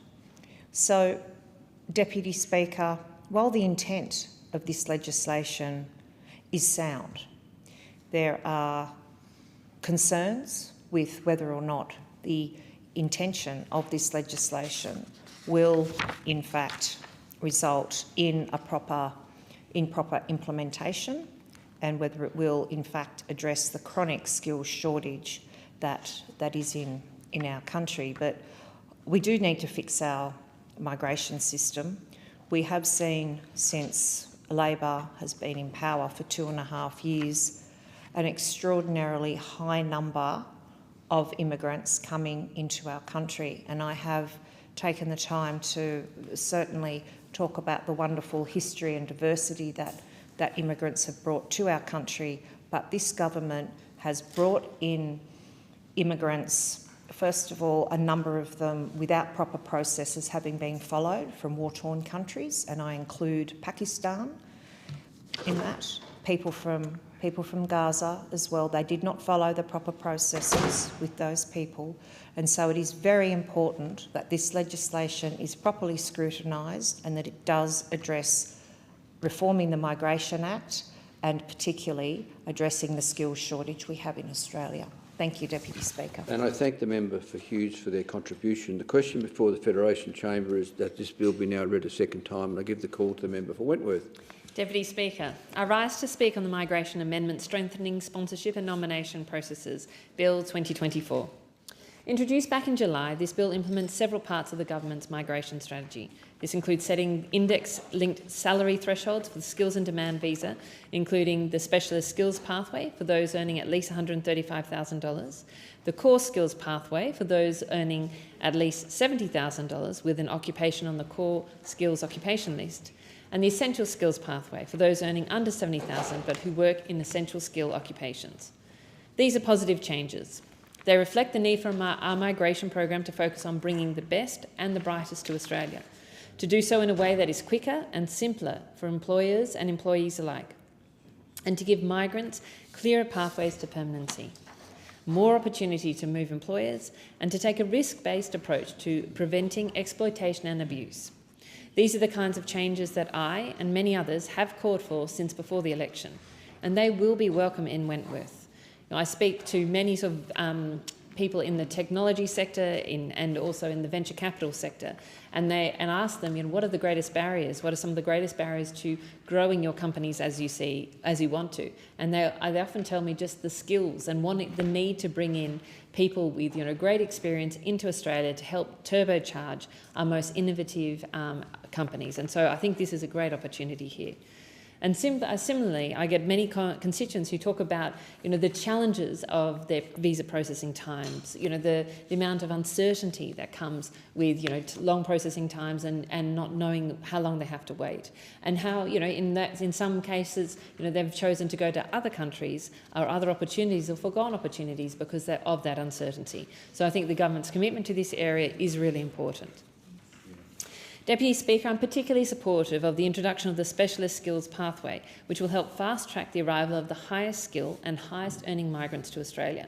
So, Deputy Speaker, while the intent of this legislation is sound, there are concerns with whether or not the intention of this legislation will, in fact, result in proper implementation, and whether it will, in fact, address the chronic skills shortage that is in our country. But we do need to fix our migration system. We have seen, since Labor has been in power for 2.5 years, an extraordinarily high number of immigrants coming into our country, and I have taken the time to certainly talk about the wonderful history and diversity that immigrants have brought to our country, but this government has brought in immigrants, first of all, a number of them without proper processes having been followed from war-torn countries, and I include Pakistan in that, people from Gaza as well. They did not follow the proper processes with those people, and so it is very important that this legislation is properly scrutinised and that it does address reforming the Migration Act and particularly addressing the skills shortage we have in Australia. Thank you, Deputy Speaker. And I thank the member for Hughes for their contribution. The question before the Federation Chamber is that this bill be now read a second time, and I give the call to the member for Wentworth. Deputy Speaker, I rise to speak on the Migration Amendment Strengthening Sponsorship and Nomination Processes, Bill 2024. Introduced back in July, this bill implements several parts of the government's migration strategy. This includes setting index-linked salary thresholds for the skills and demand visa, including the specialist skills pathway for those earning at least $135,000, the core skills pathway for those earning at least $70,000 with an occupation on the core skills occupation list, and the essential skills pathway for those earning under $70,000 but who work in essential skill occupations. These are positive changes. They reflect the need for our migration program to focus on bringing the best and the brightest to Australia, to do so in a way that is quicker and simpler for employers and employees alike, and to give migrants clearer pathways to permanency, more opportunity to move employers, and to take a risk-based approach to preventing exploitation and abuse. These are the kinds of changes that I and many others have called for since before the election, and they will be welcome in Wentworth. I speak to many sort of people in the technology sector and also in the venture capital sector, and ask them, what are the greatest barriers? What are some of the greatest barriers to growing your companies as you want to? And they often tell me just the skills and the need to bring in people with great experience into Australia to help turbocharge our most innovative companies. And so I think this is a great opportunity here. And similarly, I get many constituents who talk about, the challenges of their visa processing times, the amount of uncertainty that comes with, long processing times and not knowing how long they have to wait, and how, in some cases, they've chosen to go to other countries or other opportunities or forgone opportunities because of that uncertainty. So I think the government's commitment to this area is really important. Deputy Speaker, I'm particularly supportive of the introduction of the specialist skills pathway, which will help fast-track the arrival of the highest skill and highest earning migrants to Australia.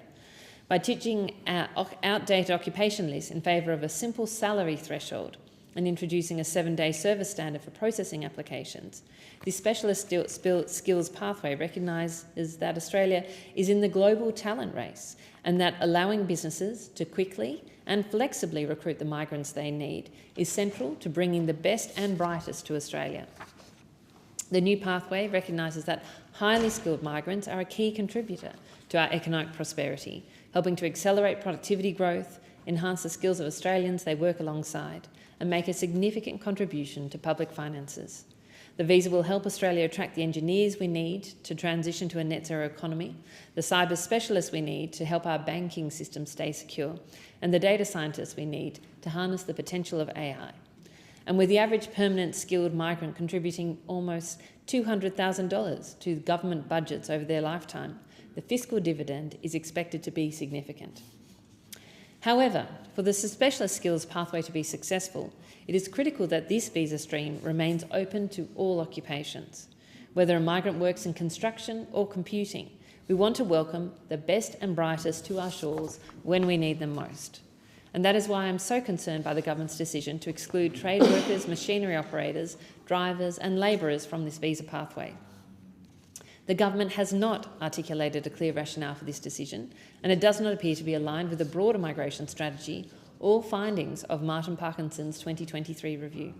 By teaching outdated occupation lists in favour of a simple salary threshold and introducing a 7-day service standard for processing applications, this specialist skills pathway recognises that Australia is in the global talent race, and that allowing businesses to quickly and flexibly recruit the migrants they need is central to bringing the best and brightest to Australia. The new pathway recognises that highly skilled migrants are a key contributor to our economic prosperity, helping to accelerate productivity growth, enhance the skills of Australians they work alongside, and make a significant contribution to public finances. The visa will help Australia attract the engineers we need to transition to a net zero economy, the cyber specialists we need to help our banking system stay secure, and the data scientists we need to harness the potential of AI. And with the average permanent skilled migrant contributing almost $200,000 to government budgets over their lifetime, the fiscal dividend is expected to be significant. However, for the specialist skills pathway to be successful, it is critical that this visa stream remains open to all occupations. Whether a migrant works in construction or computing, we want to welcome the best and brightest to our shores when we need them most. And that is why I'm so concerned by the government's decision to exclude trade workers, machinery operators, drivers and labourers from this visa pathway. The government has not articulated a clear rationale for this decision, and it does not appear to be aligned with the broader migration strategy or findings of Martin Parkinson's 2023 review.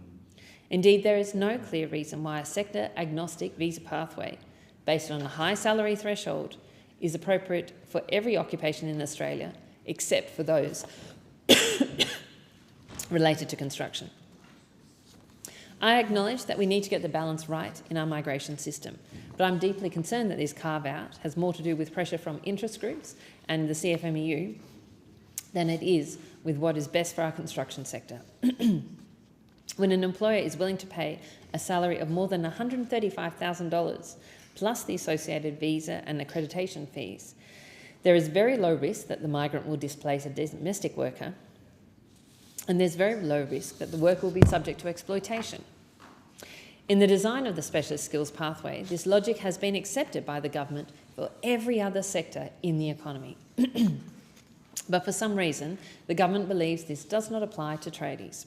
Indeed, there is no clear reason why a sector-agnostic visa pathway based on a high salary threshold is appropriate for every occupation in Australia, except for those related to construction. I acknowledge that we need to get the balance right in our migration system, but I'm deeply concerned that this carve-out has more to do with pressure from interest groups and the CFMEU than it is with what is best for our construction sector. When an employer is willing to pay a salary of more than $135,000 plus the associated visa and accreditation fees, there is very low risk that the migrant will displace a domestic worker, and there's very low risk that the worker will be subject to exploitation. In the design of the specialist skills pathway, this logic has been accepted by the government for every other sector in the economy. But for some reason, the government believes this does not apply to tradies.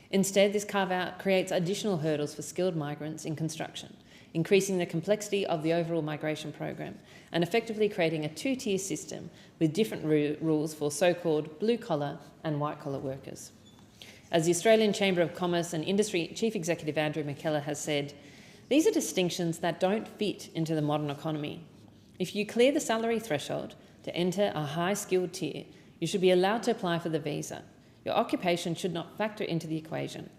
Instead, this carve-out creates additional hurdles for skilled migrants in construction, increasing the complexity of the overall migration program and effectively creating a two-tier system with different rules for so-called blue-collar and white-collar workers. As the Australian Chamber of Commerce and Industry Chief Executive Andrew McKellar has said, these are distinctions that don't fit into the modern economy. If you clear the salary threshold to enter a high-skilled tier, you should be allowed to apply for the visa. Your occupation should not factor into the equation.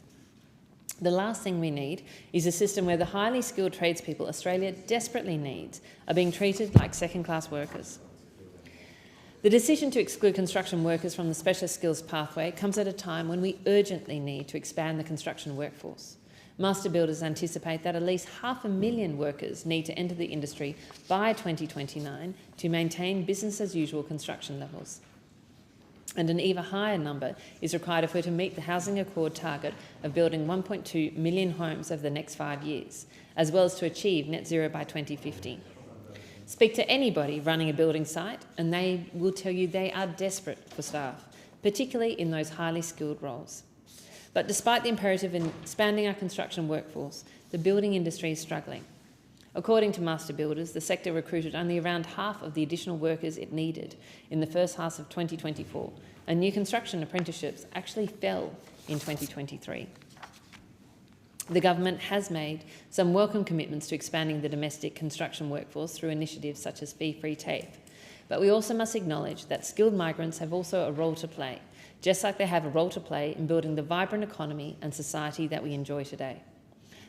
The last thing we need is a system where the highly skilled tradespeople Australia desperately needs are being treated like second-class workers. The decision to exclude construction workers from the specialist skills pathway comes at a time when we urgently need to expand the construction workforce. Master builders anticipate that at least 500,000 workers need to enter the industry by 2029 to maintain business-as-usual construction levels. And an even higher number is required if we're to meet the Housing Accord target of building 1.2 million homes over the next 5 years, as well as to achieve net zero by 2050. Speak to anybody running a building site and they will tell you they are desperate for staff, particularly in those highly skilled roles. But despite the imperative in expanding our construction workforce, the building industry is struggling. According to master builders, the sector recruited only around half of the additional workers it needed in the first half of 2024, and new construction apprenticeships actually fell in 2023. The government has made some welcome commitments to expanding the domestic construction workforce through initiatives such as fee-free TAFE, but we also must acknowledge that skilled migrants have also a role to play, just like they have a role to play in building the vibrant economy and society that we enjoy today.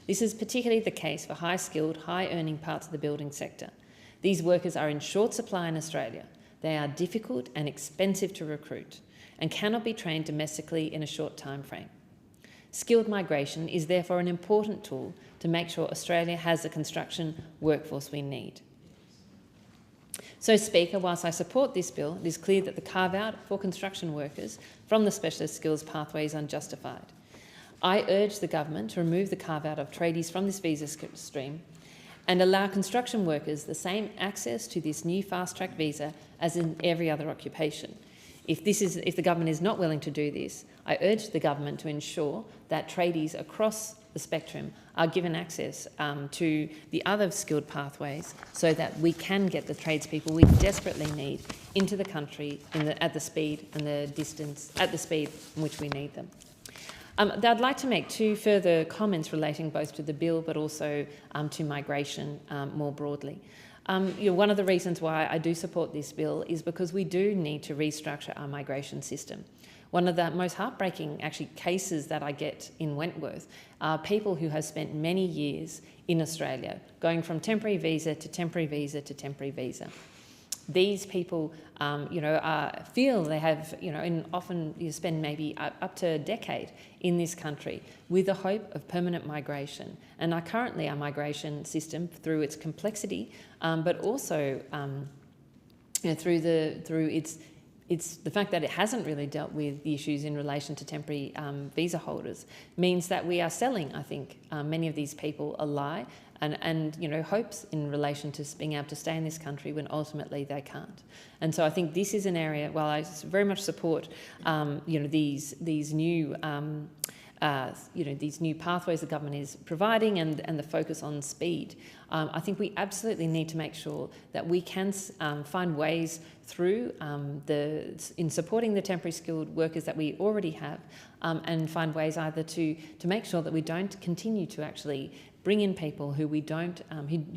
This is particularly the case for high-skilled, high-earning parts of the building sector. These workers are in short supply in Australia. They are difficult and expensive to recruit and cannot be trained domestically in a short time frame. Skilled migration is therefore an important tool to make sure Australia has the construction workforce we need. So, Speaker, whilst I support this bill, it is clear that the carve-out for construction workers from the specialist skills pathway is unjustified. I urge the government to remove the carve-out of tradies from this visa stream and allow construction workers the same access to this new fast-track visa as in every other occupation. If the government is not willing to do this, I urge the government to ensure that tradies across the spectrum are given access to the other skilled pathways so that we can get the tradespeople we desperately need into the country at the speed in which we need them. I'd like to make two further comments relating both to the bill but also to migration more broadly. One of the reasons why I do support this bill is because we do need to restructure our migration system. One of the most heartbreaking cases that I get in Wentworth are people who have spent many years in Australia, going from temporary visa to temporary visa to temporary visa. these people, feel they have, and often you spend maybe up to a decade in this country with the hope of permanent migration. And our migration system, through its complexity, but also through its the fact that it hasn't really dealt with the issues in relation to temporary visa holders, means that we are selling, I think, many of these people a lie and hopes in relation to being able to stay in this country when ultimately they can't. And so I think this is an area, while I very much support these new these new pathways the government is providing and the focus on speed, I think we absolutely need to make sure that we can find ways through in supporting the temporary skilled workers that we already have, and find ways either to make sure that we don't continue to actually bring in people who we don't,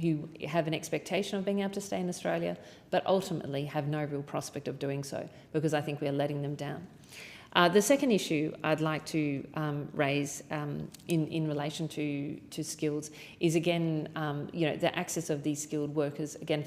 who have an expectation of being able to stay in Australia, but ultimately have no real prospect of doing so, because I think we are letting them down. The second issue I'd like to raise in relation to skills is, again, the access of these skilled workers, again,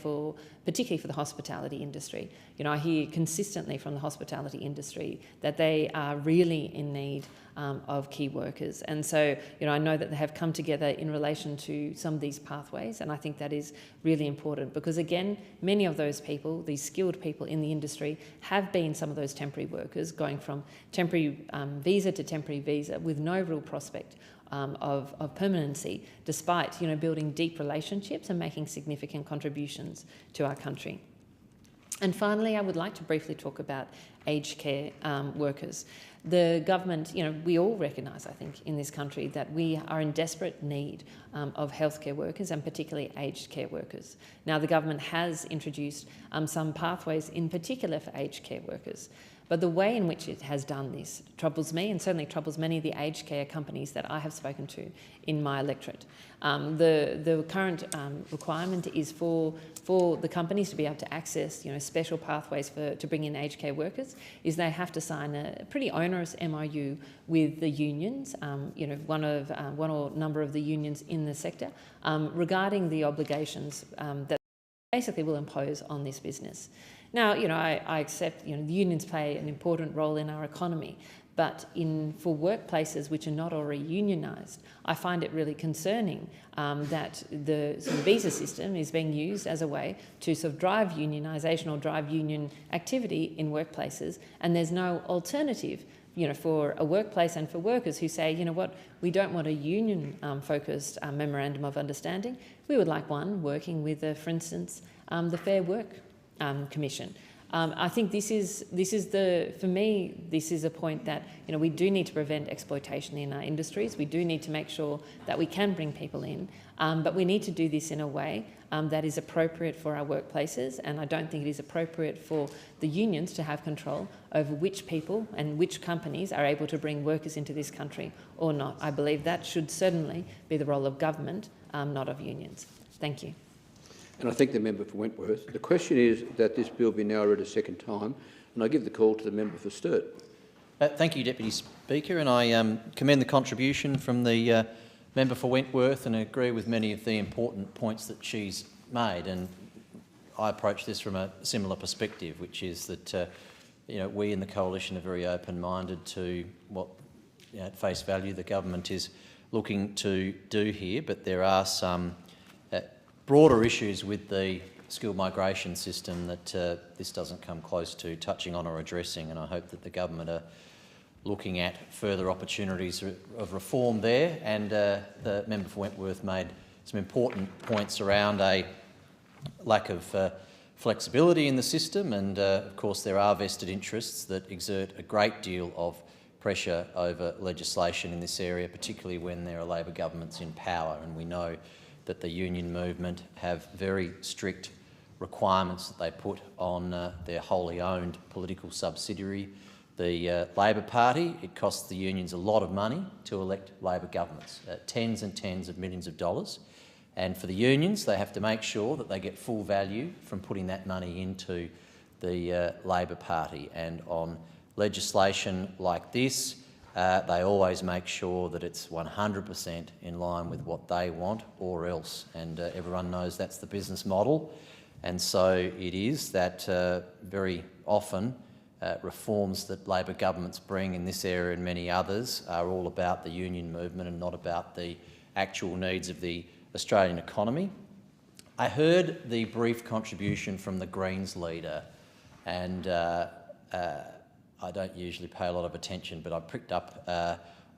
particularly for the hospitality industry. I hear consistently from the hospitality industry that they are really in need of key workers. And so, I know that they have come together in relation to some of these pathways, and I think that is really important because, again, many of those people, these skilled people in the industry, have been some of those temporary workers going from temporary visa to temporary visa with no real prospect of permanency, despite building deep relationships and making significant contributions to our country. And finally, I would like to briefly talk about aged care workers. The government, we all recognise, I think, in this country that we are in desperate need of healthcare workers and particularly aged care workers. Now, the government has introduced some pathways in particular for aged care workers. But the way in which it has done this troubles me and certainly troubles many of the aged care companies that I have spoken to in my electorate. The current requirement is for the companies to be able to access special pathways to bring in aged care workers, is they have to sign a pretty onerous MOU with the unions, one or number of the unions in the sector, regarding the obligations that basically will impose on this business. Now, I accept, the unions play an important role in our economy, but for workplaces which are not already unionised, I find it really concerning that the visa system is being used as a way to drive unionisation or drive union activity in workplaces, and there's no alternative for a workplace and for workers who say, we don't want a union-focused memorandum of understanding. We would like one working with, for instance, the Fair Work Commission. I think for me, this is a point that, we do need to prevent exploitation in our industries. We do need to make sure that we can bring people in, but we need to do this in a way that is appropriate for our workplaces, and I don't think it is appropriate for the unions to have control over which people and which companies are able to bring workers into this country or not. I believe that should certainly be the role of government, not of unions. Thank you. And I thank the member for Wentworth. The question is that this bill be now read a second time, and I give the call to the member for Sturt. Thank you, Deputy Speaker, and I commend the contribution from the member for Wentworth and agree with many of the important points that she's made. And I approach this from a similar perspective, which is that we in the coalition are very open-minded to what, at face value, the government is looking to do here, but there are some broader issues with the skilled migration system that this doesn't come close to touching on or addressing, and I hope that the government are looking at further opportunities of reform there. And the member for Wentworth made some important points around a lack of flexibility in the system, and of course there are vested interests that exert a great deal of pressure over legislation in this area, particularly when there are Labor governments in power, and we know that the union movement have very strict requirements that they put on their wholly owned political subsidiary, the Labor Party. It costs the unions a lot of money to elect Labor governments, tens and tens of millions of dollars. And for the unions, they have to make sure that they get full value from putting that money into the Labor Party. And on legislation like this, they always make sure that it's 100% in line with what they want or else. And everyone knows that's the business model. And so it is that very often reforms that Labor governments bring in this area and many others are all about the union movement and not about the actual needs of the Australian economy. I heard the brief contribution from the Greens leader, and I don't usually pay a lot of attention, but I picked up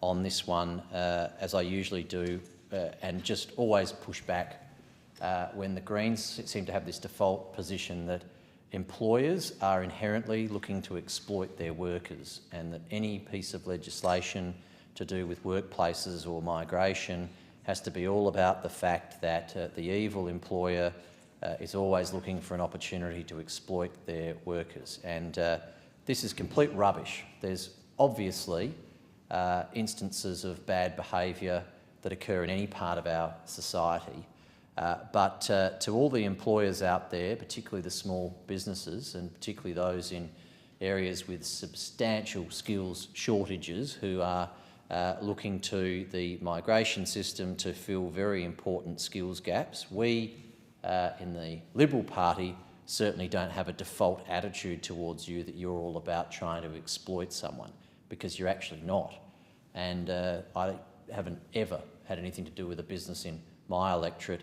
on this one, as I usually do, and just always push back when the Greens seem to have this default position that employers are inherently looking to exploit their workers, and that any piece of legislation to do with workplaces or migration has to be all about the fact that the evil employer is always looking for an opportunity to exploit their workers. And this is complete rubbish. There's obviously instances of bad behaviour that occur in any part of our society. But to all the employers out there, particularly the small businesses and particularly those in areas with substantial skills shortages who are looking to the migration system to fill very important skills gaps, we in the Liberal Party certainly don't have a default attitude towards you that you're all about trying to exploit someone, because you're actually not. And I haven't ever had anything to do with a business in my electorate,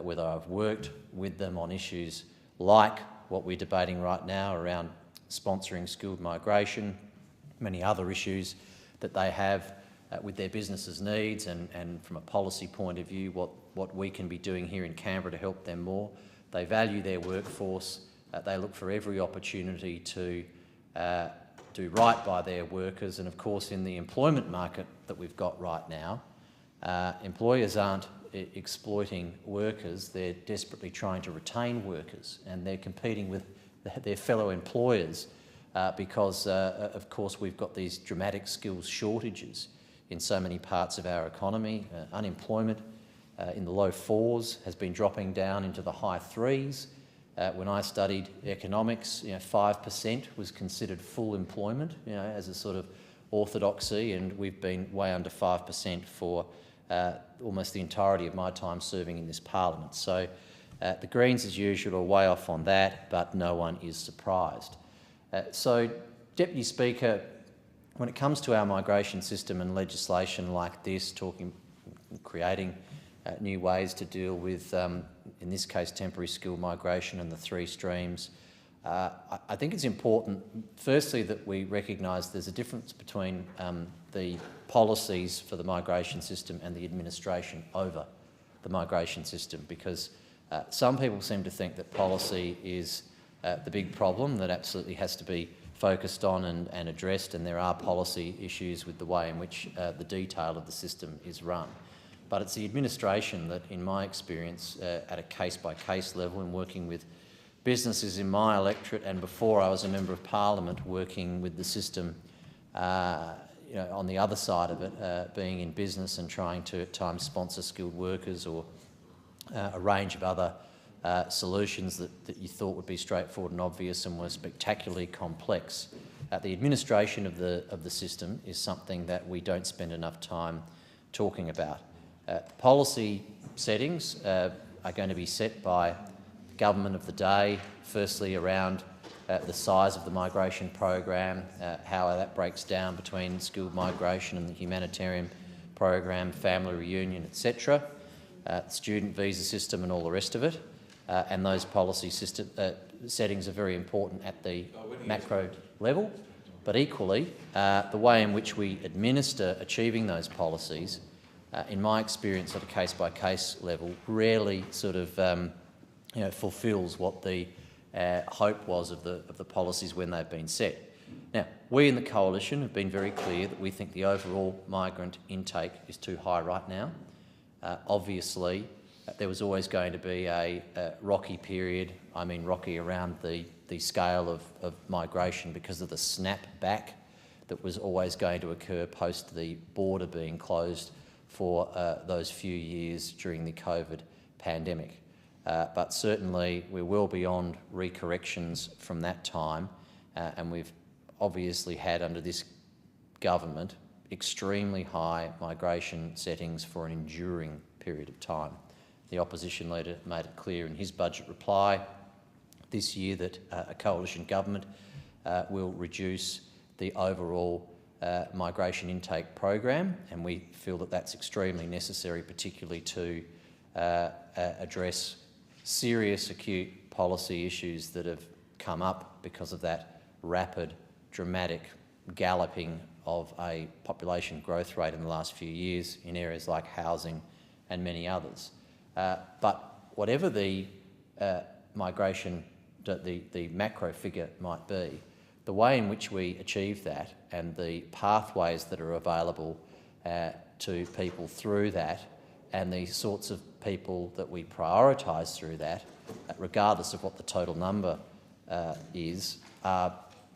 whether I've worked with them on issues like what we're debating right now around sponsoring skilled migration, many other issues that they have with their businesses' needs, and from a policy point of view, what we can be doing here in Canberra to help them more. They value their workforce. They look for every opportunity to do right by their workers. And of course, in the employment market that we've got right now, employers aren't exploiting workers, they're desperately trying to retain workers, and they're competing with their fellow employers because, of course, we've got these dramatic skills shortages in so many parts of our economy. Unemployment in the low 4s has been dropping down into the high 3s. When I studied economics, 5% was considered full employment, as a sort of orthodoxy, and we've been way under 5% for almost the entirety of my time serving in this parliament. So the Greens, as usual, are way off on that, but no one is surprised. So, Deputy Speaker, when it comes to our migration system and legislation like this, creating new ways to deal with, in this case, temporary skilled migration and the 3 streams, I think it's important, firstly, that we recognise there's a difference between the policies for the migration system and the administration over the migration system, because some people seem to think that policy is the big problem that absolutely has to be focused on and addressed, and there are policy issues with the way in which the detail of the system is run. But it's the administration that, in my experience, at a case-by-case level, in working with businesses in my electorate, and before I was a Member of Parliament working with the system on the other side of it, being in business and trying to at times sponsor skilled workers or a range of other solutions that you thought would be straightforward and obvious and were spectacularly complex. The administration of the system is something that we don't spend enough time talking about. Policy settings are going to be set by the government of the day, firstly around the size of the migration program, how that breaks down between skilled migration and the humanitarian program, family reunion, etc., student visa system and all the rest of it. And those policy settings are very important at the macro level, but equally the way in which we administer achieving those policies, in my experience at a case-by-case level, rarely sort of fulfils what the hope was of the policies when they've been set. Now, we in the Coalition have been very clear that we think the overall migrant intake is too high right now. Obviously, there was always going to be a rocky period, I mean rocky around the scale of migration because of the snap back that was always going to occur post the border being closed for those few years during the COVID pandemic. But certainly we're well beyond recorrections from that time, and we've obviously had under this government extremely high migration settings for an enduring period of time. The opposition leader made it clear in his budget reply this year that a coalition government will reduce the overall migration intake program, and we feel that that's extremely necessary, particularly to address serious acute policy issues that have come up because of that rapid, dramatic galloping of a population growth rate in the last few years in areas like housing and many others. But whatever the migration, the macro figure might be, the way in which we achieve that and the pathways that are available to people through that, and the sorts of people that we prioritise through that, regardless of what the total number is, are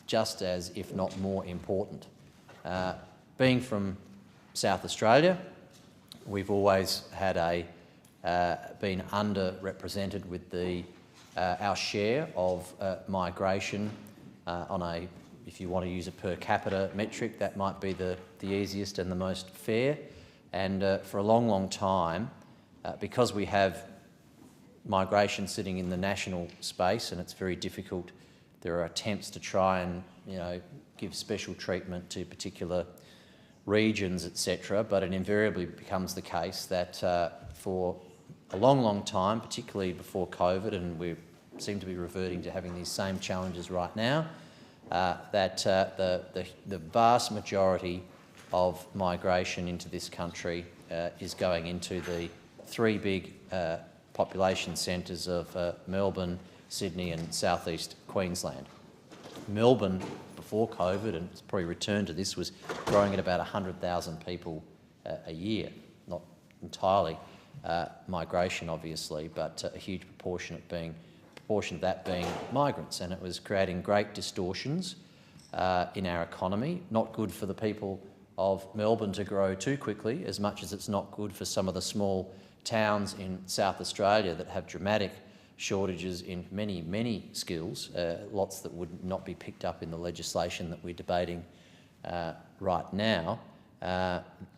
just as, if not more, important. Being from South Australia, we've always had been underrepresented with our share of migration on a, if you want to use a per capita metric, that might be the easiest and the most fair. And for a long, long time, because we have migration sitting in the national space, and it's very difficult, there are attempts to try and give special treatment to particular regions, etc. But it invariably becomes the case that for a long, long time, particularly before COVID, and we seem to be reverting to having these same challenges right now, that the vast majority of migration into this country is going into the three big population centres of Melbourne, Sydney and southeast Queensland. Melbourne, before COVID, and it's probably returned to this, was growing at about 100,000 people a year. Not entirely migration, obviously, but a huge proportion of that being migrants, and it was creating great distortions in our economy. Not good for the people of Melbourne to grow too quickly, as much as it's not good for some of the small towns in South Australia that have dramatic shortages in many, many skills, lots that would not be picked up in the legislation that we're debating right now,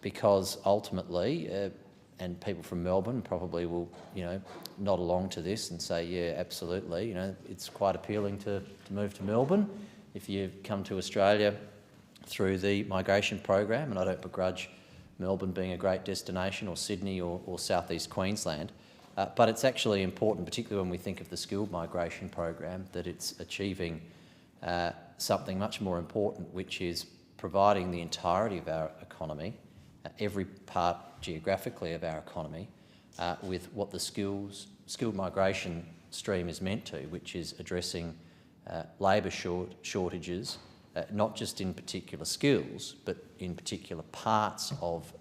because ultimately, and people from Melbourne probably will, nod along to this and say, yeah, absolutely, it's quite appealing to move to Melbourne if you come to Australia through the migration program, and I don't begrudge Melbourne being a great destination, or Sydney or southeast Queensland. But it's actually important, particularly when we think of the skilled migration program, that it's achieving something much more important, which is providing the entirety of our economy, every part geographically of our economy, with what the skilled migration stream is meant to, which is addressing labour shortages, not just in particular skills, but in particular parts of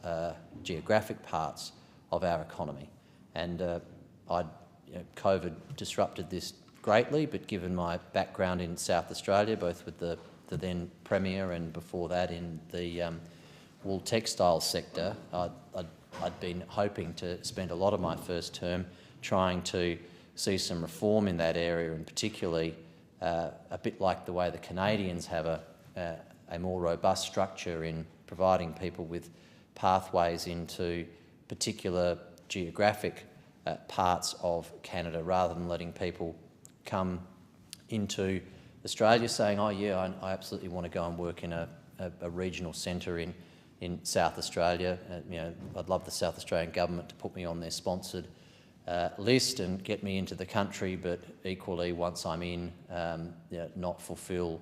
geographic parts of our economy. And COVID disrupted this greatly, but given my background in South Australia, both with the then Premier and before that in the wool textile sector, I'd been hoping to spend a lot of my first term trying to see some reform in that area, and particularly a bit like the way the Canadians have a more robust structure in providing people with pathways into particular geographic parts of Canada, rather than letting people come into Australia saying, oh yeah, I absolutely want to go and work in a regional centre in South Australia. I'd love the South Australian government to put me on their sponsored list and get me into the country, but equally, once I'm in, not fulfil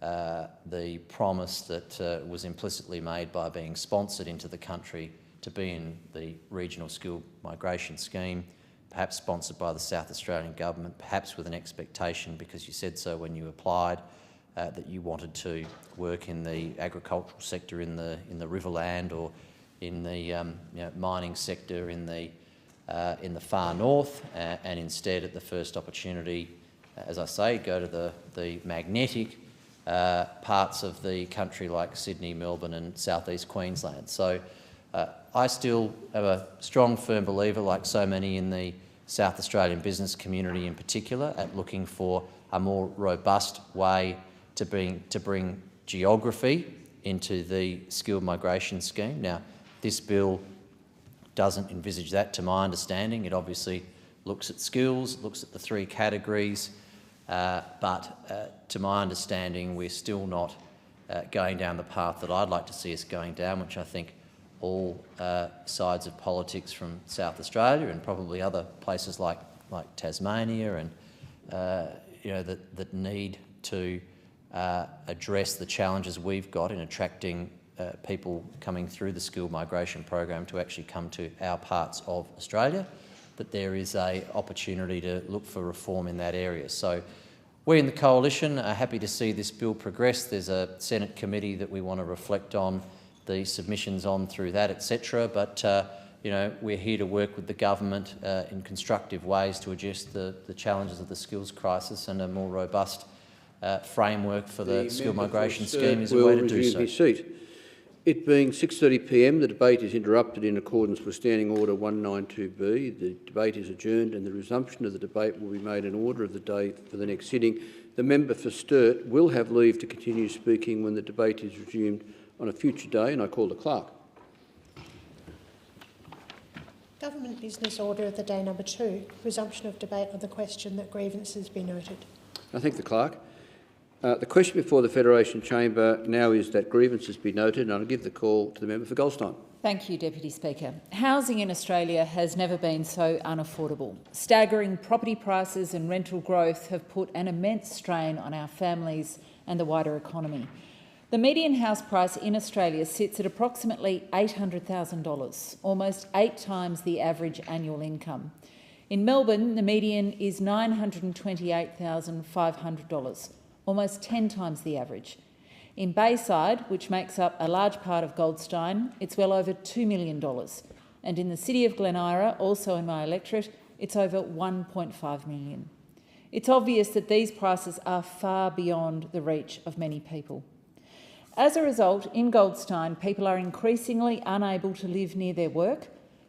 the promise that was implicitly made by being sponsored into the country to be in the regional skilled migration scheme, perhaps sponsored by the South Australian government, perhaps with an expectation, because you said so when you applied, that you wanted to work in the agricultural sector in the Riverland, or in the mining sector in the far north, and instead at the first opportunity, as I say, go to the magnetic parts of the country like Sydney, Melbourne and southeast Queensland. So I still am a strong, firm believer, like so many in the South Australian business community in particular, at looking for a more robust way to bring geography into the skilled migration scheme. Now, this bill doesn't envisage that, to my understanding. It obviously looks at skills, looks at the three categories, but to my understanding, we're still not going down the path that I'd like to see us going down, which I think all sides of politics from South Australia and probably other places like Tasmania and that need to address the challenges we've got in attracting people coming through the skilled migration program to actually come to our parts of Australia, that there is an opportunity to look for reform in that area. So we in the Coalition are happy to see this bill progress. There's a Senate committee that we want to reflect on the submissions on through that, etc. But we're here to work with the government in constructive ways to address the challenges of the skills crisis, and a more robust framework for the skilled migration scheme is a way to do so. His seat. It being 6:30 p.m, the debate is interrupted in accordance with Standing Order 192B. The debate is adjourned and the resumption of the debate will be made in order of the day for the next sitting. The member for Sturt will have leave to continue speaking when the debate is resumed on a future day, and I call the clerk. Government Business Order of the Day number 2, resumption of debate on the question that grievances be noted. I thank the clerk. The question before the Federation Chamber now is that grievances be noted, and I'll give the call to the member for Goldstein. Thank you, Deputy Speaker. Housing in Australia has never been so unaffordable. Staggering property prices and rental growth have put an immense strain on our families and the wider economy. The median house price in Australia sits at approximately $800,000, almost 8 times the average annual income. In Melbourne, the median is $928,500, almost 10 times the average. In Bayside, which makes up a large part of Goldstein, it's well over $2 million. And in the city of Glen Eira, also in my electorate, it's over $1.5 million. It's obvious that these prices are far beyond the reach of many people. As a result, in Goldstein, people are increasingly unable to live near their work.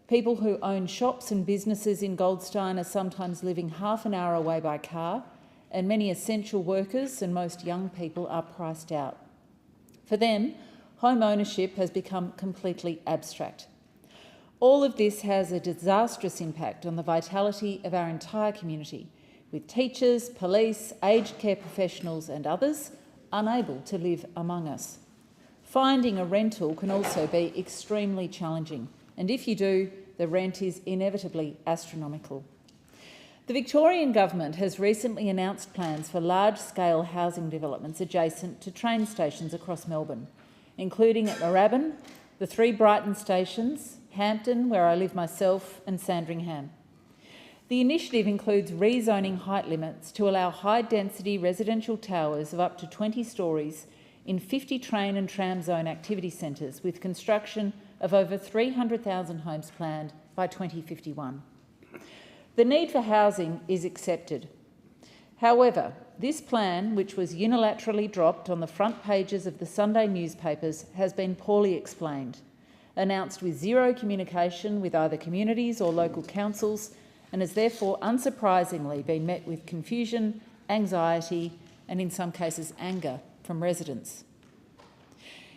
People who own shops and businesses in Goldstein are sometimes living half an hour away by car, and many essential workers and most young people are priced out. For them, home ownership has become completely abstract. All of this has a disastrous impact on the vitality of our entire community, with teachers, police, aged care professionals and others unable to live among us. Finding a rental can also be extremely challenging, and if you do, the rent is inevitably astronomical. The Victorian Government has recently announced plans for large-scale housing developments adjacent to train stations across Melbourne, including at Moorabbin, the 3 Brighton stations, Hampton, where I live myself, and Sandringham. The initiative includes rezoning height limits to allow high-density residential towers of up to 20 storeys in 50 train and tram zone activity centres, with construction of over 300,000 homes planned by 2051. The need for housing is accepted. However, this plan, which was unilaterally dropped on the front pages of the Sunday newspapers, has been poorly explained, announced with zero communication with either communities or local councils, and has therefore unsurprisingly been met with confusion, anxiety and in some cases anger from residents.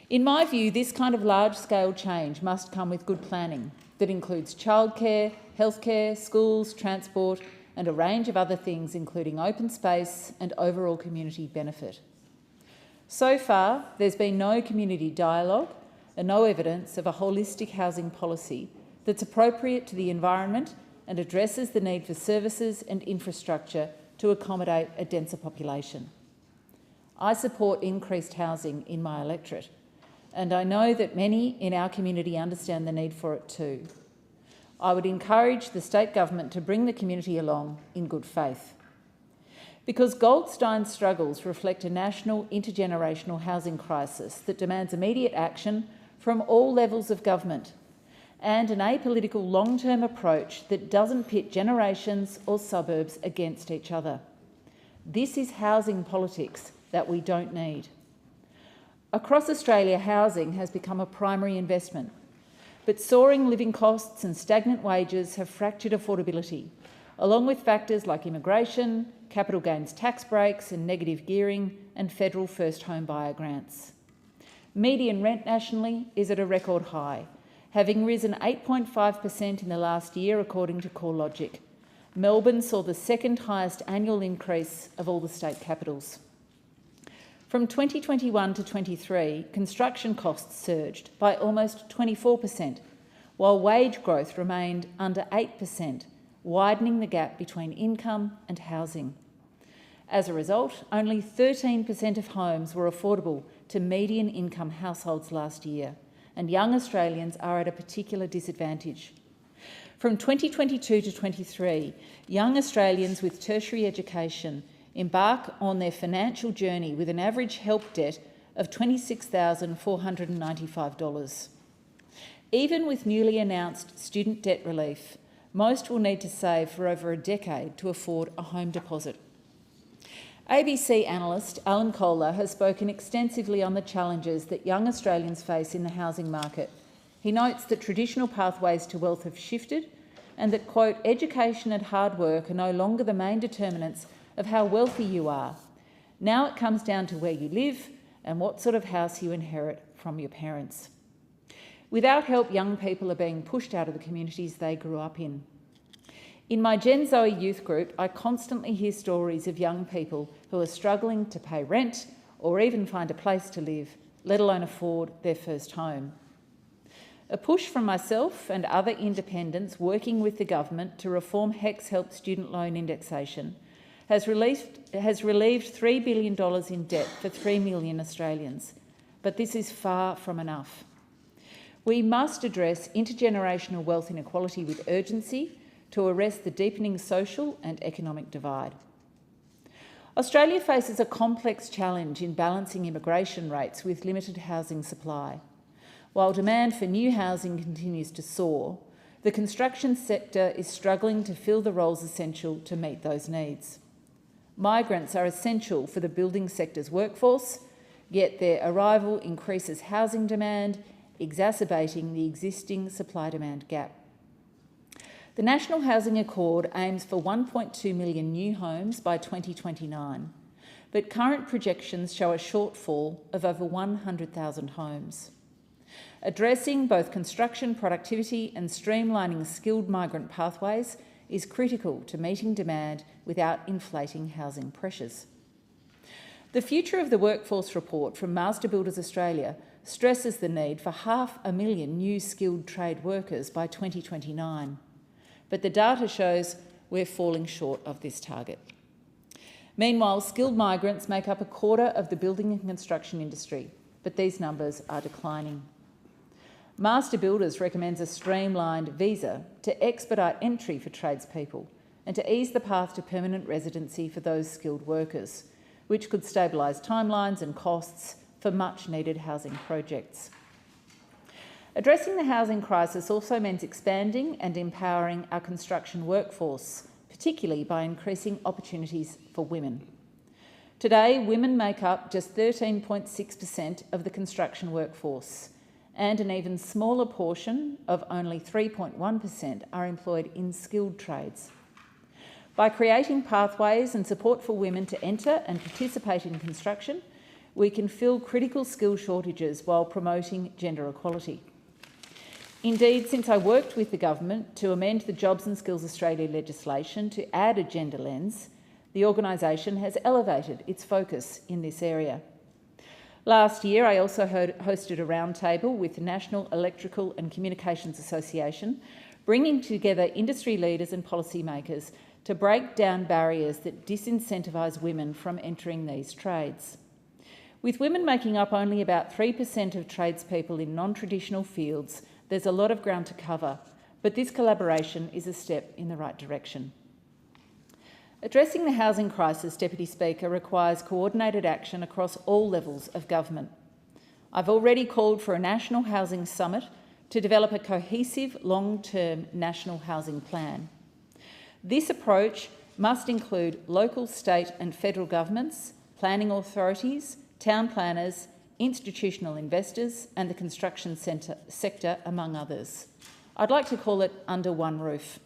In my view, this kind of large-scale change must come with good planning that includes childcare, healthcare, schools, transport and a range of other things, including open space and overall community benefit. So far, there's been no community dialogue and no evidence of a holistic housing policy that's appropriate to the environment and addresses the need for services and infrastructure to accommodate a denser population. I support increased housing in my electorate, and I know that many in our community understand the need for it too. I would encourage the state government to bring the community along in good faith. Because Goldstein's struggles reflect a national intergenerational housing crisis that demands immediate action from all levels of government, and an apolitical long-term approach that doesn't pit generations or suburbs against each other. This is housing politics that we don't need. Across Australia, housing has become a primary investment, but soaring living costs and stagnant wages have fractured affordability, along with factors like immigration, capital gains tax breaks and negative gearing, and federal first home buyer grants. Median rent nationally is at a record high, having risen 8.5% in the last year, according to CoreLogic, Melbourne saw the second highest annual increase of all the state capitals. From 2021 to 23, construction costs surged by almost 24%, while wage growth remained under 8%, widening the gap between income and housing. As a result, only 13% of homes were affordable to median income households last year, and young Australians are at a particular disadvantage. From 2022 to 23, young Australians with tertiary education embark on their financial journey with an average help debt of $26,495. Even with newly announced student debt relief, most will need to save for over a decade to afford a home deposit. ABC analyst Alan Kohler has spoken extensively on the challenges that young Australians face in the housing market. He notes that traditional pathways to wealth have shifted and that, quote, education and hard work are no longer the main determinants of how wealthy you are. Now it comes down to where you live and what sort of house you inherit from your parents. Without help, young people are being pushed out of the communities they grew up in. In my Gen Zoe youth group, I constantly hear stories of young people who are struggling to pay rent or even find a place to live, let alone afford their first home. A push from myself and other independents working with the government to reform HECS Help student loan indexation has relieved $3 billion in debt for 3 million Australians, but this is far from enough. We must address intergenerational wealth inequality with urgency to arrest the deepening social and economic divide. Australia faces a complex challenge in balancing immigration rates with limited housing supply. While demand for new housing continues to soar, the construction sector is struggling to fill the roles essential to meet those needs. Migrants are essential for the building sector's workforce, yet their arrival increases housing demand, exacerbating the existing supply-demand gap. The National Housing Accord aims for 1.2 million new homes by 2029, but current projections show a shortfall of over 100,000 homes. Addressing both construction productivity and streamlining skilled migrant pathways is critical to meeting demand without inflating housing pressures. The Future of the Workforce report from Master Builders Australia stresses the need for 500,000 new skilled trade workers by 2029. But the data shows we're falling short of this target. Meanwhile, skilled migrants make up a quarter of the building and construction industry, but these numbers are declining. Master Builders recommends a streamlined visa to expedite entry for tradespeople and to ease the path to permanent residency for those skilled workers, which could stabilise timelines and costs for much-needed housing projects. Addressing the housing crisis also means expanding and empowering our construction workforce, particularly by increasing opportunities for women. Today, women make up just 13.6% of the construction workforce, and an even smaller portion of only 3.1% are employed in skilled trades. By creating pathways and support for women to enter and participate in construction, we can fill critical skill shortages while promoting gender equality. Indeed, since I worked with the government to amend the Jobs and Skills Australia legislation to add a gender lens, the organisation has elevated its focus in this area. Last year, I also hosted a roundtable with the National Electrical and Communications Association, bringing together industry leaders and policymakers to break down barriers that disincentivise women from entering these trades. With women making up only about 3% of tradespeople in non-traditional fields, there's a lot of ground to cover, but this collaboration is a step in the right direction. Addressing the housing crisis, Deputy Speaker, requires coordinated action across all levels of government. I've already called for a National Housing Summit to develop a cohesive long-term national housing plan. This approach must include local, state and federal governments, planning authorities, town planners, institutional investors and the construction sector, among others. I'd like to call it under one roof.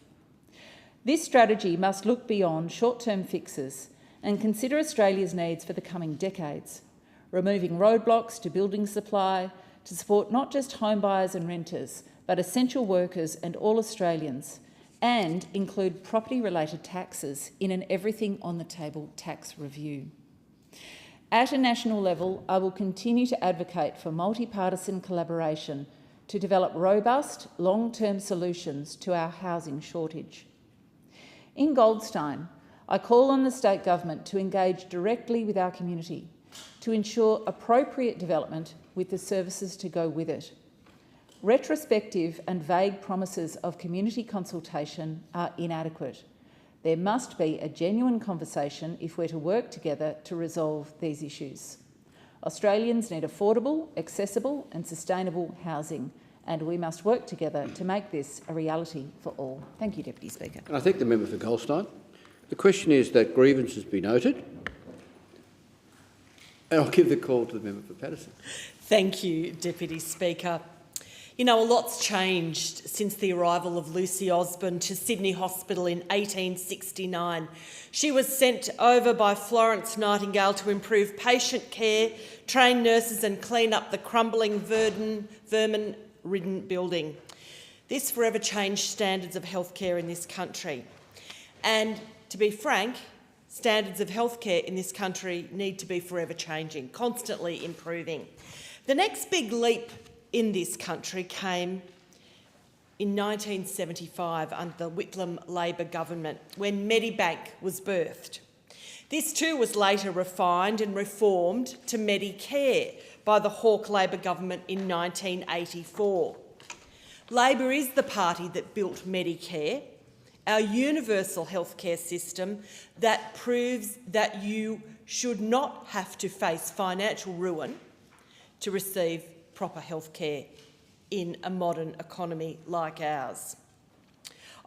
This strategy must look beyond short-term fixes and consider Australia's needs for the coming decades, removing roadblocks to building supply to support not just home buyers and renters, but essential workers and all Australians, and include property-related taxes in an everything on the table tax review. At a national level, I will continue to advocate for multi-partisan collaboration to develop robust, long-term solutions to our housing shortage. In Goldstein, I call on the state government to engage directly with our community to ensure appropriate development with the services to go with it. Retrospective and vague promises of community consultation are inadequate. There must be a genuine conversation if we're to work together to resolve these issues. Australians need affordable, accessible and sustainable housing, and we must work together to make this a reality for all. Thank you, Deputy Speaker. And I thank the member for Goldstein. The question is that grievances be noted. And I'll give the call to the member for Paterson. Thank you, Deputy Speaker. You know, a lot's changed since the arrival of Lucy Osborne to Sydney Hospital in 1869. She was sent over by Florence Nightingale to improve patient care, train nurses and clean up the crumbling, vermin-ridden building. This forever changed standards of healthcare in this country. And to be frank, standards of healthcare in this country need to be forever changing, constantly improving. The next big leap in this country came in 1975 under the Whitlam Labor government, when Medibank was birthed. This too was later refined and reformed to Medicare by the Hawke Labor government in 1984. Labor is the party that built Medicare, our universal healthcare system that proves that you should not have to face financial ruin to receive proper health care in a modern economy like ours.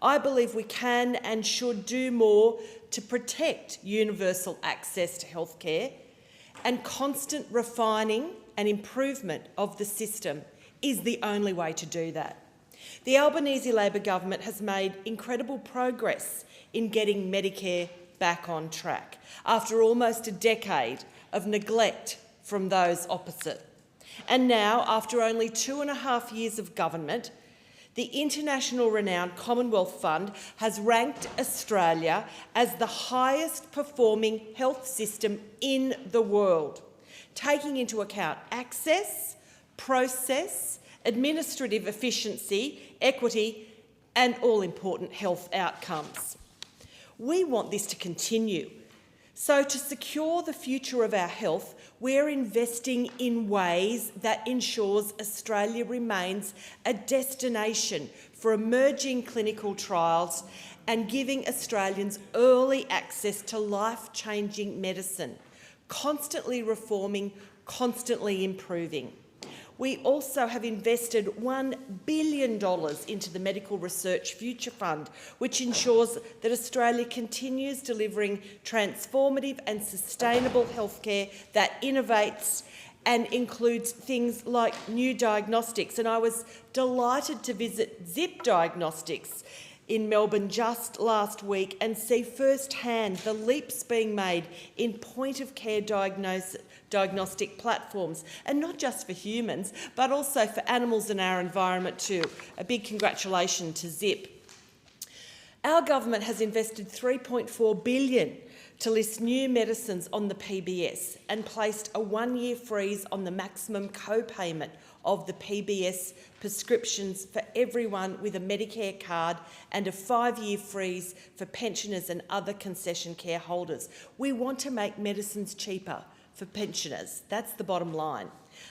I believe we can and should do more to protect universal access to health care, and constant refining and improvement of the system is the only way to do that. The Albanese Labor government has made incredible progress in getting Medicare back on track after almost a decade of neglect from those opposite. And now, after only 2.5 years of government, the international renowned Commonwealth Fund has ranked Australia as the highest performing health system in the world, taking into account access, process, administrative efficiency, equity and all-important health outcomes. We want this to continue. So to secure the future of our health, we're investing in ways that ensures Australia remains a destination for emerging clinical trials and giving Australians early access to life-changing medicine, constantly reforming, constantly improving. We also have invested $1 billion into the Medical Research Future Fund, which ensures that Australia continues delivering transformative and sustainable healthcare that innovates and includes things like new diagnostics. And I was delighted to visit Zip Diagnostics in Melbourne just last week and see firsthand the leaps being made in point-of-care diagnostic platforms, and not just for humans, but also for animals in our environment too. A big congratulations to Zip. Our government has invested $3.4 billion to list new medicines on the PBS and placed a 1-year freeze on the maximum co-payment of the PBS prescriptions for everyone with a Medicare card, and a 5-year freeze for pensioners and other concession care holders. We want to make medicines cheaper for pensioners. That's the bottom line.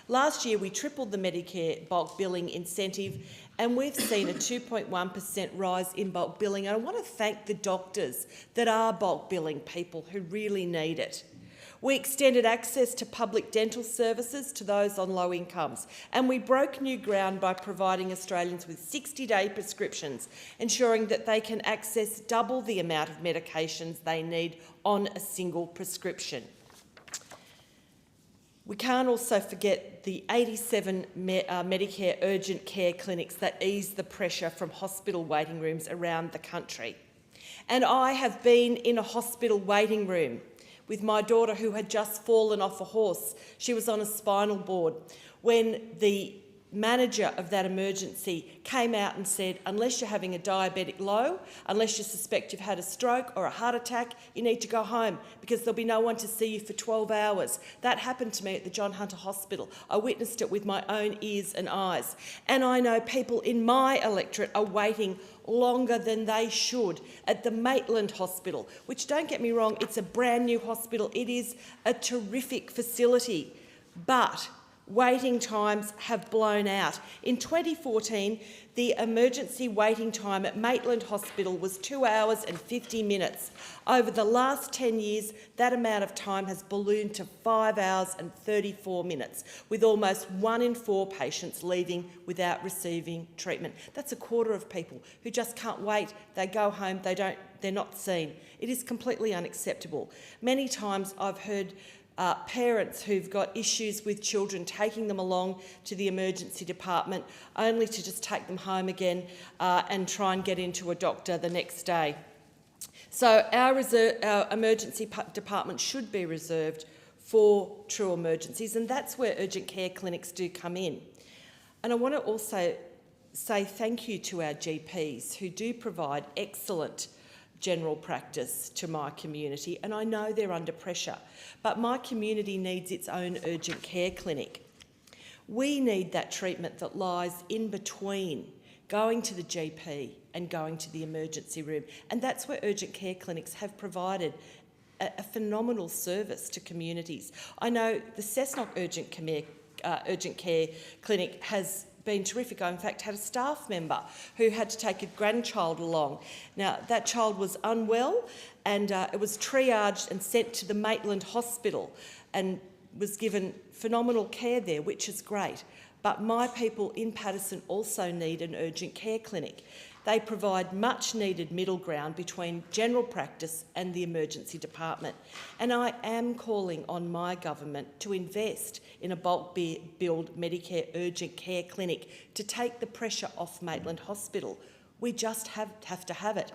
Last year, we tripled the Medicare bulk billing incentive, and we've seen a 2.1% rise in bulk billing. And I want to thank the doctors that are bulk billing people who really need it. We extended access to public dental services to those on low incomes, and we broke new ground by providing Australians with 60-day prescriptions, ensuring that they can access double the amount of medications they need on a single prescription. We can't also forget the 87 Medicare urgent care clinics that ease the pressure from hospital waiting rooms around the country. And I have been in a hospital waiting room with my daughter, who had just fallen off a horse. She was on a spinal board when the manager of that emergency came out and said, unless you're having a diabetic low, unless you suspect you've had a stroke or a heart attack, you need to go home because there'll be no one to see you for 12 hours. That happened to me at the John Hunter Hospital. I witnessed it with my own ears and eyes. And I know people in my electorate are waiting longer than they should at the Maitland Hospital, which, don't get me wrong, it's a brand new hospital. It is a terrific facility, but waiting times have blown out. In 2014, the emergency waiting time at Maitland Hospital was 2 hours and 50 minutes. Over the last 10 years, that amount of time has ballooned to 5 hours and 34 minutes, with almost 1 in 4 patients leaving without receiving treatment. That's a quarter of people who just can't wait. They go home, they're not seen. It is completely unacceptable. Many times I've heard parents who've got issues with children taking them along to the emergency department only to just take them home again and try and get into a doctor the next day. So our emergency department should be reserved for true emergencies, and that's where urgent care clinics do come in. And I want to also say thank you to our GPs who do provide excellent general practice to my community, and I know they're under pressure, but my community needs its own urgent care clinic. We need that treatment that lies in between going to the GP and going to the emergency room, and that's where urgent care clinics have provided a phenomenal service to communities. I know the Cessnock Urgent Care Clinic has been terrific. I, in fact, had a staff member who had to take a grandchild along. Now, that child was unwell and it was triaged and sent to the Maitland Hospital and was given phenomenal care there, which is great. But my people in Paterson also need an urgent care clinic. They provide much needed middle ground between general practice and the emergency department. And I am calling on my government to invest in a bulk build Medicare urgent care clinic to take the pressure off Maitland Hospital. We just have to have it.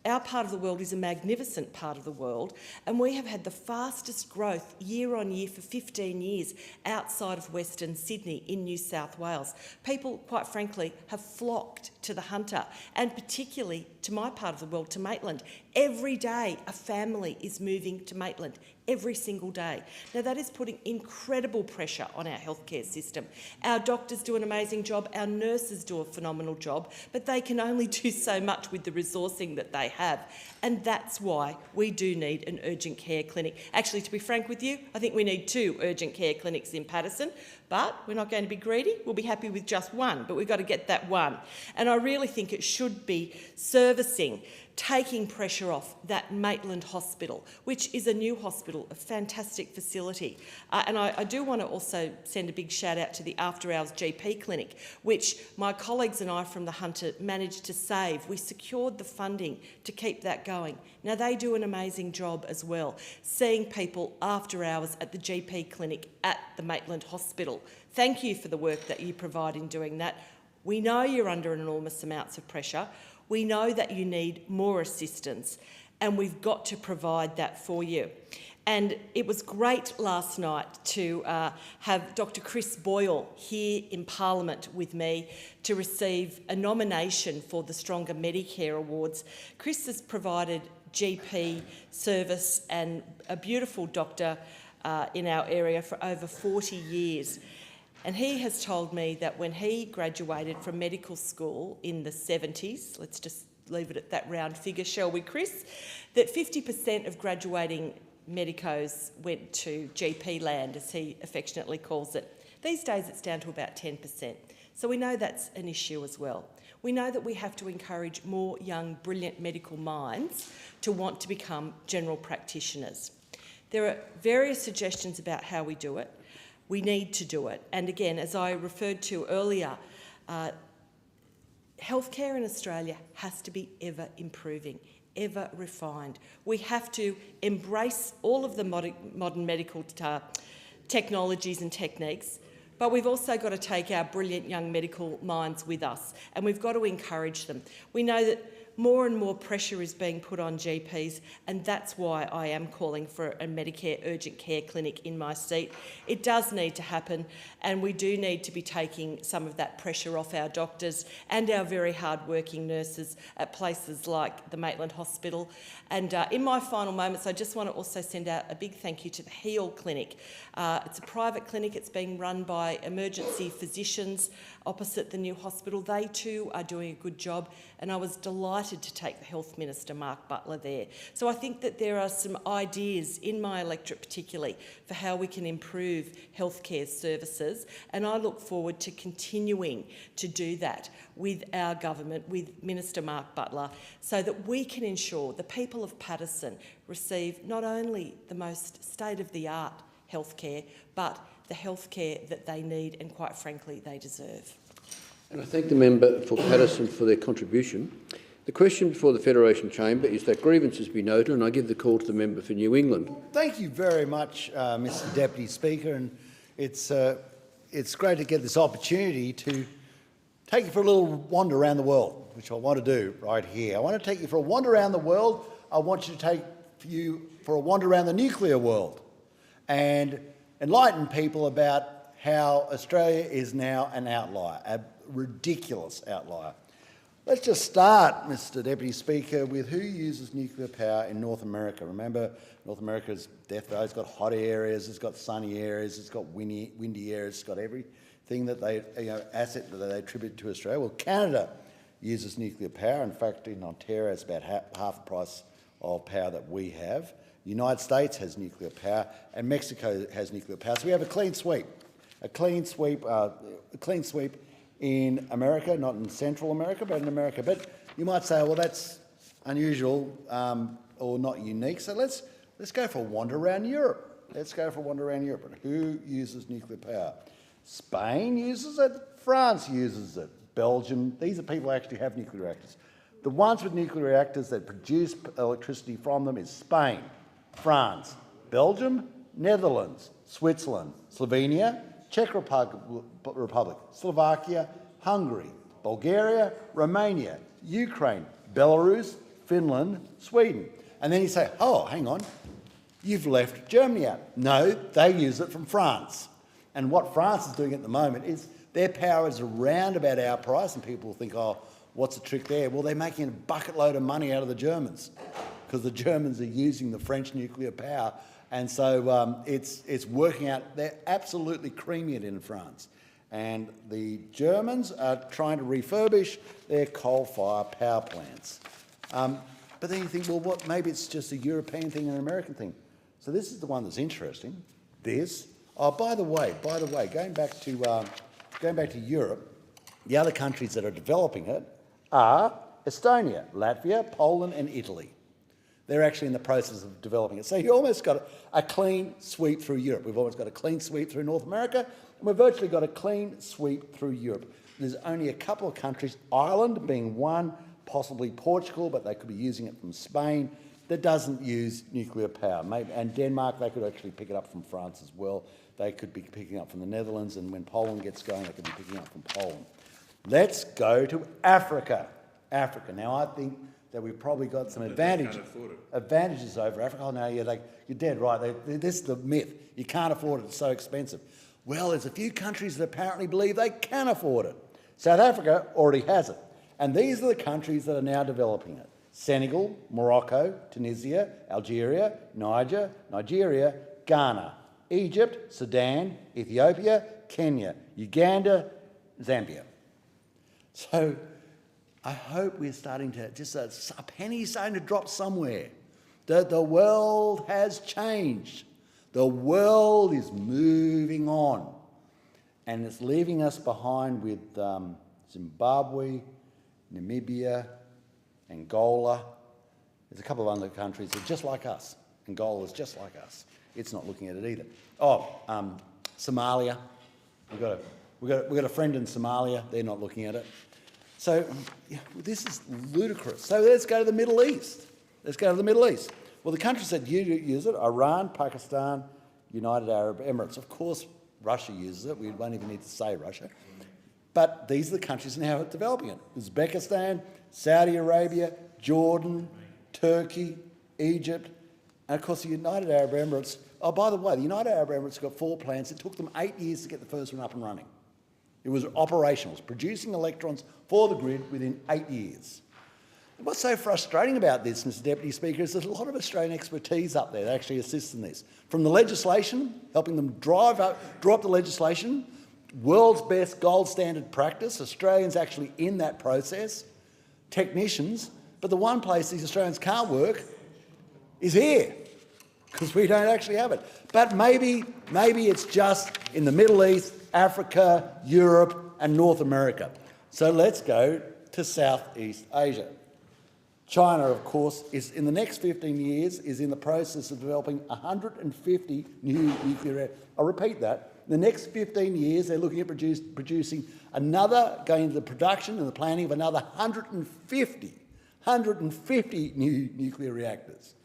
Our part of the world is a magnificent part of the world, and we have had the fastest growth year on year for 15 years outside of Western Sydney in New South Wales. People, quite frankly, have flocked to the Hunter, and particularly to my part of the world, to Maitland. Every day a family is moving to Maitland, every single day. Now that is putting incredible pressure on our healthcare system. Our doctors do an amazing job, our nurses do a phenomenal job, but they can only do so much with the resourcing that they have. And that's why we do need an urgent care clinic. Actually, to be frank with you, I think we need 2 urgent care clinics in Paterson, but we're not going to be greedy. We'll be happy with just 1, but we've got to get that 1. And I really think it should be servicing, taking pressure off that Maitland Hospital, which is a new hospital, a fantastic facility. And I do want to also send a big shout out to the After Hours GP clinic, which my colleagues and I from the Hunter managed to save. We secured the funding to keep that going. Now they do an amazing job as well, seeing people after hours at the GP clinic at the Maitland Hospital. Thank you for the work that you provide in doing that. We know you're under enormous amounts of pressure. We know that you need more assistance, and we've got to provide that for you. And it was great last night to have Dr. Chris Boyle here in Parliament with me to receive a nomination for the Stronger Medicare Awards. Chris has provided GP service and a beautiful doctor in our area for over 40 years. And he has told me that when he graduated from medical school in the 70s, let's just leave it at that round figure, shall we, Chris, that 50% of graduating medicos went to GP land, as he affectionately calls it. These days it's down to about 10%. So we know that's an issue as well. We know that we have to encourage more young, brilliant medical minds to want to become general practitioners. There are various suggestions about how we do it. We need to do it. And again, as I referred to earlier, healthcare in Australia has to be ever improving, ever refined. We have to embrace all of the modern medical technologies and techniques, but we've also got to take our brilliant young medical minds with us, and we've got to encourage them. We know that more and more pressure is being put on GPs, and that's why I am calling for a Medicare urgent care clinic in my seat. It does need to happen, and we do need to be taking some of that pressure off our doctors and our very hard-working nurses at places like the Maitland Hospital. And in my final moments, I just want to also send out a big thank you to the HEAL Clinic. It's a private clinic. It's being run by emergency physicians opposite the new hospital. They too are doing a good job, and I was delighted to take the Health Minister, Mark Butler, there. So I think that there are some ideas in my electorate particularly for how we can improve healthcare services, and I look forward to continuing to do that with our government, with Minister Mark Butler, so that we can ensure the people of Paterson receive not only the most state-of-the-art healthcare, but the healthcare that they need and, quite frankly, they deserve. And I thank the member for Paterson for their contribution. The question before the Federation Chamber is that grievances be noted, and I give the call to the member for New England. Thank you very much, Mr Deputy Speaker, and it's great to get this opportunity to take you for a little wander around the world, which I want to do right here. I want to take you for a wander around the world. I want you to take you for a wander around the nuclear world and enlighten people about how Australia is now an outlier, a ridiculous outlier. Let's just start, Mr Deputy Speaker, with who uses nuclear power in North America. Remember, North America's Death Valley, it's got hot areas, it's got sunny areas, it's got windy areas, it's got everything that they, asset that they attribute to Australia. Well, Canada uses nuclear power. In fact, in Ontario, it's about half the price of power that we have. The United States has nuclear power, and Mexico has nuclear power. So we have a clean sweep in America, not in Central America, but in America. But you might say, well, that's unusual or not unique. So let's go for a wander around Europe. Let's go for a wander around Europe. And who uses nuclear power? Spain uses it. France uses it. Belgium. These are people who actually have nuclear reactors. The ones with nuclear reactors that produce electricity from them is Spain, France, Belgium, Netherlands, Switzerland, Slovenia, Czech Republic, Slovakia, Hungary, Bulgaria, Romania, Ukraine, Belarus, Finland, Sweden. And then you say, oh, hang on, you've left Germany out. No, they use it from France. And what France is doing at the moment is their power is around about our price, and people think, oh, what's the trick there? Well, they're making a bucket load of money out of the Germans because the Germans are using the French nuclear power. And so it's working out. They're absolutely creaming it in France. And the Germans are trying to refurbish their coal-fired power plants. But then you think, well, maybe it's just a European thing and an American thing. So this is the one that's interesting. This. Oh, by the way, going back to Europe, the other countries that are developing it are Estonia, Latvia, Poland and Italy. They're actually in the process of developing it. So you almost got a clean sweep through Europe. We've almost got a clean sweep through North America, and we've virtually got a clean sweep through Europe. There's only a couple of countries, Ireland being one, possibly Portugal, but they could be using it from Spain, that doesn't use nuclear power. Maybe, and Denmark, they could actually pick it up from France as well. They could be picking up from the Netherlands, and when Poland gets going, they could be picking up from Poland. Let's go to Africa. Now, I think that we've probably got some advantages over Africa. Oh, no, you're dead right. This is the myth. You can't afford it. It's so expensive. Well, there's a few countries that apparently believe they can afford it. South Africa already has it. And these are the countries that are now developing it. Senegal, Morocco, Tunisia, Algeria, Nigeria, Ghana, Egypt, Sudan, Ethiopia, Kenya, Uganda, Zambia. So I hope we're starting to, just a penny starting to drop somewhere. The world has changed. The world is moving on. And it's leaving us behind with Zimbabwe, Namibia, Angola. There's a couple of other countries that are just like us. Angola is just like us. It's not looking at it either. Somalia. We've got a friend in Somalia. They're not looking at it. So this is ludicrous. So let's go to the Middle East. Well, the countries that use it, Iran, Pakistan, United Arab Emirates. Of course, Russia uses it. We won't even need to say Russia. But these are the countries now developing it. Uzbekistan, Saudi Arabia, Jordan, Turkey, Egypt, and of course the United Arab Emirates. Oh, by the way, the United Arab Emirates got 4 plants. It took them 8 years to get the first one up and running. It was operational. It was producing electrons for the grid within 8 years. And what's so frustrating about this, Mr Deputy Speaker, is there's a lot of Australian expertise up there that actually assists in this. From the legislation, helping them draw up the legislation, world's best gold standard practice, Australians actually in that process, technicians, but the one place these Australians can't work is here, because we don't actually have it. But maybe it's just in the Middle East, Africa, Europe and North America. So let's go to Southeast Asia. China, of course, is in the next 15 years is in the process of developing 150 new nuclear reactors. I'll repeat that. In the next 15 years, they're looking at producing another, going into the production and the planning of another 150 new nuclear reactors.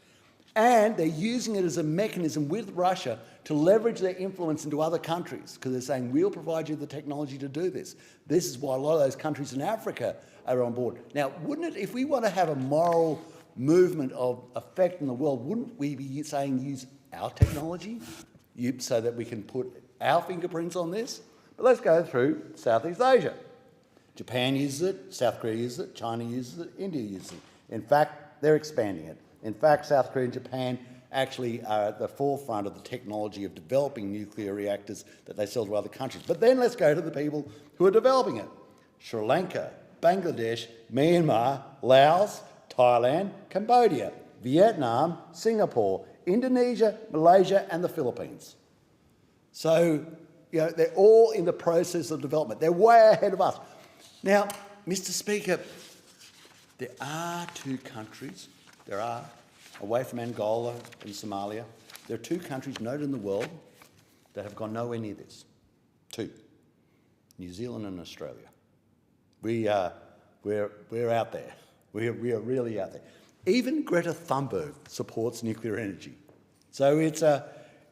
And they're using it as a mechanism with Russia to leverage their influence into other countries, because they're saying, we'll provide you the technology to do this. This is why a lot of those countries in Africa are on board. Now, wouldn't it, if we want to have a moral movement of effect in the world, wouldn't we be saying use our technology so that we can put our fingerprints on this? But let's go through Southeast Asia. Japan uses it, South Korea uses it, China uses it, India uses it. In fact, they're expanding it. In fact, South Korea and Japan actually are at the forefront of the technology of developing nuclear reactors that they sell to other countries. But then let's go to the people who are developing it. Sri Lanka, Bangladesh, Myanmar, Laos, Thailand, Cambodia, Vietnam, Singapore, Indonesia, Malaysia and the Philippines. So, they're all in the process of development. They're way ahead of us. Now, Mr Speaker, there are 2 countries, away from Angola and Somalia, there are 2 countries noted in the world that have gone nowhere near this. 2, New Zealand and Australia. We're out there. We are really out there. Even Greta Thunberg supports nuclear energy. So it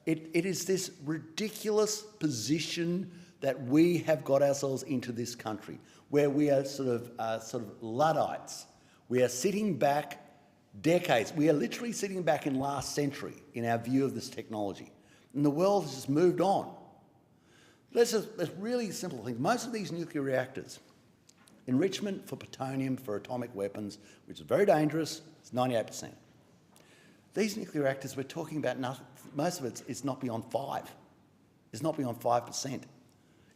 is this ridiculous position that we have got ourselves into this country, where we are sort of Luddites. We are sitting back decades. We are literally sitting back in last century in our view of this technology. And the world has just moved on. Let's really simple things. Most of these nuclear reactors, enrichment for plutonium for atomic weapons, which is very dangerous, it's 98%. These nuclear reactors we're talking about, most of it is not beyond 5. It's not beyond 5%.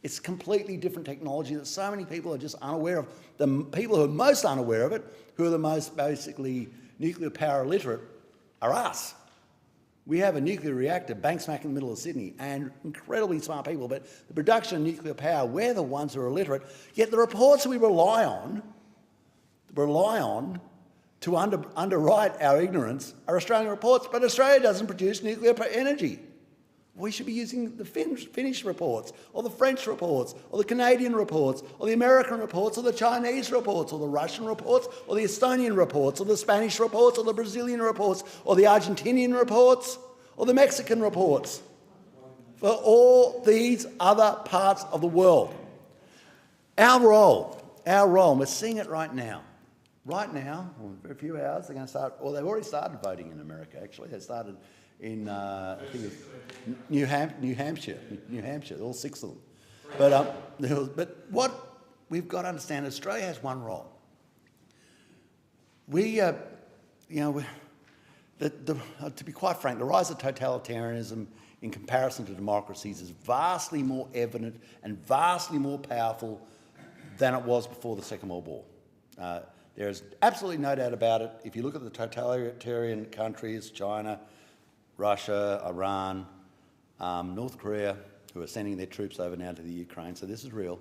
It's completely different technology that so many people are just unaware of. The people who are most unaware of it, who are the most basically nuclear power illiterate, are us. We have a nuclear reactor bang smack in the middle of Sydney and incredibly smart people, but the production of nuclear power, we're the ones who are illiterate, yet the reports we rely on to underwrite our ignorance are Australian reports, but Australia doesn't produce nuclear energy. We should be using the Finnish reports, or the French reports, or the Canadian reports, or the American reports, or the Chinese reports, or the Russian reports, or the Estonian reports, or the Spanish reports, or the Brazilian reports, or the Argentinian reports, or the Mexican reports, for all these other parts of the world. Our role, and we're seeing it right now. Right now, in a few hours, they're going to start, or they've already started voting in America, actually. They started in I think it was New Hampshire, all 6 of them. But what we've got to understand, Australia has one role. To be quite frank, the rise of totalitarianism in comparison to democracies is vastly more evident and vastly more powerful than it was before the Second World War. There is absolutely no doubt about it. If you look at the totalitarian countries, China, Russia, Iran, North Korea, who are sending their troops over now to the Ukraine, so this is real,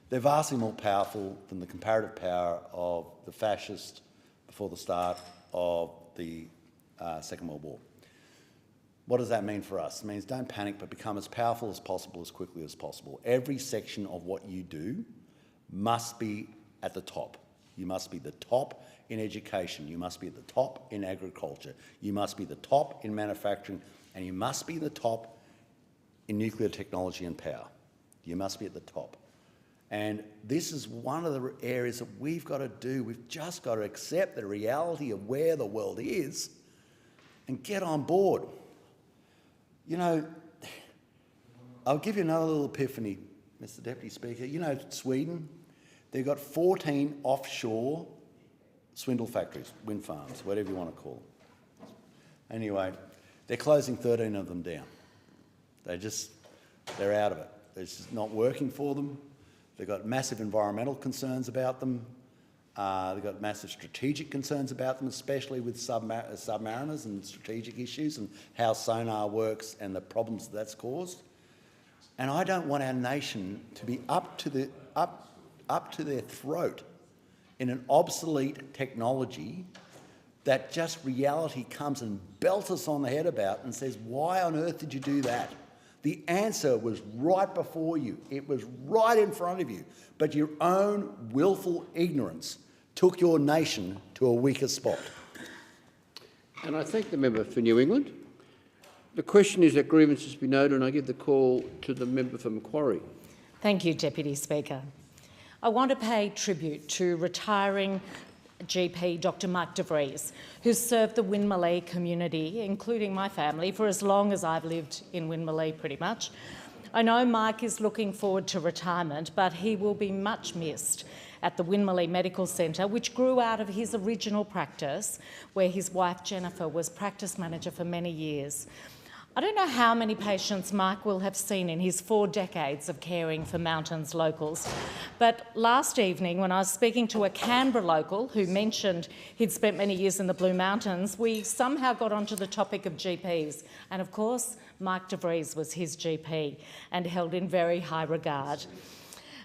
they're vastly more powerful than the comparative power of the fascists before the start of the Second World War. What does that mean for us? It means don't panic, but become as powerful as possible, as quickly as possible. Every section of what you do must be at the top. You must be the top in education, you must be at the top in agriculture, you must be the top in manufacturing, and you must be the top in nuclear technology and power. You must be at the top. And this is one of the areas that we've got to do. We've just got to accept the reality of where the world is and get on board. You know, I'll give you another little epiphany, Mr. Deputy Speaker. You know, Sweden, they've got 14 offshore swindle factories, wind farms, whatever you want to call them. Anyway, they're closing 13 of them down. They're out of it. It's just not working for them. They've got massive environmental concerns about them. They've got massive strategic concerns about them, especially with submariners and strategic issues and how sonar works and the problems that's caused. And I don't want our nation to be up to their throat in an obsolete technology that just reality comes and belts us on the head about and says, why on earth did you do that? The answer was right before you. It was right in front of you. But your own willful ignorance took your nation to a weaker spot. And I thank the member for New England. The question is that grievances be noted, and I give the call to the member for Macquarie. Thank you, Deputy Speaker. I want to pay tribute to retiring GP Dr Mark de Vries, who's served the Winmalee community, including my family, for as long as I've lived in Winmalee pretty much. I know Mike is looking forward to retirement, but he will be much missed at the Winmalee Medical Centre, which grew out of his original practice, where his wife Jennifer was practice manager for many years. I don't know how many patients Mike will have seen in his 4 decades of caring for Mountains locals, but last evening when I was speaking to a Canberra local who mentioned he'd spent many years in the Blue Mountains, we somehow got onto the topic of GPs, and of course Mike de Vries was his GP and held in very high regard.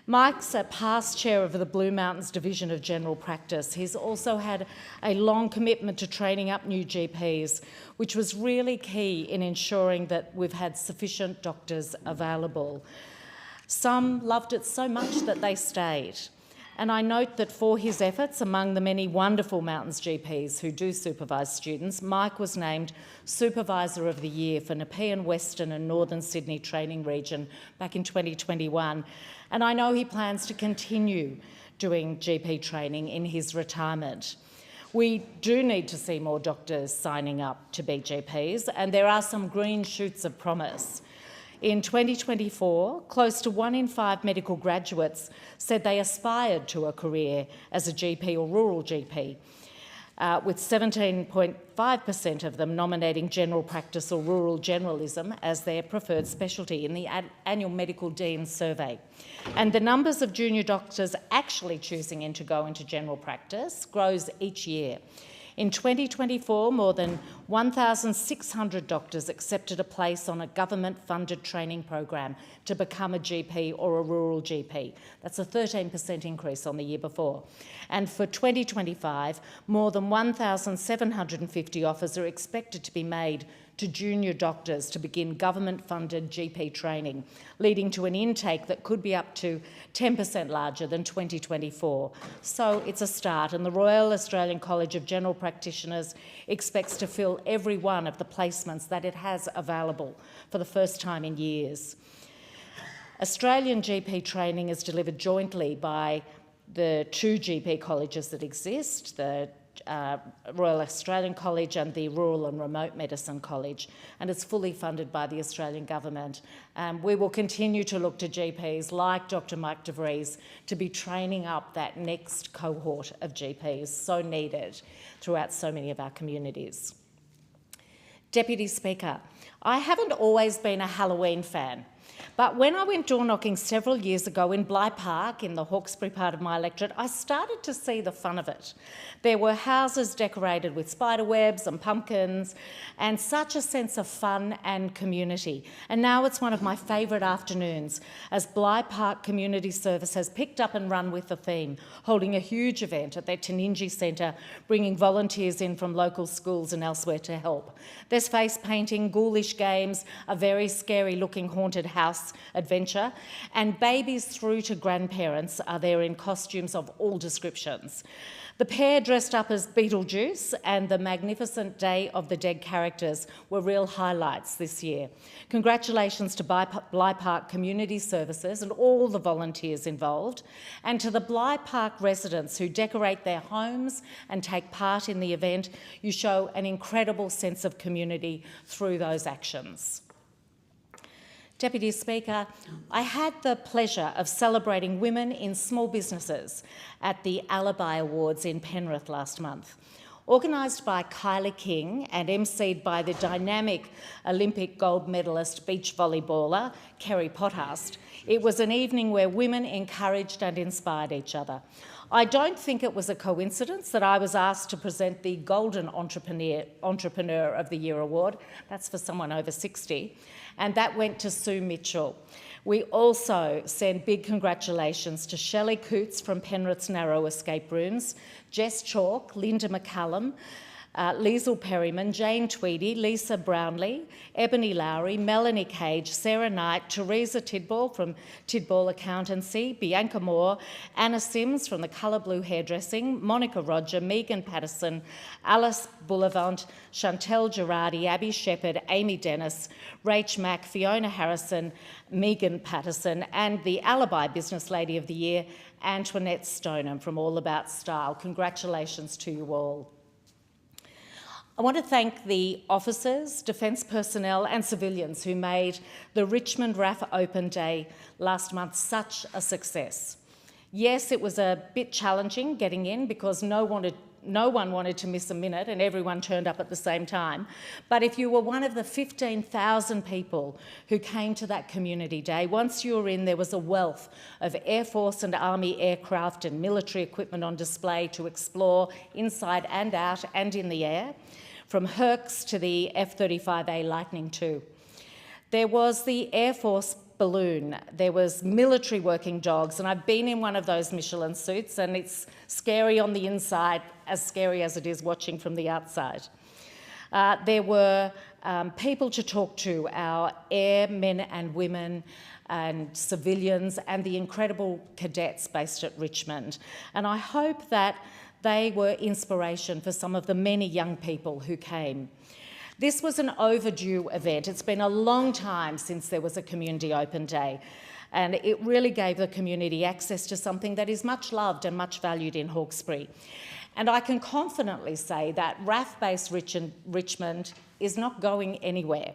Mike's a past chair of the Blue Mountains Division of General Practice. He's also had a long commitment to training up new GPs, which was really key in ensuring that we've had sufficient doctors available. Some loved it so much that they stayed. And I note that for his efforts, among the many wonderful Mountains GPs who do supervise students, Mike was named Supervisor of the Year for Nepean, Western and Northern Sydney Training Region back in 2021. And I know he plans to continue doing GP training in his retirement. We do need to see more doctors signing up to be GPs, and there are some green shoots of promise. In 2024, close to 1 in 5 medical graduates said they aspired to a career as a GP or rural GP, with 17.5% of them nominating general practice or rural generalism as their preferred specialty in the annual Medical Deans Survey. And the numbers of junior doctors actually choosing to go into general practice grows each year. In 2024, more than 1,600 doctors accepted a place on a government-funded training program to become a GP or a rural GP. That's a 13% increase on the year before. And for 2025, more than 1,750 offers are expected to be made to junior doctors to begin government-funded GP training, leading to an intake that could be up to 10% larger than 2024. So it's a start, and the Royal Australian College of General Practitioners expects to fill every one of the placements that it has available for the first time in years. Australian GP training is delivered jointly by the 2 GP colleges that exist, the Royal Australian College and the Rural and Remote Medicine College, and it's fully funded by the Australian Government. We will continue to look to GPs like Dr Mike de Vries to be training up that next cohort of GPs, so needed throughout so many of our communities. Deputy Speaker, I haven't always been a Halloween fan, but when I went door knocking several years ago in Bligh Park, in the Hawkesbury part of my electorate, I started to see the fun of it. There were houses decorated with spider webs and pumpkins, and such a sense of fun and community. And now it's one of my favourite afternoons, as Bligh Park Community Service has picked up and run with the theme, holding a huge event at their Taningi Centre, bringing volunteers in from local schools and elsewhere to help. There's face painting, ghoulish games, a very scary looking haunted house adventure, and babies through to grandparents are there in costumes of all descriptions. The pair dressed up as Beetlejuice and the magnificent Day of the Dead characters were real highlights this year. Congratulations to Bligh Park Community Services and all the volunteers involved, and to the Bligh Park residents who decorate their homes and take part in the event. You show an incredible sense of community through those actions. Deputy Speaker, I had the pleasure of celebrating women in small businesses at the Alibi Awards in Penrith last month. Organised by Kylie King and emceed by the dynamic Olympic gold medalist beach volleyballer Kerry Pothast, it was an evening where women encouraged and inspired each other. I don't think it was a coincidence that I was asked to present the Golden Entrepreneur of the Year award. That's for someone over 60. And that went to Sue Mitchell. We also send big congratulations to Shelley Coots from Penrith's Narrow Escape Rooms, Jess Chalk, Linda McCallum, Liesl Perryman, Jane Tweedy, Lisa Brownlee, Ebony Lowry, Melanie Cage, Sarah Knight, Teresa Tidball from Tidball Accountancy, Bianca Moore, Anna Sims from the Colour Blue Hairdressing, Monica Roger, Megan Patterson, Alice Bullivant, Chantel Girardi, Abby Shepherd, Amy Dennis, Rach Mack, Fiona Harrison, Megan Patterson, and the Alibi Business Lady of the Year, Antoinette Stoneham from All About Style. Congratulations to you all. I want to thank the officers, defence personnel and civilians who made the Richmond RAF Open Day last month such a success. Yes, it was a bit challenging getting in because no one wanted to miss a minute and everyone turned up at the same time. But if you were one of the 15,000 people who came to that community day, once you were in, there was a wealth of Air Force and Army aircraft and military equipment on display to explore inside and out and in the air, from Hercs to the F-35A Lightning II. There was the Air Force balloon, there was military working dogs, and I've been in one of those Michelin suits and it's scary on the inside, as scary as it is watching from the outside. There were people to talk to, our airmen and women and civilians and the incredible cadets based at Richmond. And I hope that they were inspiration for some of the many young people who came. This was an overdue event. It's been a long time since there was a community open day, and it really gave the community access to something that is much loved and much valued in Hawkesbury. And I can confidently say that RAF-based Richmond is not going anywhere.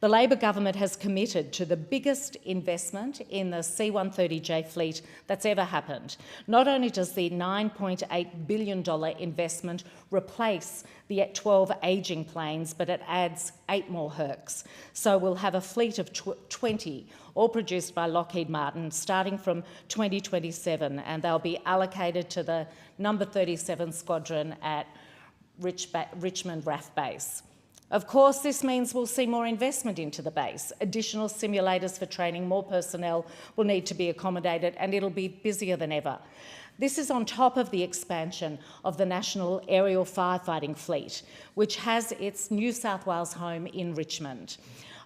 The Labor government has committed to the biggest investment in the C-130J fleet that's ever happened. Not only does the $9.8 billion investment replace the 12 ageing planes, but it adds 8 more Hercs. So we'll have a fleet of 20, all produced by Lockheed Martin, starting from 2027, and they'll be allocated to the number 37 Squadron at Richmond RAF Base. Of course, this means we'll see more investment into the base. Additional simulators for training, more personnel will need to be accommodated, and it'll be busier than ever. This is on top of the expansion of the National Aerial Firefighting Fleet, which has its New South Wales home in Richmond.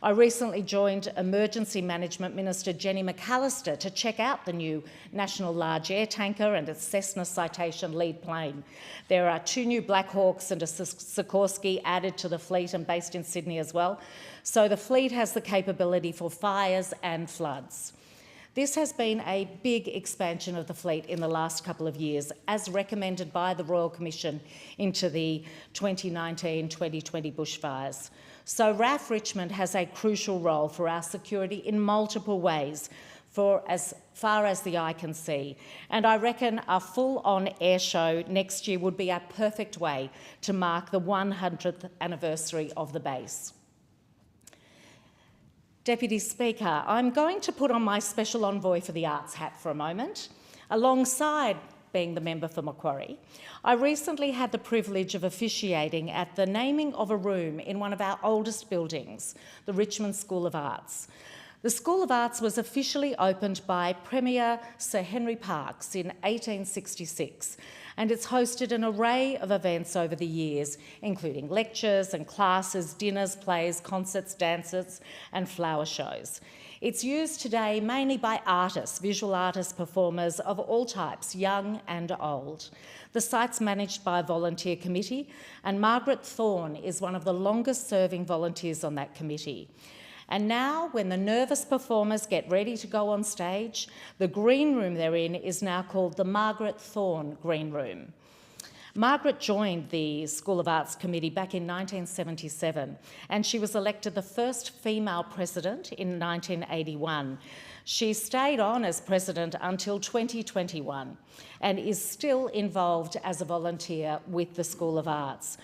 I recently joined Emergency Management Minister Jenny McAllister to check out the new National Large Air Tanker and its Cessna Citation lead plane. There are 2 new Black Hawks and a Sikorsky added to the fleet and based in Sydney as well. So the fleet has the capability for fires and floods. This has been a big expansion of the fleet in the last couple of years, as recommended by the Royal Commission into the 2019-2020 bushfires. So RAF Richmond has a crucial role for our security in multiple ways, for as far as the eye can see. And I reckon a full-on air show next year would be a perfect way to mark the 100th anniversary of the base. Deputy Speaker, I'm going to put on my Special Envoy for the Arts hat for a moment. Alongside being the member for Macquarie, I recently had the privilege of officiating at the naming of a room in one of our oldest buildings, the Richmond School of Arts. The School of Arts was officially opened by Premier Sir Henry Parkes in 1866, and it's hosted an array of events over the years, including lectures and classes, dinners, plays, concerts, dances, and flower shows. It's used today mainly by artists, visual artists, performers of all types, young and old. The site's managed by a volunteer committee, and Margaret Thorne is one of the longest-serving volunteers on that committee. And now, when the nervous performers get ready to go on stage, the green room they're in is now called the Margaret Thorne Green Room. Margaret joined the School of Arts Committee back in 1977, and she was elected the first female president in 1981. She stayed on as president until 2021 and is still involved as a volunteer with the School of Arts.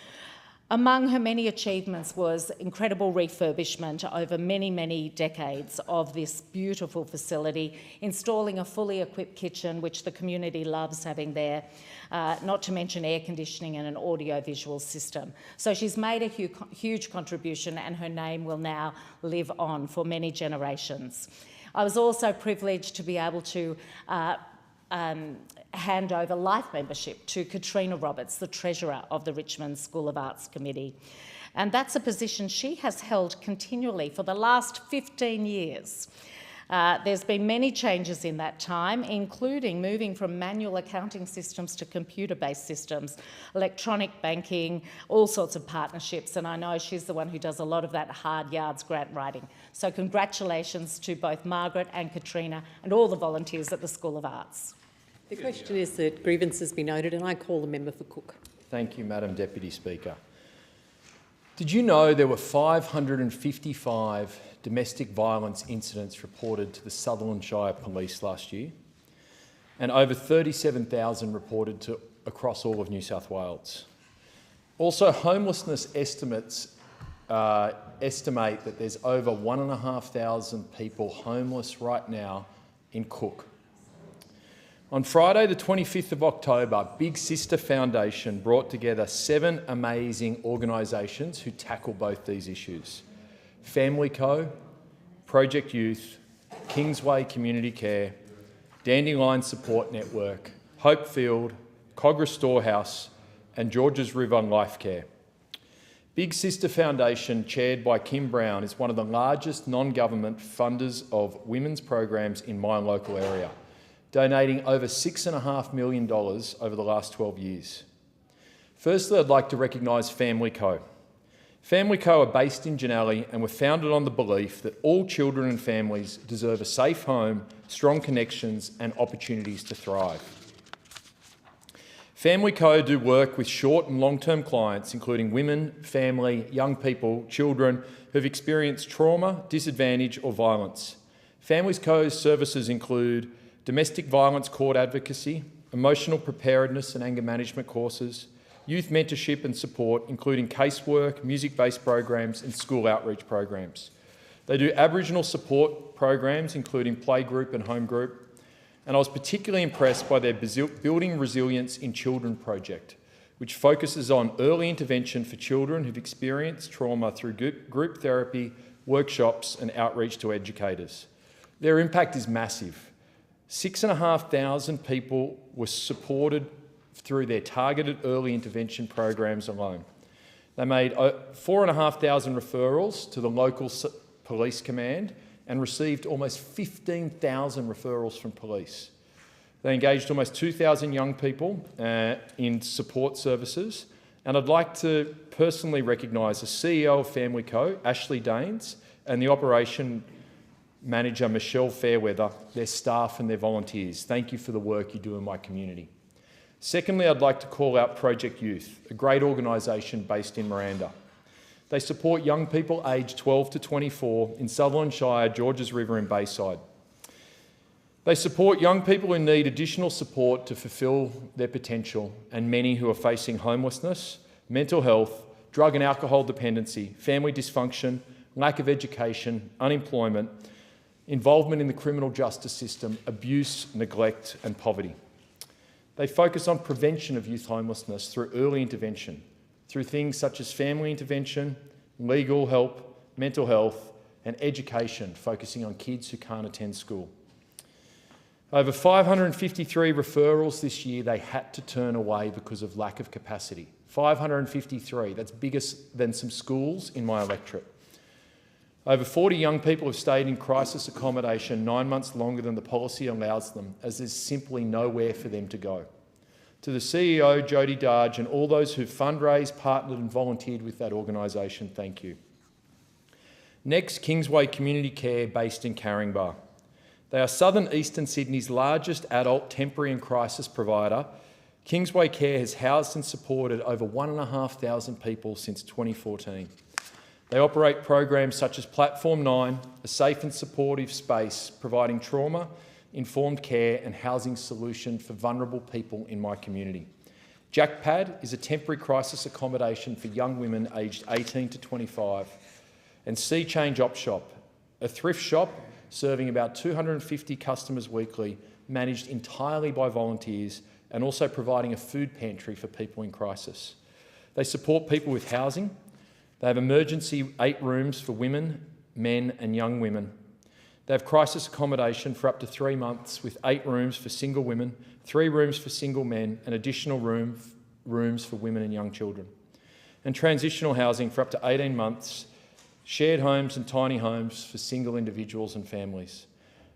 Among her many achievements was incredible refurbishment over many, many decades of this beautiful facility, installing a fully equipped kitchen, which the community loves having there, not to mention air conditioning and an audio-visual system. So she's made a huge contribution, and her name will now live on for many generations. I was also privileged to be able to hand over life membership to Katrina Roberts, the Treasurer of the Richmond School of Arts Committee. And that's a position she has held continually for the last 15 years. There's been many changes in that time, including moving from manual accounting systems to computer-based systems, electronic banking, all sorts of partnerships, and I know she's the one who does a lot of that hard yards grant writing. So congratulations to both Margaret and Katrina and all the volunteers at the School of Arts. The question is that grievances be noted, and I call the member for Cook. Thank you, Madam Deputy Speaker. Did you know there were 555 domestic violence incidents reported to the Sutherland Shire Police last year, and over 37,000 reported across all of New South Wales? Also, homelessness estimates estimate that there's over 1,500 people homeless right now in Cook. On Friday, the 25th of October, Big Sister Foundation brought together 7 amazing organisations who tackle both these issues: Family Co, Project Youth, Kingsway Community Care, Dandelion Support Network, Hopefield, Cogra Storehouse, and Georges River Life Care. Big Sister Foundation, chaired by Kim Brown, is one of the largest non-government funders of women's programs in my local area, donating over $6.5 million over the last 12 years. Firstly, I'd like to recognise Family Co. Family Co are based in Janelli and were founded on the belief that all children and families deserve a safe home, strong connections and opportunities to thrive. Family Co do work with short and long-term clients, including women, family, young people, children who have experienced trauma, disadvantage or violence. Family Co's services include domestic violence court advocacy, emotional preparedness and anger management courses, youth mentorship and support, including casework, music-based programs and school outreach programs. They do Aboriginal support programs, including playgroup and home group, and I was particularly impressed by their Building Resilience in Children project, which focuses on early intervention for children who've experienced trauma through group therapy, workshops and outreach to educators. Their impact is massive. 6,500 people were supported through their targeted early intervention programs alone. They made 4,500 referrals to the local police command and received almost 15,000 referrals from police. They engaged almost 2,000 young people in support services, and I'd like to personally recognise the CEO of Family Co, Ashley Daines, and the operation manager, Michelle Fairweather, their staff and their volunteers. Thank you for the work you do in my community. Secondly, I'd like to call out Project Youth, a great organisation based in Miranda. They support young people aged 12 to 24 in Sutherland Shire, Georges River and Bayside. They support young people who need additional support to fulfil their potential, and many who are facing homelessness, mental health, drug and alcohol dependency, family dysfunction, lack of education, unemployment, involvement in the criminal justice system, abuse, neglect and poverty. They focus on prevention of youth homelessness through early intervention, through things such as family intervention, legal help, mental health and education, focusing on kids who can't attend school. Over 553 referrals this year they had to turn away because of lack of capacity. 553, that's bigger than some schools in my electorate. Over 40 young people have stayed in crisis accommodation 9 months longer than the policy allows them, as there's simply nowhere for them to go. To the CEO, Jodie Darge, and all those who've fundraised, partnered and volunteered with that organisation, thank you. Next, Kingsway Community Care, based in Caringbah. They are southern eastern Sydney's largest adult temporary and crisis provider. Kingsway Care has housed and supported over 1,500 people since 2014. They operate programs such as Platform 9, a safe and supportive space providing trauma-informed care and housing solution for vulnerable people in my community. Jackpad is a temporary crisis accommodation for young women aged 18 to 25. And Sea Change Op Shop, a thrift shop serving about 250 customers weekly, managed entirely by volunteers, and also providing a food pantry for people in crisis. They support people with housing. They have emergency 8 rooms for women, men and young women. They have crisis accommodation for up to 3 months with 8 rooms for single women, 3 rooms for single men and additional rooms for women and young children. And transitional housing for up to 18 months, shared homes and tiny homes for single individuals and families.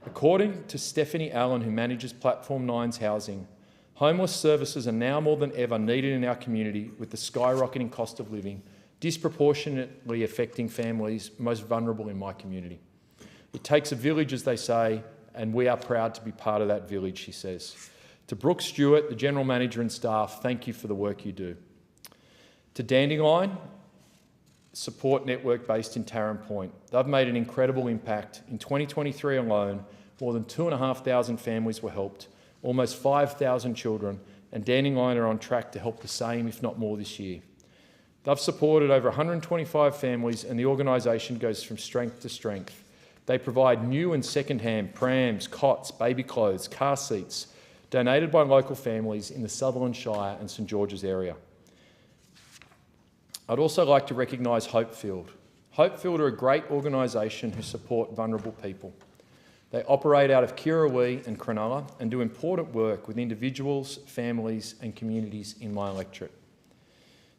According to Stephanie Allen, who manages Platform 9's housing, homeless services are now more than ever needed in our community with the skyrocketing cost of living, disproportionately affecting families most vulnerable in my community. It takes a village, as they say, and we are proud to be part of that village, she says. To Brooke Stewart, the General Manager and staff, thank you for the work you do. To Dandelion Support Network based in Tarrant Point, they've made an incredible impact. In 2023 alone, more than 2,500 families were helped, almost 5,000 children, and Dandelion are on track to help the same, if not more, this year. They've supported over 125 families and the organisation goes from strength to strength. They provide new and second-hand prams, cots, baby clothes, car seats, donated by local families in the Sutherland Shire and St George's area. I'd also like to recognise Hopefield. Hopefield are a great organisation who support vulnerable people. They operate out of Kirrawee and Cronulla and do important work with individuals, families and communities in my electorate.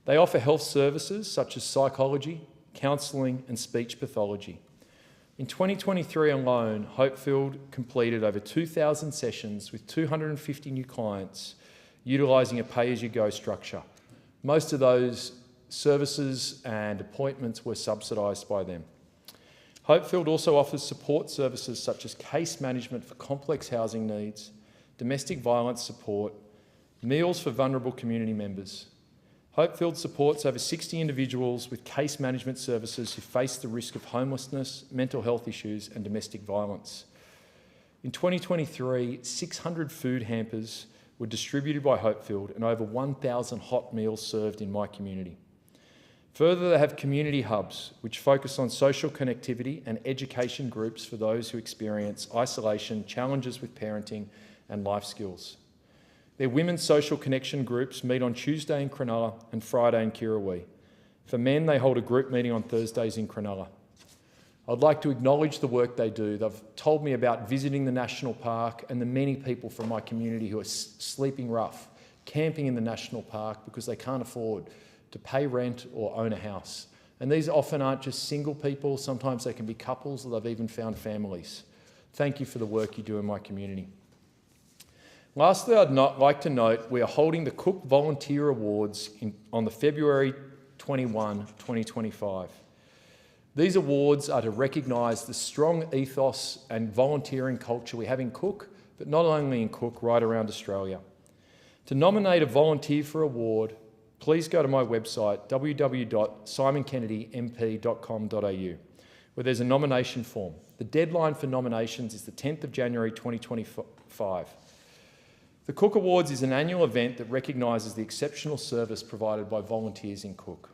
They offer health services such as psychology, counselling and speech pathology. In 2023 alone, Hopefield completed over 2,000 sessions with 250 new clients, utilising a pay-as-you-go structure. Most of those services and appointments were subsidised by them. Hopefield also offers support services such as case management for complex housing needs, domestic violence support, meals for vulnerable community members. Hopefield supports over 60 individuals with case management services who face the risk of homelessness, mental health issues and domestic violence. In 2023, 600 food hampers were distributed by Hopefield and over 1,000 hot meals served in my community. Further, they have community hubs which focus on social connectivity and education groups for those who experience isolation, challenges with parenting and life skills. Their women's social connection groups meet on Tuesday in Cronulla and Friday in Kirrawee. For men, they hold a group meeting on Thursdays in Cronulla. I'd like to acknowledge the work they do. They've told me about visiting the National Park and the many people from my community who are sleeping rough, camping in the National Park because they can't afford to pay rent or own a house. And these often aren't just single people, sometimes they can be couples or they've even found families. Thank you for the work you do in my community. Lastly, I'd like to note we are holding the Cook Volunteer Awards on the February 21, 2025. These awards are to recognise the strong ethos and volunteering culture we have in Cook, but not only in Cook, right around Australia. To nominate a volunteer for award, please go to my website, www.simonkennedymp.com.au, where there's a nomination form. The deadline for nominations is the 10th of January 2025. The Cook Awards is an annual event that recognises the exceptional service provided by volunteers in Cook.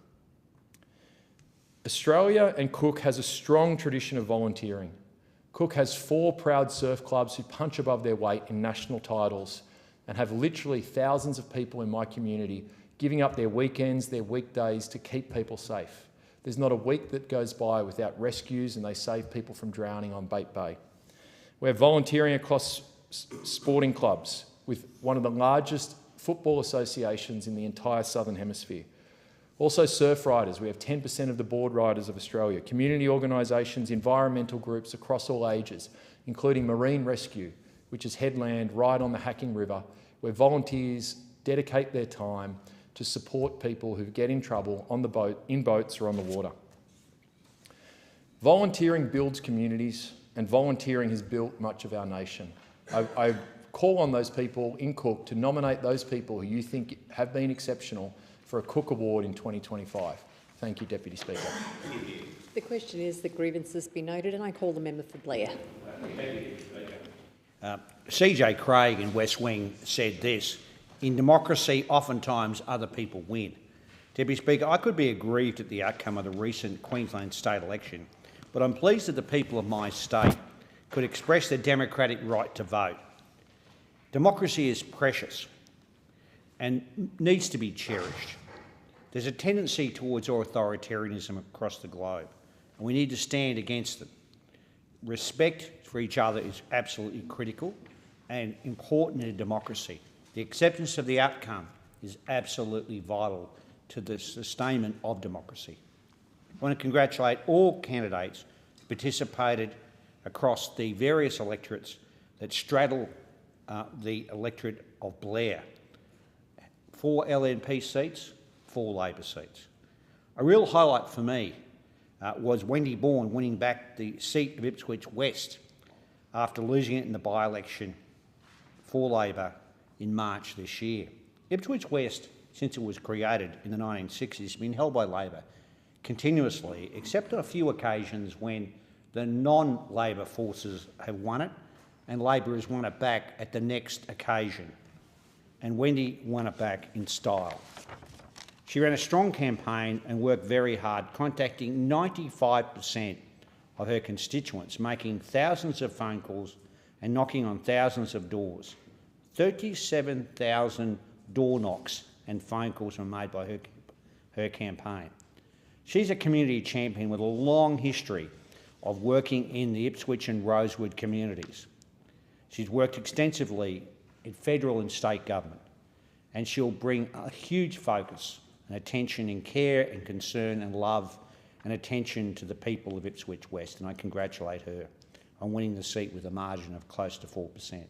Australia and Cook has a strong tradition of volunteering. Cook has 4 proud surf clubs who punch above their weight in national titles and have literally thousands of people in my community giving up their weekends, their weekdays to keep people safe. There's not a week that goes by without rescues and they save people from drowning on Bait Bay. We're volunteering across sporting clubs with one of the largest football associations in the entire Southern Hemisphere. Also surf riders, we have 10% of the board riders of Australia, community organisations, environmental groups across all ages, including marine rescue, which is headland right on the Hacking River, where volunteers dedicate their time to support people who get in trouble on the boat, in boats or on the water. Volunteering builds communities, and volunteering has built much of our nation. I call on those people in Cook to nominate those people who you think have been exceptional for a Cook Award in 2025. Thank you, Deputy Speaker. The question is that grievances be noted, and I call the member for Blair. CJ Craig in West Wing said this: in democracy, oftentimes other people win. Deputy Speaker, I could be aggrieved at the outcome of the recent Queensland state election, but I'm pleased that the people of my state could express their democratic right to vote. Democracy is precious and needs to be cherished. There's a tendency towards authoritarianism across the globe, and we need to stand against it. Respect for each other is absolutely critical and important in a democracy. The acceptance of the outcome is absolutely vital to the sustainment of democracy. I want to congratulate all candidates who participated across the various electorates that straddle the electorate of Blair. 4 LNP seats, 4 Labor seats. A real highlight for me was Wendy Bourne winning back the seat of Ipswich West after losing it in the by-election for Labor in March this year. Ipswich West, since it was created in the 1960s, has been held by Labor continuously, except on a few occasions when the non-Labor forces have won it, and Labor has won it back at the next occasion. And Wendy won it back in style. She ran a strong campaign and worked very hard, contacting 95% of her constituents, making thousands of phone calls and knocking on thousands of doors. 37,000 door knocks and phone calls were made by her campaign. She's a community champion with a long history of working in the Ipswich and Rosewood communities. She's worked extensively in federal and state government, and she'll bring a huge focus and attention and care and concern and love and attention to the people of Ipswich West, and I congratulate her on winning the seat with a margin of close to 4%.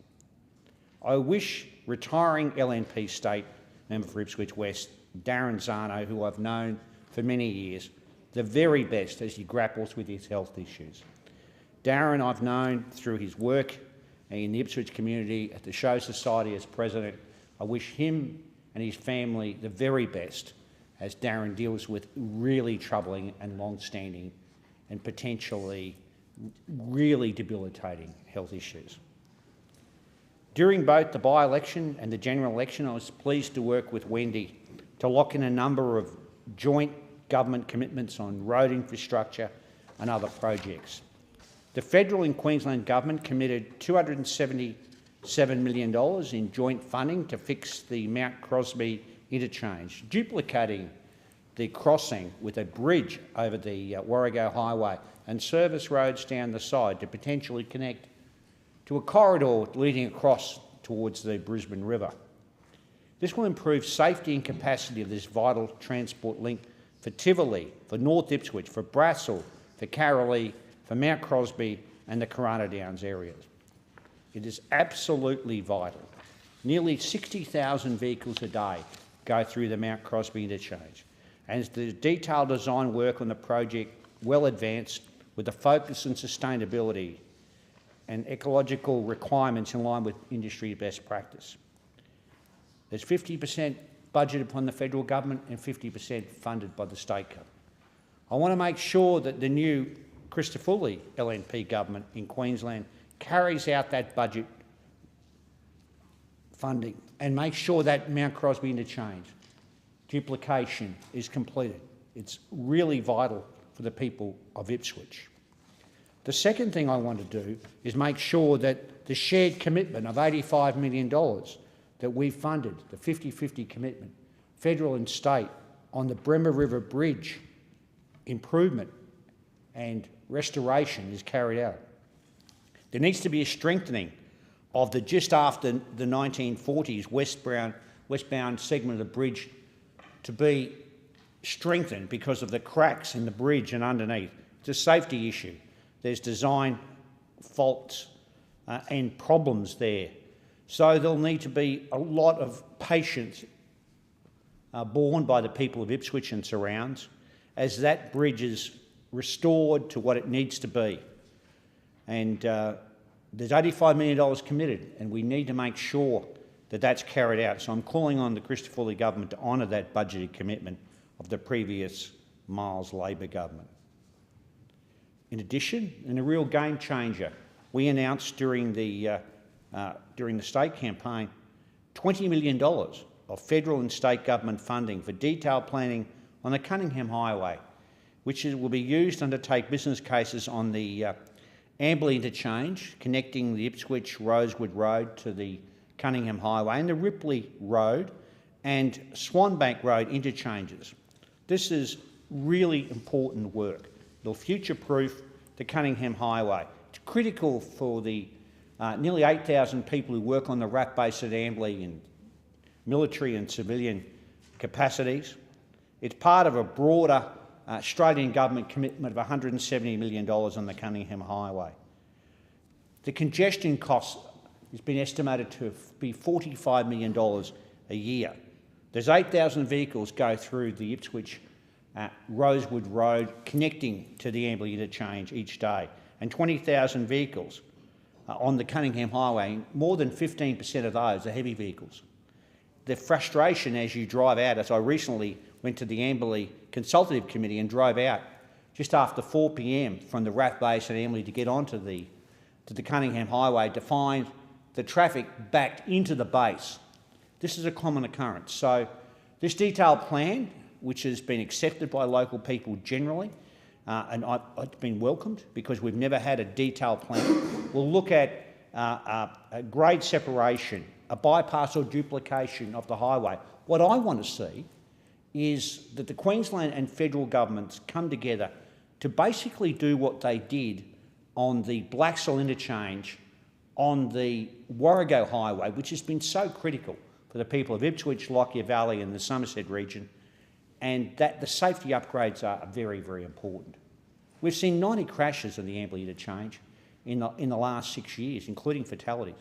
I wish retiring LNP state member for Ipswich West, Darren Zano, who I've known for many years, the very best as he grapples with his health issues. Darren I've known through his work in the Ipswich community at the Show Society as president. I wish him and his family the very best as Darren deals with really troubling and long-standing and potentially really debilitating health issues. During both the by-election and the general election, I was pleased to work with Wendy to lock in a number of joint government commitments on road infrastructure and other projects. The federal and Queensland government committed $277 million in joint funding to fix the Mount Crosby interchange, duplicating the crossing with a bridge over the Warrego Highway and service roads down the side to potentially connect to a corridor leading across towards the Brisbane River. This will improve safety and capacity of this vital transport link for Tivoli, for North Ipswich, for Brassall, for Carolee, for Mount Crosby and the Corona Downs areas. It is absolutely vital. Nearly 60,000 vehicles a day go through the Mount Crosby interchange, and the detailed design work on the project well advanced with a focus on sustainability and ecological requirements in line with industry best practice. There's 50% budgeted upon the federal government and 50% funded by the state government. I want to make sure that the new Christofouli LNP government in Queensland carries out that budget funding and make sure that Mount Crosby interchange duplication is completed. It's really vital for the people of Ipswich. The second thing I want to do is make sure that the shared commitment of $85 million that we funded, the 50-50 commitment, federal and state, on the Bremer River Bridge improvement and restoration is carried out. There needs to be a strengthening of the just after the 1940s westbound segment of the bridge to be strengthened because of the cracks in the bridge and underneath. It's a safety issue. There's design faults and problems there. So there'll need to be a lot of patience borne by the people of Ipswich and surrounds as that bridge is restored to what it needs to be. And there's $85 million committed, and we need to make sure that that's carried out. So I'm calling on the Christopher Lee government to honour that budgeted commitment of the previous Miles Labor government. In addition, and a real game changer, we announced during the state campaign $20 million of federal and state government funding for detailed planning on the Cunningham Highway, which will be used to undertake business cases on the Amberley interchange connecting the Ipswich-Rosewood Road to the Cunningham Highway and the Ripley Road and Swanbank Road interchanges. This is really important work. It'll future-proof the Cunningham Highway. It's critical for the nearly 8,000 people who work on the RAF base at Amberley in military and civilian capacities. It's part of a broader Australian government commitment of $170 million on the Cunningham Highway. The congestion cost has been estimated to be $45 million a year. There's 8,000 vehicles go through the Ipswich Rosewood Road connecting to the Amberley interchange each day, and 20,000 vehicles on the Cunningham Highway. More than 15% of those are heavy vehicles. The frustration as you drive out, as I recently went to the Amberley Consultative Committee and drove out just after 4 p.m. from the RAF base at Amberley to get onto the Cunningham Highway to find the traffic backed into the base. This is a common occurrence. So this detailed plan, which has been accepted by local people generally, and it's been welcomed because we've never had a detailed plan, will look at a grade separation, a bypass or duplication of the highway. What I want to see is that the Queensland and federal governments come together to basically do what they did on the Blacksall interchange on the Warrego Highway, which has been so critical for the people of Ipswich, Lockyer Valley and the Somerset region, and that the safety upgrades are very, very important. We've seen 90 crashes in the Amberley interchange in the last 6 years, including fatalities.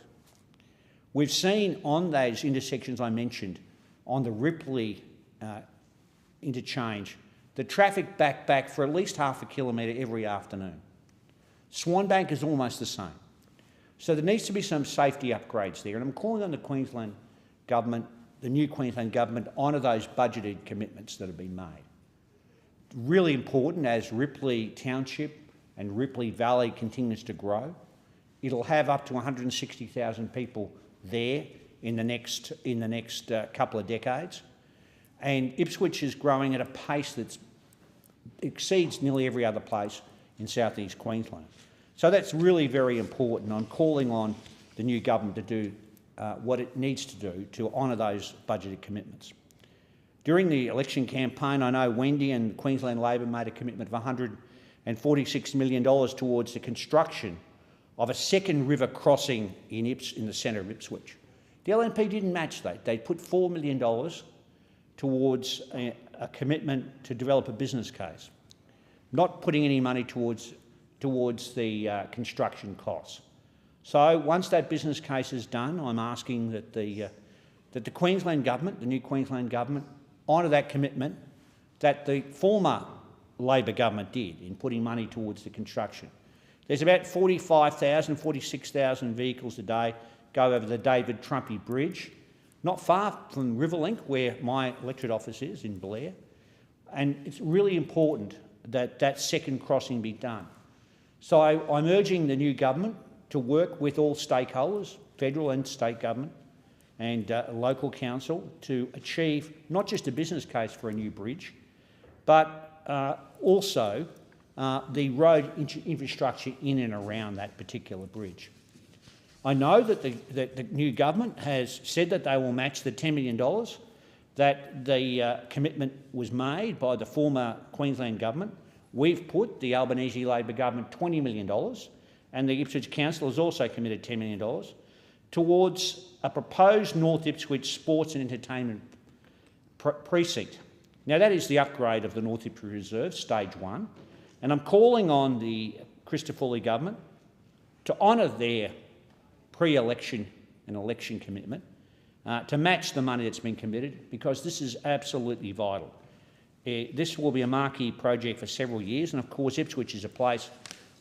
We've seen on those intersections I mentioned, on the Ripley interchange, the traffic back for at least half a kilometre every afternoon. Swanbank is almost the same. So there needs to be some safety upgrades there, and I'm calling on the Queensland government, the new Queensland government, to honour those budgeted commitments that have been made. Really important as Ripley Township and Ripley Valley continues to grow. It'll have up to 160,000 people there in the next couple of decades. And Ipswich is growing at a pace that exceeds nearly every other place in southeast Queensland. So that's really very important. I'm calling on the new government to do what it needs to do to honour those budgeted commitments. During the election campaign, I know Wendy and Queensland Labor made a commitment of $146 million towards the construction of a second river crossing in the centre of Ipswich. The LNP didn't match that. They put $4 million towards a commitment to develop a business case, not putting any money towards the construction costs. So once that business case is done, I'm asking that the Queensland government, the new Queensland government, honour that commitment that the former Labor government did in putting money towards the construction. There's about 45,000, 46,000 vehicles a day go over the David Trumpy Bridge, not far from Riverlink, where my electorate office is in Blair. And it's really important that that second crossing be done. So I'm urging the new government to work with all stakeholders, federal and state government, and local council to achieve not just a business case for a new bridge, but also the road infrastructure in and around that particular bridge. I know that the new government has said that they will match the $10 million that the commitment was made by the former Queensland government. We've put, the Albanese Labor government, $20 million, and the Ipswich Council has also committed $10 million towards a proposed North Ipswich Sports and Entertainment precinct. Now, that is the upgrade of the North Ipswich Reserve, stage 1, and I'm calling on the Christopherly government to honour their pre-election and election commitment, to match the money that's been committed, because this is absolutely vital. This will be a marquee project for several years, and of course Ipswich is a place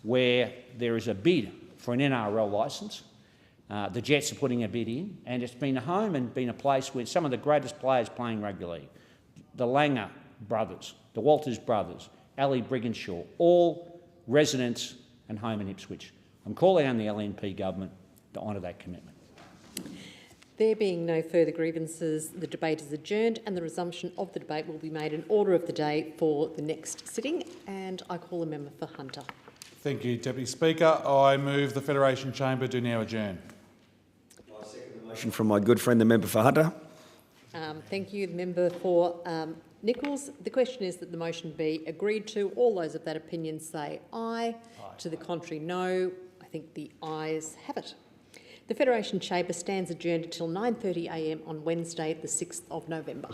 where there is a bid for an NRL licence. The Jets are putting a bid in, and it's been a home and been a place where some of the greatest players playing rugby league, the Langer brothers, the Walters brothers, Ali Brigginshaw, all residents and home in Ipswich. I'm calling on the LNP government to honour that commitment. There being no further grievances, the debate is adjourned and the resumption of the debate will be made in order of the day for the next sitting. And I call the member for Hunter. Thank you, Deputy Speaker. I move the Federation Chamber do now adjourn. I second the motion from my good friend, the member for Hunter. Thank you, the member for Nichols. The question is that the motion be agreed to. All those of that opinion say aye. To the contrary, no. I think the ayes have it. The Federation Chamber stands adjourned until 9:30 a.m. on Wednesday, the 6th of November.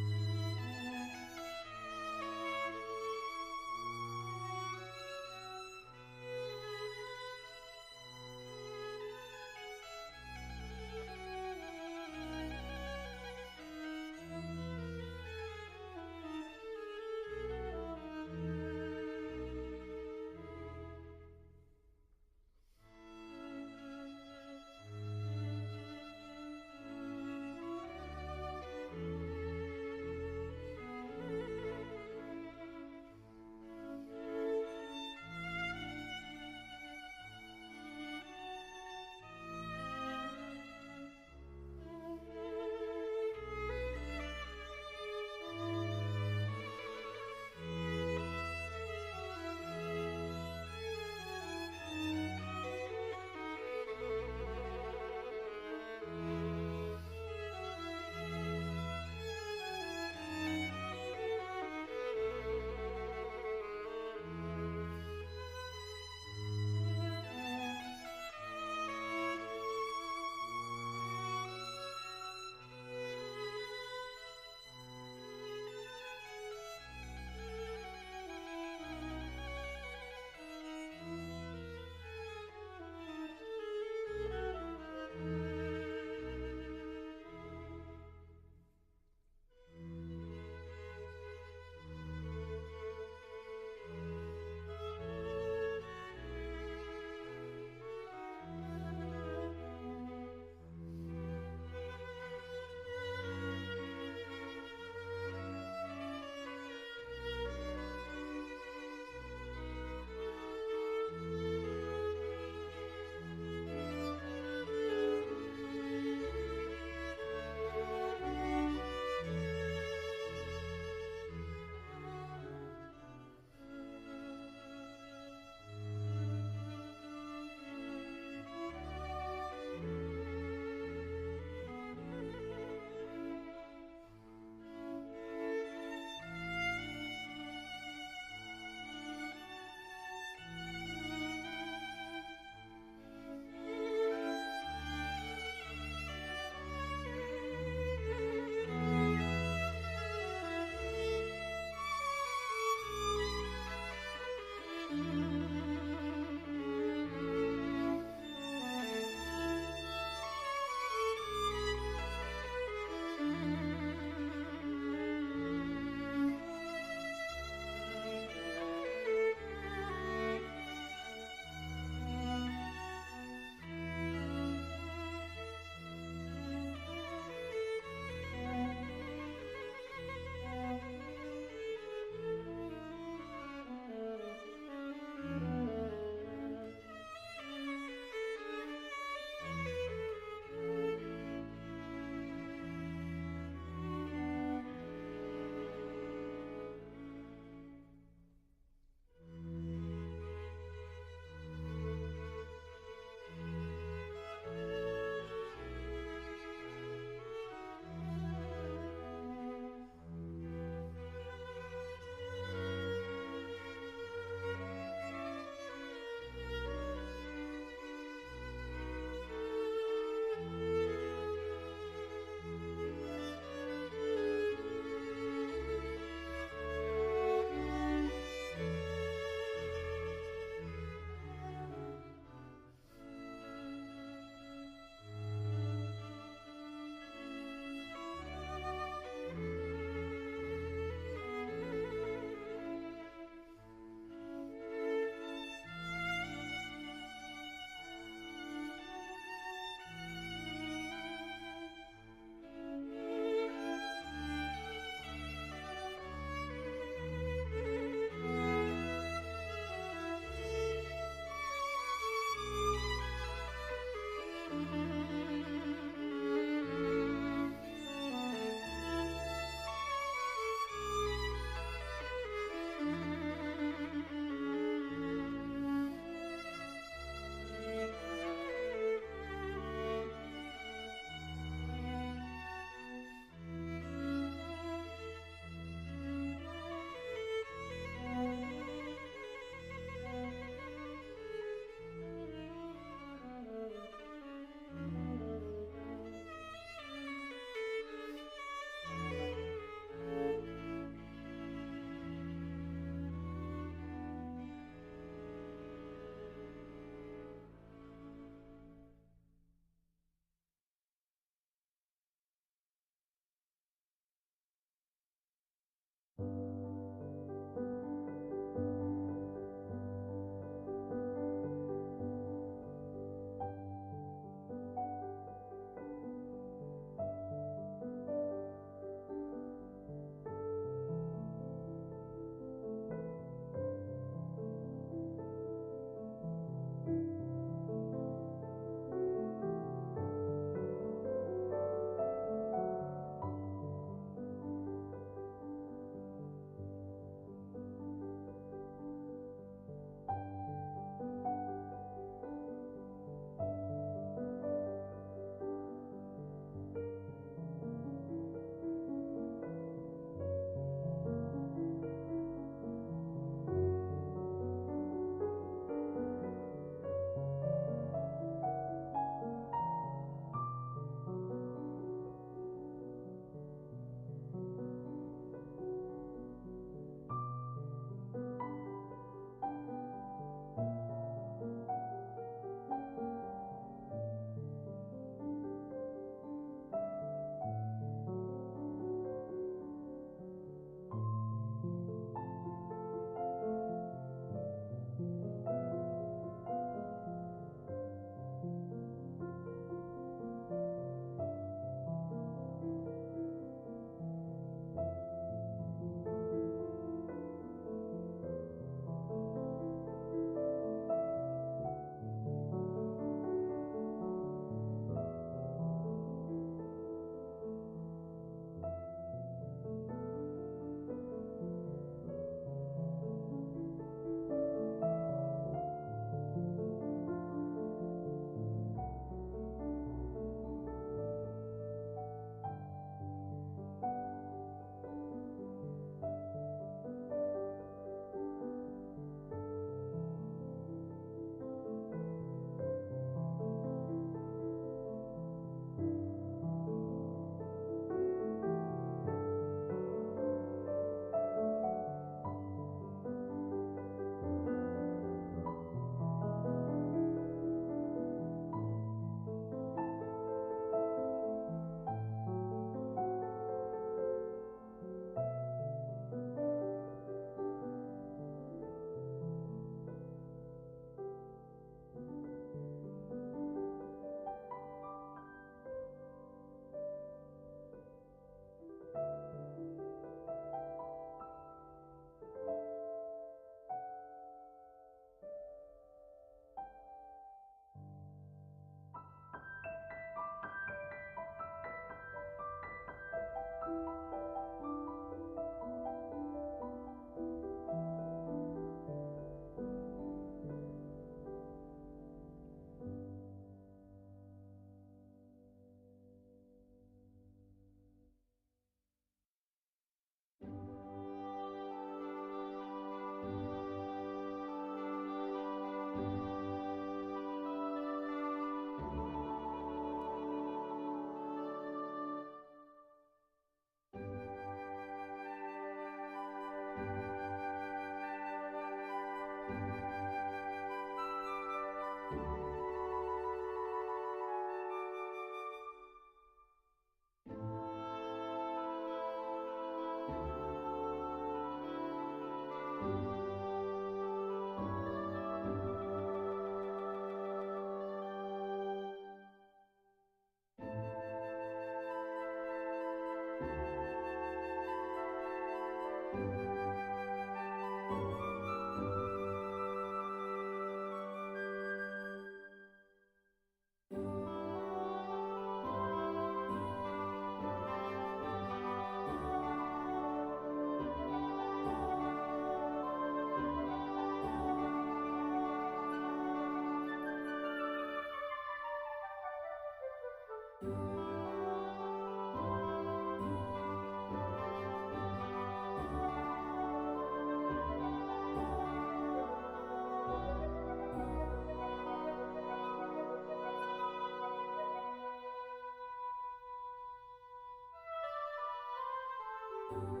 you.